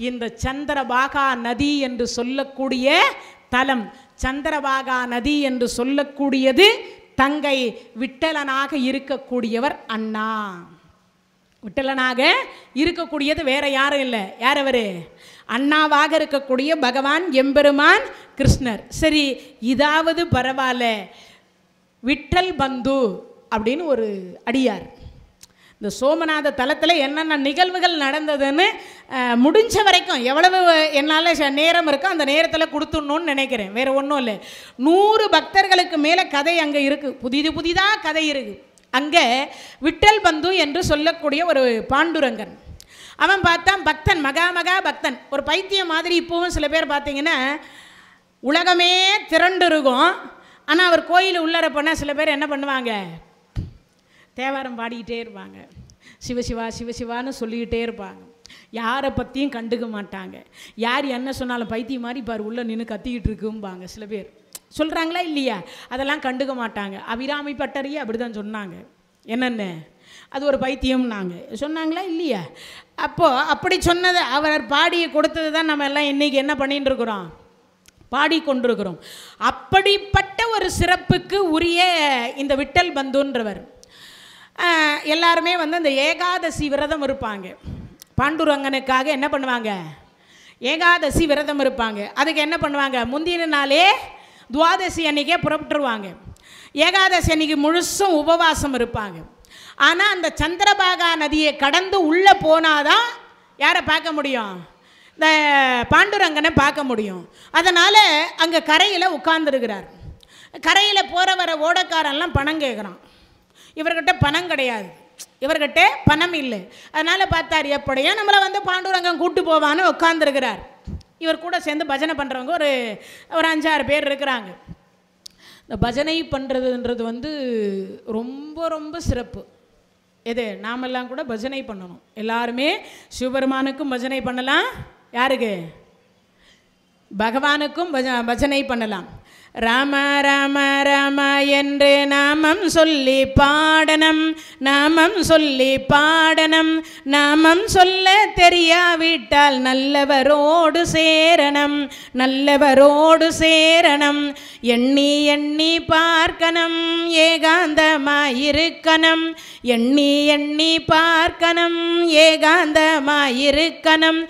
இந்த சந்திரபாகா நதி என்று சொல்லக்கூடிய தலம். சந்திரபாகா நதி என்று சொல்லக்கூடியது தங்கை விட்டலனாக இருக்கக்கூடியவர் அண்ணா. விட்டலனாக இருக்கக்கூடியது வேற யாரும் இல்லை. யார் அவரு? அண்ணாவாக இருக்கக்கூடிய பகவான் எம்பெருமான் கிருஷ்ணர். சரி, இதாவது பரவாயில்ல, விட்டல் பந்து அப்படின்னு ஒரு அடியார். இந்த சோமநாத தலத்தில் என்னென்ன நிகழ்வுகள் நடந்ததுன்னு முடிஞ்ச வரைக்கும் எவ்வளவு என்னால் நேரம் இருக்கோ அந்த நேரத்தில் கொடுத்துடணும்னு நினைக்கிறேன். வேறு ஒன்றும் இல்லை. 100 பக்தர்களுக்கு மேலே கதை அங்கே இருக்குது, புதிதாக கதை இருக்குது. அங்கே விட்டல் பந்து என்று சொல்லக்கூடிய ஒரு பாண்டுரங்கன், அவன் பார்த்தான் பக்தன், மகா பக்தன், ஒரு பைத்தியம் மாதிரி. இப்போவும் சில பேர் பார்த்தீங்கன்னா உலகமே திரண்டு இருக்கும், ஆனால் அவர் கோயில் உள்ளர போனால் சில பேர் என்ன பண்ணுவாங்க, தேவாரம் பாடிக்கிட்டே இருப்பாங்க, சிவசிவா சிவசிவான்னு சொல்லிக்கிட்டே இருப்பாங்க, யாரை பற்றியும் கண்டுக்க மாட்டாங்க. யார் என்ன சொன்னாலும் பைத்தியம் மாதிரி பாரு உள்ளே நின்று கத்திக்கிட்டு இருக்கும்பாங்க. சில பேர் சொல்கிறாங்களா இல்லையா? அதெல்லாம் கண்டுக்க மாட்டாங்க. அபிராமி பட்டரையே அப்படி தான் சொன்னாங்க. என்னென்ன அது ஒரு பைத்தியம்னாங்க, சொன்னாங்களா இல்லையா? அப்போது அப்படி சொன்னதை அவர் பாடியை கொடுத்தது தான் நம்ம எல்லாம் இன்றைக்கி என்ன பண்ணிட்டு இருக்கிறோம், பாடிக்கொண்டிருக்கிறோம். அப்படிப்பட்ட ஒரு சிறப்புக்கு உரிய இந்த விட்டல் பந்துன்றவர் எல்லாருமே அந்த ஏகாதசி விரதம் இருப்பாங்க. பாண்டுரங்கனுக்காக என்ன பண்ணுவாங்க, ஏகாதசி விரதம் இருப்பாங்க. அதுக்கு என்ன பண்ணுவாங்க, முந்தின நாளே துவாதசி அன்றைக்கே புறப்பட்டுருவாங்க. ஏகாதசி அன்றைக்கி முழுசும் உபவாசம் இருப்பாங்க. ஆனால் அந்த சந்திரபாகா நதியை கடந்து உள்ளே போனாதான் யாரை பார்க்க முடியும், இந்த பாண்டுரங்கனை பார்க்க முடியும். அதனால் அங்கே கரையில் உட்கார்ந்துருக்கிறார். கரையில் போகிற வர ஓடக்காரெல்லாம் பணம் கேட்குறான். இவர்கிட்ட பணம் கிடையாது, இவர்கிட்ட பணம் இல்லை. அதனால் பார்த்தார், எப்படியா நம்மளை பாண்டுரங்கம் கூட்டு போவான்னு உட்காந்துருக்கிறார். இவர் கூட சேர்ந்து பஜனை பண்ணுறவங்க ஒரு 5-6 பேர் இருக்கிறாங்க. இந்த பஜனை பண்ணுறதுன்றது ரொம்ப ரொம்ப சிறப்பு. எது, நாமெல்லாம் கூட பஜனை பண்ணணும். எல்லாருமே சிவபெருமானுக்கும் பஜனை பண்ணலாம், யாருக்கு, பகவானுக்கும் பஜனை பண்ணலாம். ராம ராம ராம என்று நாமம் சொல்லி பாடனம், நாமம் சொல்லி பாடனம். நாமம் சொல்ல தெரியாவிட்டால் நல்லவரோடு சேரணம், நல்லவரோடு சேரணம். எண்ணி எண்ணி பார்க்கணும், ஏகாந்தமாயிருக்கணும். எண்ணி எண்ணி பார்க்கணும், ஏகாந்தமாயிருக்கணும்.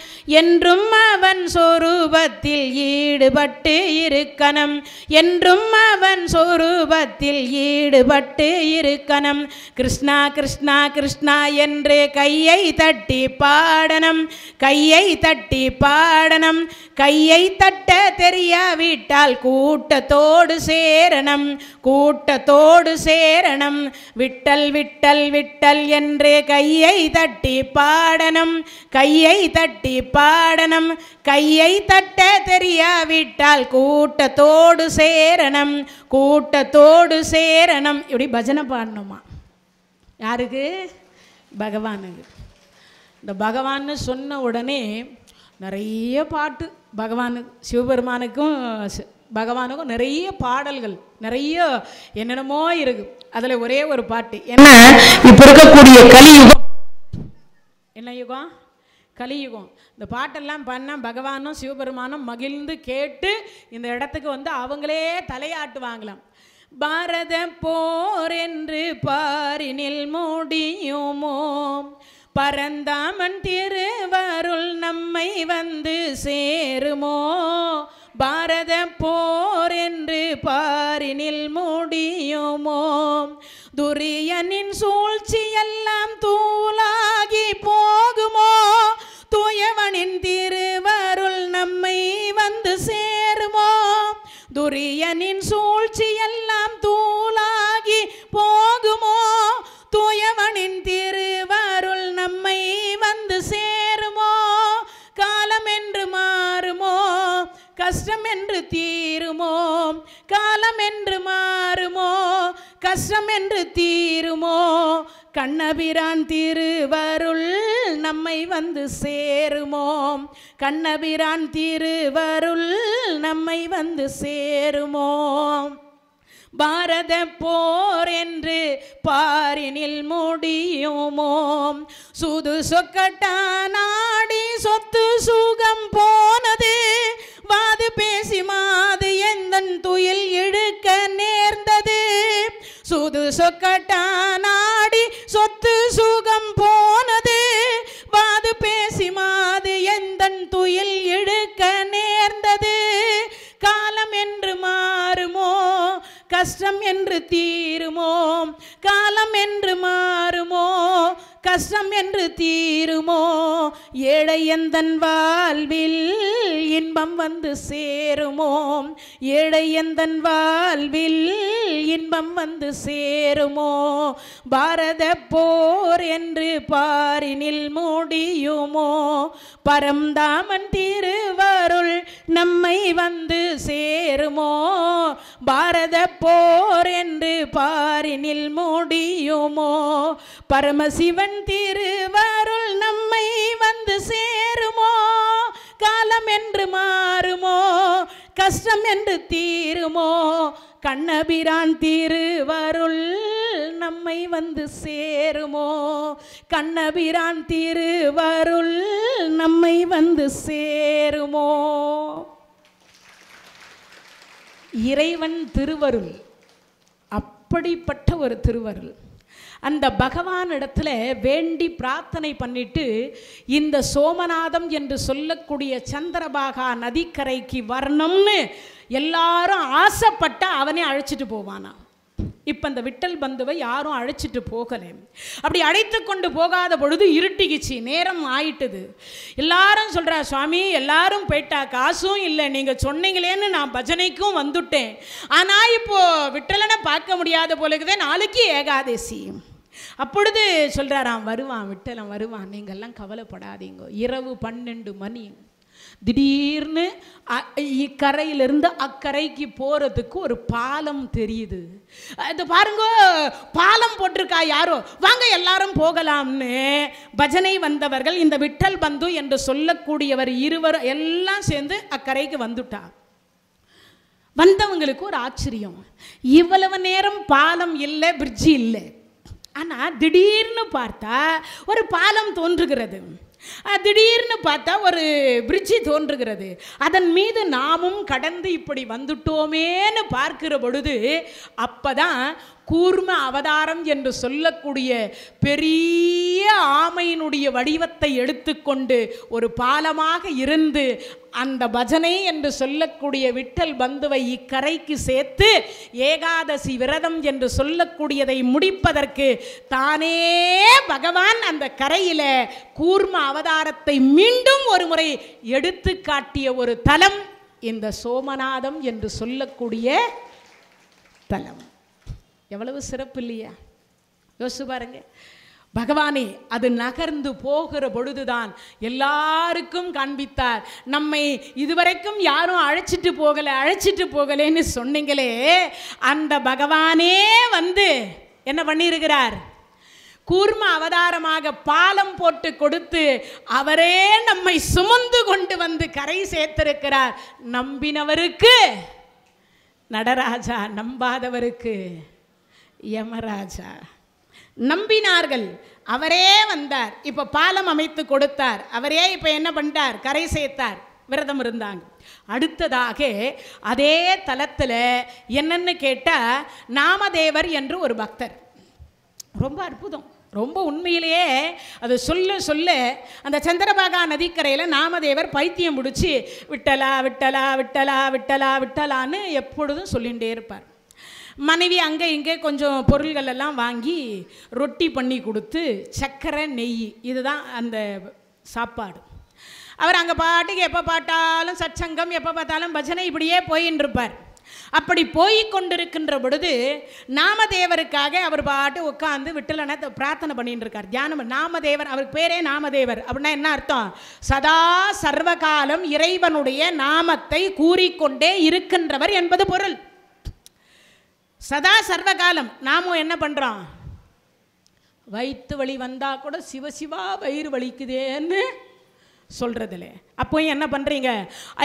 என்றும் அவன் சொரூபத்தில் ஈடுபட்டு இருக்கணும், என்றும் அவன் சொரூபத்தில் ஈடுபட்டு இருக்கணும். கிருஷ்ணா கிருஷ்ணா கிருஷ்ணா என்று கையை தட்டி பாடணும், கையை தட்டி பாடணும். கையை தட்ட தெரியாவிட்டால் கூட்டத்தோடு சேரணம், கூட்டத்தோடு சேரணம். விட்டல் விட்டல் விட்டல் என்று கையை தட்டி பாடணும், கையை தட்டி பாடணும். கையை தட்ட தெரியாவிட்டால் கூட்டத்தோடு சேரணம், கூட்டத்தோடு சேரணம். இப்படி பஜனை பாடணுமா? யாருக்கு? பகவானுக்கு. இந்த பகவான்னு சொன்ன உடனே நிறைய பாட்டு சிவபெருமானுக்கும் பகவானுக்கும் நிறைய பாடல்கள் நிறைய என்னென்னமோ இருக்கு. அதில் ஒரே ஒரு பாட்டு என்ன, இப்போ இருக்கக்கூடிய கலியுகம், என்ன யுகம்? கலியுகம். இந்த பாட்டெல்லாம் பண்ணால் பகவானும் சிவபெருமானும் மகிழ்ந்து கேட்டு இந்த இடத்துக்கு வந்து அவங்களே தலையாட்டுவாங்களாம். பாரத போர் என்று பாரினில் முடியுமோ, பரந்தாமன் திருவருள் நம்மை வந்து சேருமோ, பாரத போர் என்று பாரினில் முடியுமோ, துரியனின் சூழ்ச்சி எல்லாம் தூளாகி போகுமோ, தூயவனின் திருவருள் நம்மை வந்து சேருமோ, துரியனின் சூழ்ச்சி எல்லாம் தூளாகி போகுமோ, தூயவனின் திருவருள் நம்மை வந்து சேருமோ, காலம் என்று மாறுமோ, கஷ்டம் என்று தீருமோ, காலம் என்று மாறுமோ, கஷ்டம் என்று தீருமோ, கண்ணபிரான் திருவருள் நம்மை வந்து சேருமோ, கண்ணபிரான் திருவருள் நம்மை வந்து சேருமோ, பாரத போர் என்று பாரினில் முடியுமோ, சுது சொக்கட்டா நாடி சொத்து சுகம் போனது, வாது பேசி மாது எந்தன் துயில் இழுக்க நேர்ந்தது, சுது சொக்கட்டா நாடி சொத்து சுகம் போனது, வாது பேசி மாது எந்தன் துயில் இழுக்க நேர்ந்தது, காலம் என்று மாறுமோ, கஷ்டம் என்று தீருமோ, காலம் என்று மாறுமோ, கஷ்டம் என்று தீருமோ, ஏழை எந்தன் வாழ்வில் இன்பம் வந்து சேருமோ, ஏழை எந்தன் வாழ்வில் இன்பம் வந்து சேருமோ, பாரத போர் என்று பாரினில் முடியுமோ, பரந்தாமன் திருவருள் நம்மை வந்து சேருமோ, பாரத போர் என்று பாரினில் முடியுமோ, பரமசிவன் திருவருள் நம்மை வந்து சேருமோ, காலம் என்று மாறுமோ, கஷ்டம் என்று தீருமோ, கண்ணபிரான் திருவருள் நம்மை வந்து சேருமோ, கண்ணபிரான் திருவருள் நம்மை வந்து சேருமோ. இறைவன் திருவருள் அப்படிப்பட்ட ஒரு திருவருள். அந்த பகவான் இடத்துல வேண்டி பிரார்த்தனை பண்ணிட்டு இந்த சோமநாதம் என்று சொல்லக்கூடிய சந்திரபாகா நதிக்கரைக்கு வரணும்னு எல்லாரும் ஆசைப்பட்ட அவனே அழைச்சிட்டு போவானா. இப்போ அந்த விட்டல் பந்துவை யாரும் அழைச்சிட்டு போகலை. அப்படி அழைத்து கொண்டு போகாத பொழுது இருட்டிக்குச்சு, நேரம் ஆயிட்டுது. எல்லாரும் சொல்கிறா, சுவாமி எல்லாரும் போயிட்டா, காசும் இல்லை, நீங்கள் சொன்னீங்களேன்னு நான் பஜனைக்கும் வந்துட்டேன், ஆனால் இப்போது விட்டலனை பார்க்க முடியாத போலக்குதே, நாளைக்கு ஏகாதசி. அப்பொழுது சொல்கிறாராம், வருவான் விட்டலன் வருவான், நீங்கள்லாம் கவலைப்படாதீங்க. இரவு 12 மணி. திடீர்னு இக்கரையிலிருந்து அக்கரைக்கு போகிறதுக்கு ஒரு பாலம் தெரியுது. இது பாருங்க, பாலம் போட்டிருக்கா யாரோ, வாங்க எல்லாரும் போகலாம்னு பஜனை வந்தவர்கள், இந்த விட்டல் பந்து என்று சொல்லக்கூடியவர் இருவர் எல்லாம் சேர்ந்து அக்கரைக்கு வந்துட்டா. வந்தவங்களுக்கு ஒரு ஆச்சரியம், இவ்வளவு நேரம் பாலம் இல்லை, பிரிட்ஜி இல்லை, ஆனால் திடீர்னு பார்த்தா ஒரு பாலம் தோன்றுகிறது, திடீர்னு பார்த்தா ஒரு பிரிட்ஜி தோன்றுகிறது. அதன் மீது நாமும் கடந்து இப்படி வந்துட்டோமேன்னு பார்க்கிற பொழுது அப்பதான் கூர்ம அவதாரம் என்று சொல்லக்கூடிய பெரிய ஆமையினுடைய வடிவத்தை எடுத்துக்கொண்டு ஒரு பாலமாக இருந்து அந்த பஜனை என்று சொல்லக்கூடிய விட்டல் பந்துவை இக்கரைக்கு சேர்த்து ஏகாதசி விரதம் என்று சொல்லக்கூடியதை முடிப்பதற்கு தானே பகவான் அந்த கரையில கூர்ம அவதாரத்தை மீண்டும் ஒரு முறை எடுத்து காட்டிய ஒரு தலம் இந்த சோமநாதம் என்று சொல்லக்கூடிய தலம். எவ்வளவு சிறப்பு இல்லையா? யோசிச்சு பாருங்க. பகவானே அது நகர்ந்து போகிற பொழுதுதான் எல்லாருக்கும் காண்பித்தார். நம்மை இதுவரைக்கும் யாரும் அழைச்சிட்டு போகலேன்னு சொன்னீங்களே, அந்த பகவானே வந்து என்ன பண்ணியிருக்கிறார்? கூர்ம அவதாரமாக பாலம் போட்டு கொடுத்து அவரே நம்மை சுமந்து கொண்டு வந்து கரை சேர்த்திருக்கிறார். நம்பினவருக்கு நடராஜா, நம்பாதவருக்கு யமராஜா. நம்பினார்கள், அவரே வந்தார், இப்போ பாலம் அமைத்து கொடுத்தார், அவரே இப்போ என்ன பண்ணிட்டார், கரை சேர்த்தார். விரதம் இருந்தாங்க. அடுத்ததாக அதே தலத்தில் என்னன்னு கேட்டால் நாமதேவர் என்று ஒரு பக்தர். ரொம்ப அற்புதம், ரொம்ப உண்மையிலேயே அது சொல்ல சொல்ல அந்த சந்திரபாகா நதிக்கரையில் நாமதேவர் பைத்தியம் பிடிச்சி விட்டலா விட்டலா விட்டலா விட்டலா விட்டலான்னு எப்பொழுதும் சொல்லிகிட்டே இருப்பார். மனைவி அங்கே இங்கே கொஞ்சம் பொருள்கள் எல்லாம் வாங்கி ரொட்டி பண்ணி கொடுத்து சர்க்கரை நெய் இதுதான் அந்த சாப்பாடு. அவர் அங்கே பாட்டுக்கு எப்போ பார்த்தாலும் சச்சங்கம், எப்போ பார்த்தாலும் பஜனை, இப்படியே போயின்னு இருப்பார். அப்படி போய் கொண்டிருக்கின்ற பொழுது நாமதேவருக்காக அவர் பாட்டு உட்காந்து விட்டலனை பிரார்த்தனை பண்ணிட்டு இருக்கார், தியானம். நாமதேவர், அவருக்கு பேரே நாமதேவர். அப்படின்னா என்ன அர்த்தம்? சதா சர்வகாலம் இறைவனுடைய நாமத்தை கூறிக்கொண்டே இருக்கின்றவர் என்பது பொருள். சதா சர்வகாலம். நாமும் என்ன பண்ணுறோம், வயிற்று வலி வந்தால் கூட சிவசிவா வயிறு வலிக்குதேன்னு சொல்கிறதில்ல. அப்போ என்ன பண்ணுறீங்க,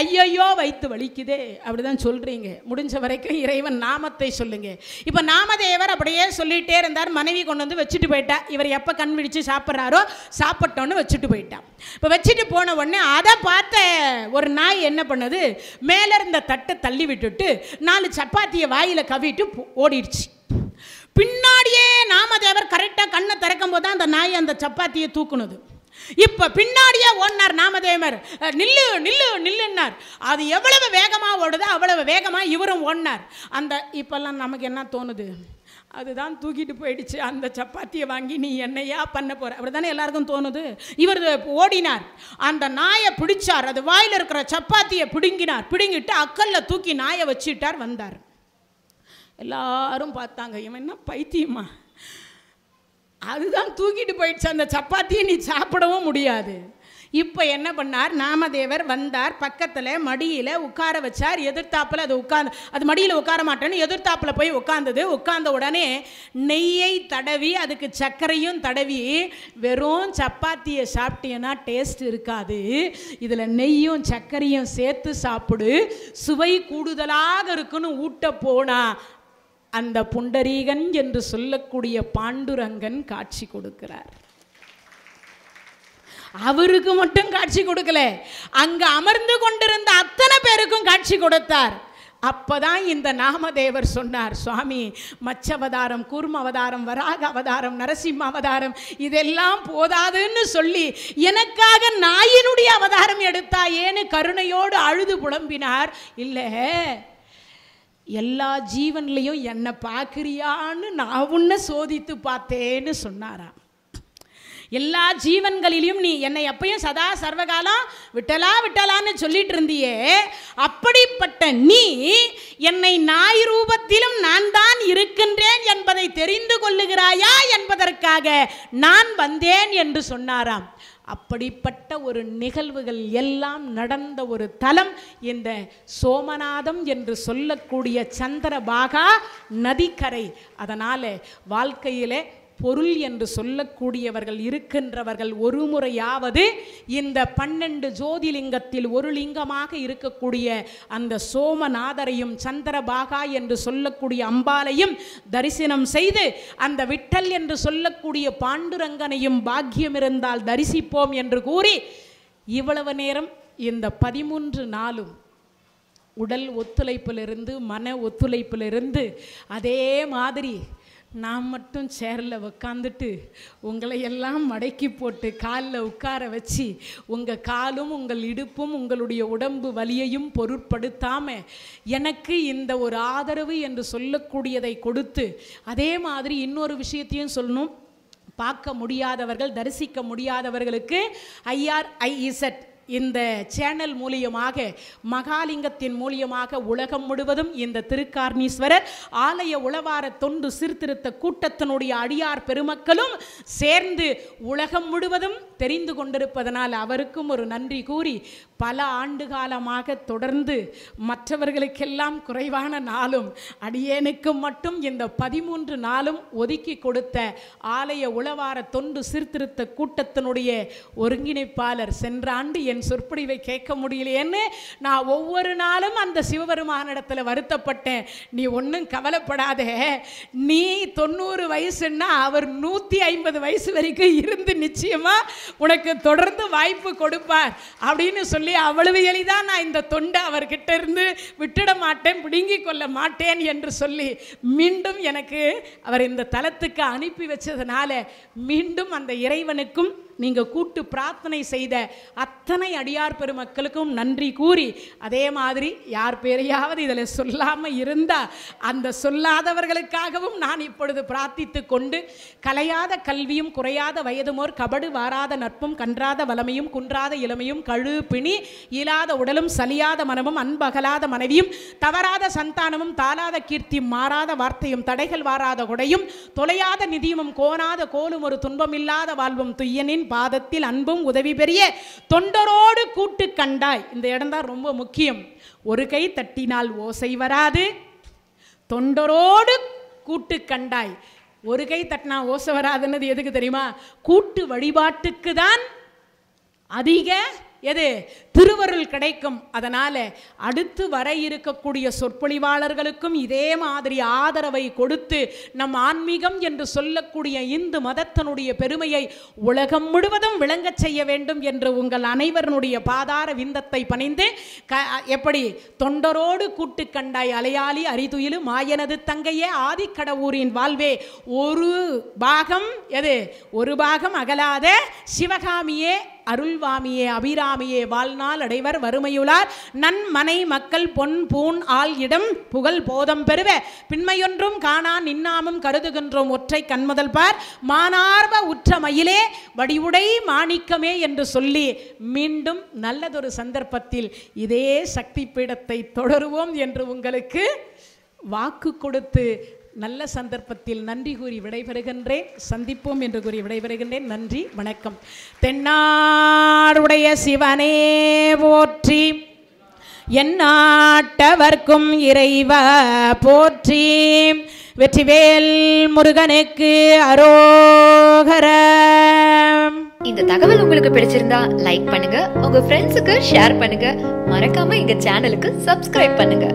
ஐயையோ வயிற்று வலிக்குதே அப்படிதான் சொல்கிறீங்க. முடிஞ்ச வரைக்கும் இறைவன் நாமத்தை சொல்லுங்க. இப்போ நாமதேவர் அப்படியே சொல்லிகிட்டே இருந்தார். மனைவி கொண்டு வந்து வச்சுட்டு போயிட்டா. இவர் எப்போ கண் விழித்து சாப்பிட்றாரோ சாப்பிட்டோன்னு வச்சுட்டு போயிட்டான். இப்போ வச்சுட்டு போன உடனே அதை பார்த்த ஒரு நாய் என்ன பண்ணுது, மேலே இருந்த தட்டை தள்ளி விட்டுட்டு 4 சப்பாத்தியை வாயில் கவிட்டு ஓடிடுச்சு. பின்னாடியே நாமதேவர் கரெக்டாக கண்ணை திறக்கும் போது தான் அந்த நாய் அந்த சப்பாத்தியை தூக்குனது. இப்போ பின்னாடியே ஓடினார் நாமதேவர். நில்லு நில்லு நில்லுன்னார். அது எவ்வளவு வேகமாக ஓடுதோ அவ்வளவு வேகமாக இவரும் ஓடினார். அந்த இப்போல்லாம் நமக்கு என்ன தோணுது, அதுதான் தூக்கிட்டு போயிடுச்சு, அந்த சப்பாத்தியை வாங்கி நீ என்னையா பண்ண போகிற, அப்படி தானே எல்லாருக்கும் தோணுது. இவர் ஓடினார், அந்த நாயை பிடிச்சார், அது வாயில் இருக்கிற சப்பாத்தியை பிடுங்கினார். பிடுங்கிட்டு அக்கல்ல தூக்கி நாயை வச்சுட்டார். வந்தார். எல்லாரும் பார்த்தாங்க, இவன் என்ன பைத்தியமா, அதுதான் தூக்கிட்டு போயிடுச்சு, அந்த சப்பாத்தியை நீ சாப்பிடவும் முடியாது. இப்போ என்ன பண்ணார், நாமதேவர் வந்தார், பக்கத்தில் மடியில் உட்கார வச்சார். எதிர்த்தாப்பில் அது உட்காந்து, அது மடியில் உட்கார மாட்டேன்னு எதிர்த்தாப்பில் போய் உட்காந்தது. உட்கார்ந்த உடனே நெய்யை தடவி அதுக்கு சர்க்கரையும் தடவி, வெறும் சப்பாத்தியை சாப்பிட்டீங்கன்னா டேஸ்ட் இருக்காது, இதில் நெய்யும் சர்க்கரையும் சேர்த்து சாப்பிடு, சுவை கூடுதலாக இருக்குன்னு ஊட்ட போனா அந்த புண்டரீகன் என்று சொல்லக்கூடிய பாண்டுரங்கன் காட்சி கொடுக்கிறார். அவருக்கு மட்டும் காட்சி கொடுக்கல, அங்க அமர்ந்து கொண்டிருந்த அத்தனை பேருக்கும் காட்சி கொடுத்தார். அப்பதான் இந்த நாமதேவர் சொன்னார், சுவாமி மச்சவதாரம், கூர்ம அவதாரம், வராக அவதாரம், நரசிம்ம அவதாரம் இதெல்லாம் போதாதுன்னு சொல்லி எனக்காக நாயினுடைய அவதாரம் எடுத்தாயேன்னு கருணையோடு அழுது புலம்பினார். இல்லை, எல்லா ஜீவன்லையும் என்னை பார்க்குறியான்னு நான் உன்னை சோதித்து பார்த்தேன்னு சொன்னாராம். எல்லா ஜீவன்களிலும் நீ என்னை எப்பயும் சதா சர்வகாலம் விட்டலா விட்டலான்னு சொல்லிட்டு இருந்தியே, அப்படிப்பட்ட நீ என்னை நாய் ரூபத்திலும் நான் தான் இருக்கின்றேன் என்பதை தெரிந்து கொள்ளுகிறாயா என்பதற்காக நான் வந்தேன் என்று சொன்னாராம். அப்படிப்பட்ட ஒரு நிகழ்வுகள் எல்லாம் நடந்த ஒரு தலம் இந்த சோமநாதம் என்று சொல்லக்கூடிய சந்திரபாகா நதிக்கரை. அதனால் வாழ்க்கையிலே பொருள் என்று சொல்லக்கூடியவர்கள் இருக்கின்றவர்கள் ஒரு முறையாவது இந்த 12 ஜோதிலிங்கத்தில் ஒரு லிங்கமாக இருக்கக்கூடிய அந்த சோமநாதரையும் சந்திரபாகா என்று சொல்லக்கூடிய அம்பாளையும் தரிசனம் செய்து அந்த விட்டல் என்று சொல்லக்கூடிய பாண்டுரங்கனையும் பாக்கியம் இருந்தால் தரிசிப்போம் என்று கூறி இவ்வளவு நேரம் இந்த 13 நாளும் உடல் ஒத்துழைப்பிலிருந்து மன ஒத்துழைப்பிலிருந்து அதே மாதிரி நான் மட்டும் சேரில் உட்காந்துட்டு உங்களை எல்லாம் மடக்கி போட்டு காலில் உட்கார வச்சு உங்கள் காலும் உங்கள் இடுப்பும் உங்களுடைய உடம்பு வலியையும் பொருட்படுத்தாமல் எனக்கு இந்த ஒரு ஆதரவு என்று சொல்லக்கூடியதை கொடுத்து, அதே மாதிரி இன்னொரு விஷயத்தையும் சொல்லணும், பார்க்க முடியாதவர்கள், தரிசிக்க முடியாதவர்களுக்கு IRIZ இந்த சேனல் மூலியமாக மகாலிங்கத்தின் மூலியமாக உலகம் முழுவதும் இந்த திருக்கார்ணீஸ்வரர் ஆலய உளவார தொண்டு சீர்திருத்த கூட்டத்தினுடைய அடியார் பெருமக்களும் சேர்ந்து உலகம் முழுவதும் தெரிந்து கொண்டிருப்பதனால் அவருக்கும் ஒரு நன்றி கூறி, பல ஆண்டு காலமாக தொடர்ந்து மற்றவர்களுக்கெல்லாம் குறைவான நாளும் அடியேனுக்கு மட்டும் இந்த 13 நாளும் ஒதுக்கி கொடுத்த ஆலய உளவார தொண்டு சீர்திருத்த கூட்டத்தினுடைய ஒருங்கிணைப்பாளர், சென்ற ஆண்டு என் சொற்பொழிவை கேட்க முடியலையேன்னு நான் ஒவ்வொரு நாளும் அந்த சிவபெருமானிடத்தில் வருத்தப்பட்டேன். நீ ஒன்றும் கவலைப்படாத, நீ 90 வயசுன்னா அவர் 150 வயசு வரைக்கும் இருந்து நிச்சயமா உனக்கு தொடர்ந்து வாய்ப்பு கொடுப்பார் அப்படின்னு சொல்லி அவ்வளவு எளிதா நான் இந்த தொண்டை அவர்கிட்ட இருந்து விட்டுட மாட்டேன், பிடுங்கிக் கொள்ள மாட்டேன் என்று சொல்லி மீண்டும் எனக்கு அவர் இந்த தலத்துக்கு அனுப்பி வச்சதுனால மீண்டும் அந்த இறைவனுக்கும் நீங்கள் கூட்டு பிரார்த்தனை செய்த அத்தனை அடியார் பெருமக்களுக்கும் நன்றி கூறி, அதே மாதிரி யார் பேரையாவது இதில் சொல்லாமல் இருந்தால் அந்த சொல்லாதவர்களுக்காகவும் நான் இப்பொழுது பிரார்த்தித்து கொண்டு, கலையாத கல்வியும் குறையாத வயதுமோர் கபடு வாராத நட்பும் கன்றாத வளமையும் குன்றாத இளமையும் கழு பிணி இயலாத உடலும் சலியாத மனமும் அன்பகலாத மனைவியும் தவறாத சந்தானமும் தாளாத கீர்த்தியும் மாறாத வார்த்தையும் தடைகள் வாராத கொடையும் தொலையாத நிதியும் கோணாத கோலும் ஒரு துன்பமில்லாத வாழ்வும் துய்யனின் பாதத்தில் அன்பும் உதவி பெரிய தொண்டரோடு கூட்டு கண்டாய். இந்த இடம் தான் ரொம்ப முக்கியம். ஒரு கை தட்டினால் ஓசை வராது, தொண்டரோடு கூட்டு கண்டாய். ஒரு கை தட்டினா ஓசை வராதுன்னது எதுக்கு தெரியுமா? கூட்டு வழிபாட்டுக்கு தான் அதிக திருவருள் கிடைக்கும். அதனால அடுத்து வர இருக்கக்கூடிய சொற்பொழிவாளர்களுக்கும் இதே மாதிரி ஆதரவை கொடுத்து நம் ஆன்மீகம் என்று சொல்லக்கூடிய இந்து மதத்தினுடைய பெருமையை உலகம் முழுவதும் விளங்கச் செய்ய வேண்டும் என்று உங்கள் அனைவருடைய பாதார விந்தத்தை பணிந்து, எப்படி தொண்டரோடு கூட்டு கண்டாய் அலையாளி அரிதுயிலு மாயனது தங்கையே ஆதிக்கடவுரின் வாழ்வே ஒரு பாகம் ஒரு பாகம் அகலாத சிவகாமியே அருள்வாமியே அபிராமியே வாழ்நாள் அடைவர் வறுமையுளார் நன்மனை மக்கள் பொன் பூன் ஆள் இடம் புகழ் போதம் பெறுவ பின்மையொன்றும் காணா நின்னாமும் கருதுகின்றோம் ஒற்றை கண்முதல் பார் மானார்வ உற்ற மயிலே வடிவுடை மாணிக்கமே என்று சொல்லி மீண்டும் நல்லதொரு சந்தர்ப்பத்தில் இதே சக்தி பீடத்தை தொடருவோம் என்று உங்களுக்கு வாக்கு கொடுத்து நல்ல சந்தர்ப்பத்தில் நன்றி கூறி விடைபெறுகின்றேன். சந்திப்போம் என்று கூறி விடைபெறுகின்றேன். நன்றி, வணக்கம். தென்னாடுடைய சிவனே போற்றி, எந்நாட்டவர்க்கும் இறைவா போற்றி, வெற்றிவேல் முருகனுக்கு அரோகரா. இந்த தகவல் உங்களுக்கு பிடிச்சிருந்தா லைக் பண்ணுங்க, உங்க ஃப்ரெண்ட்ஸுக்கு ஷேர் பண்ணுங்க, மறக்காம எங்க சேனலுக்கு சப்ஸ்கிரைப் பண்ணுங்க.